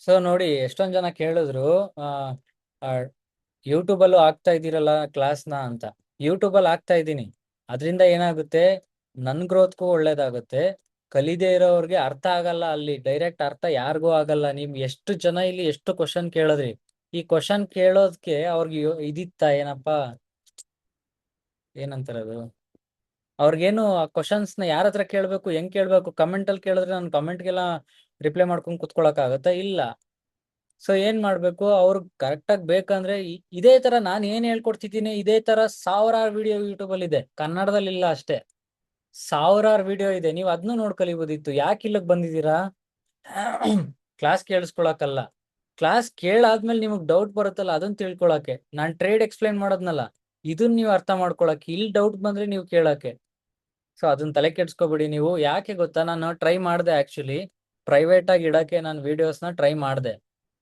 ಸೊ ನೋಡಿ, ಎಷ್ಟೊಂದ್ ಜನ ಕೇಳಿದ್ರು ಯೂಟ್ಯೂಬ್ ಅಲ್ಲೂ ಆಗ್ತಾ ಇದ್ದೀರಲ್ಲ ಕ್ಲಾಸ್ನ ಅಂತ. ಯೂಟ್ಯೂಬ್ ಅಲ್ಲಿ ಆಗ್ತಾ ಇದ್ದೀನಿ, ಅದರಿಂದ ಏನಾಗುತ್ತೆ, ನನ್ ಗ್ರೋತ್ಗೂ ಒಳ್ಳೇದಾಗುತ್ತೆ. ಕಲಿದೇ ಇರೋರ್ಗೆ ಅರ್ಥ ಆಗಲ್ಲ, ಅಲ್ಲಿ ಡೈರೆಕ್ಟ್ ಅರ್ಥ ಯಾರಿಗೂ ಆಗಲ್ಲ. ನೀವ್ ಎಷ್ಟು ಜನ ಇಲ್ಲಿ ಎಷ್ಟು ಕ್ವಶನ್ ಕೇಳಿದ್ರಿ, ಈ ಕ್ವಶನ್ ಕೇಳೋದಕ್ಕೆ ಅವ್ರಿಗೆ ಇದಿತ್ತ ಏನಪ್ಪಾ, ಏನಂತಾರದು, ಅವ್ರಿಗೇನು ಆ ಕ್ವಶನ್ಸ್ ನ ಯಾರ ಹತ್ರ ಕೇಳ್ಬೇಕು, ಹೆಂಗ್ ಕೇಳ್ಬೇಕು? ಕಮೆಂಟ್ ಅಲ್ಲಿ ಕೇಳಿದ್ರೆ ನಾನು ಕಮೆಂಟ್ಗೆಲ್ಲ ರಿಪ್ಲೈ ಮಾಡ್ಕೊಂಡು ಕುತ್ಕೊಳಕ್ ಆಗತ್ತಾ? ಇಲ್ಲ. ಸೊ ಏನ್ ಮಾಡ್ಬೇಕು, ಅವ್ರಿಗೆ ಕರೆಕ್ಟ್ ಆಗಿ ಬೇಕಂದ್ರೆ ಇದೇ ತರ ನಾನು ಏನ್ ಹೇಳ್ಕೊಡ್ತಿದ್ದೀನಿ, ಇದೇ ತರ ಸಾವಿರಾರು ವಿಡಿಯೋ ಯೂಟ್ಯೂಬ್ ಅಲ್ಲಿ ಇದೆ, ಕನ್ನಡದಲ್ಲಿ ಇಲ್ಲ ಅಷ್ಟೇ, ಸಾವಿರಾರು ವಿಡಿಯೋ ಇದೆ. ನೀವು ಅದನ್ನು ನೋಡ್ ಕಲಿಬೋದಿತ್ತು. ಯಾಕೆ ಇಲ್ಲಕ್ ಬಂದಿದ್ದೀರಾ? ಕ್ಲಾಸ್ ಕೇಳಿಸ್ಕೊಳಕಲ್ಲ. ಕ್ಲಾಸ್ ಕೇಳಾದ್ಮೇಲೆ ನಿಮಗ್ ಡೌಟ್ ಬರುತ್ತಲ್ಲ, ಅದನ್ನ ತಿಳ್ಕೊಳಕ್ಕೆ. ನಾನ್ ಟ್ರೇಡ್ ಎಕ್ಸ್ಪ್ಲೈನ್ ಮಾಡೋದ್ನಲ್ಲ, ಇದನ್ನ ನೀವು ಅರ್ಥ ಮಾಡ್ಕೊಳಕ್ಕೆ. ಇಲ್ಲಿ ಡೌಟ್ ಬಂದ್ರೆ ನೀವು ಕೇಳಕ್ಕೆ. ಸೊ ಅದನ್ನ ತಲೆ ಕೆಡ್ಸ್ಕೊಬಿಡಿ ನೀವು. ಯಾಕೆ ಗೊತ್ತಾ, ನಾನು ಟ್ರೈ ಮಾಡಿದೆ ಆಕ್ಚುಲಿ ಪ್ರೈವೇಟ್ ಆಗಿ ಇಡಕ್ಕೆ, ನಾನು ವಿಡಿಯೋಸ್ನ ಟ್ರೈ ಮಾಡಿದೆ.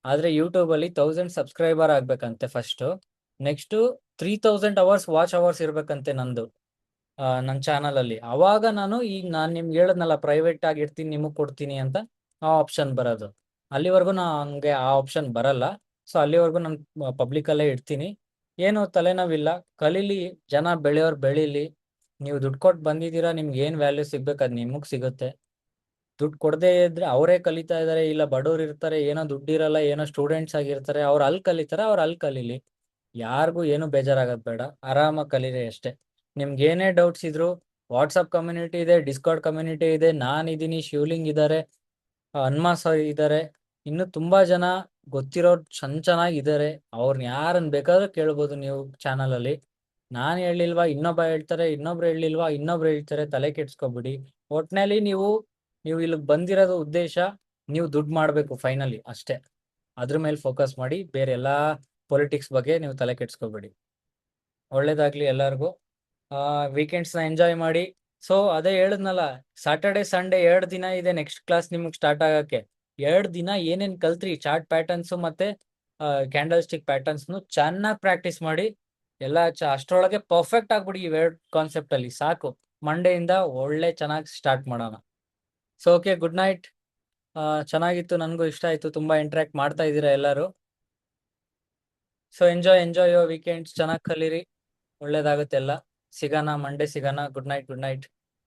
ಆದ್ರೆ ಯೂಟ್ಯೂಬ್ ಅಲ್ಲಿ 1000 ಸಬ್ಸ್ಕ್ರೈಬರ್ ಆಗ್ಬೇಕಂತೆ first, next 3000 hours watch hours ಇರ್ಬೇಕಂತೆ ನಂದು, ನನ್ನ ಚಾನಲ್ ಅಲ್ಲಿ. ಅವಾಗ ಈಗ ನಾನು ನಿಮ್ಗೆ ಹೇಳದ್ನಲ್ಲ ಪ್ರೈವೇಟ್ ಆಗಿ ಇಡ್ತೀನಿ, ನಿಮಗ್ ಕೊಡ್ತೀನಿ ಅಂತ, ಆ ಆಪ್ಷನ್ ಬರೋದು. ಅಲ್ಲಿವರೆಗೂ ಹಂಗೆ ಆ ಆಪ್ಷನ್ ಬರಲ್ಲ. ಸೊ ಅಲ್ಲಿವರೆಗೂ ನಾನು ಪಬ್ಲಿಕ್ ಅಲ್ಲೇ ಇಡ್ತೀನಿ. ಏನು ತಲೆನೋವಿಲ್ಲ, ಕಲೀಲಿ, ಜನ ಬೆಳೆಯೋರು ಬೆಳೀಲಿ. ನೀವು ದುಡ್ಡು ಕೊಟ್ಟು ಬಂದಿದ್ದೀರಾ, ನಿಮ್ಗೆ ಏನ್ ವ್ಯಾಲ್ಯೂ ಸಿಗ್ಬೇಕು ಅದು ನಿಮಗ್ ಸಿಗುತ್ತೆ. ದುಡ್ಡು ಕೊಡದೇ ಇದ್ರೆ ಅವರೇ ಕಲಿತಾ ಇದಾರೆ, ಇಲ್ಲ ಬಡವ್ರು ಇರ್ತಾರೆ, ಏನೋ ದುಡ್ಡಿರಲ್ಲ, ಏನೋ ಸ್ಟೂಡೆಂಟ್ಸ್ ಆಗಿರ್ತಾರೆ, ಅವ್ರು ಅಲ್ಲಿ ಕಲಿತಾರೆ, ಅವ್ರು ಅಲ್ಲಿ ಕಲೀಲಿ. ಯಾರಿಗೂ ಏನು ಬೇಜಾರಾಗದ್ ಬೇಡ, ಆರಾಮಾಗಿ ಕಲೀರಿ ಅಷ್ಟೇ. ನಿಮ್ಗೆ ಏನೇ ಡೌಟ್ಸ್ ಇದ್ರು ವಾಟ್ಸಪ್ ಕಮ್ಯುನಿಟಿ ಇದೆ, ಡಿಸ್ಕಾರ್ಡ್ ಕಮ್ಯುನಿಟಿ ಇದೆ, ನಾನಿದ್ದೀನಿ, ಶಿವಲಿಂಗ್ ಇದ್ದಾರೆ, ಹನುಮಾಸ್ ಇದ್ದಾರೆ, ಇನ್ನು ತುಂಬಾ ಜನ ಗೊತ್ತಿರೋರು ಚೆನ್ನಾಗಿದ್ದಾರೆ. ಅವ್ರನ್ನ ಯಾರನ್ನ ಬೇಕಾದ್ರೂ ಕೇಳ್ಬೋದು ನೀವು ಚಾನಲ್ ಅಲ್ಲಿ. ನಾನ್ ಹೇಳಿಲ್ವಾ, ಇನ್ನೊಬ್ಬ ಹೇಳ್ತಾರೆ, ಇನ್ನೊಬ್ರು ಹೇಳಿಲ್ವಾ, ಇನ್ನೊಬ್ರು ಹೇಳ್ತಾರೆ, ತಲೆ ಕೆಡ್ಸ್ಕೊಬಿಡಿ. ಒಟ್ನಲ್ಲಿ ನೀವು ಇಲ್ಲಿಗೆ ಬಂದಿರೋದು ಉದ್ದೇಶ, ನೀವು ದುಡ್ಡು ಮಾಡ್ಬೇಕು ಫೈನಲಿ ಅಷ್ಟೇ. ಅದ್ರ ಮೇಲೆ ಫೋಕಸ್ ಮಾಡಿ, ಬೇರೆ ಎಲ್ಲಾ ಪೊಲಿಟಿಕ್ಸ್ ಬಗ್ಗೆ ನೀವು ತಲೆ ಕೆಡ್ಸ್ಕೊಬೇಡಿ. ಒಳ್ಳೇದಾಗ್ಲಿ ಎಲ್ಲರಿಗೂ. ವೀಕೆಂಡ್ಸ್ ನ ಎಂಜಾಯ್ ಮಾಡಿ. ಸೊ ಅದೇ ಹೇಳಿದ್ನಲ್ಲ, ಸಾಟರ್ಡೆ ಸಂಡೇ 2 ದಿನ ಇದೆ ನೆಕ್ಸ್ಟ್ ಕ್ಲಾಸ್ ನಿಮಗೆ ಸ್ಟಾರ್ಟ್ ಆಗಕ್ಕೆ. 2 ದಿನ ಏನೇನ್ ಕಲ್ತ್ರಿ, ಚಾರ್ಟ್ ಪ್ಯಾಟರ್ನ್ಸ್ ಮತ್ತೆ ಕ್ಯಾಂಡಲ್ ಸ್ಟಿಕ್ ಪ್ಯಾಟರ್ನ್ಸ್ ಚೆನ್ನಾಗಿ ಪ್ರಾಕ್ಟೀಸ್ ಮಾಡಿ. ಎಲ್ಲ ಅಷ್ಟರೊಳಗೆ ಪರ್ಫೆಕ್ಟ್ ಆಗ್ಬಿಡಿ ಈ 2 ಕಾನ್ಸೆಪ್ಟ್ ಅಲ್ಲಿ. ಸಾಕು, ಮಂಡೆಯಿಂದ ಒಳ್ಳೆ ಚೆನ್ನಾಗಿ ಸ್ಟಾರ್ಟ್ ಮಾಡೋಣ. So okay, good night. ಚೆನ್ನಾಗಿತ್ತು, ನನಗೂ ಇಷ್ಟ ಆಯ್ತು, ತುಂಬಾ ಇಂಟ್ರಾಕ್ಟ್ ಮಾಡ್ತಾ ಇದ್ದೀರಾ ಎಲ್ಲರೂ. ಸೊ ಎಂಜಾಯ್ ಯುವರ್ ವೀಕೆಂಡ್ಸ್, ಚೆನ್ನಾಗಿ ಕಲೀರಿ, ಒಳ್ಳೇದಾಗುತ್ತೆ ಎಲ್ಲ. ಸಿಗೋಣ ಮಂಡೇ, ಸಿಗೋಣ. Good night.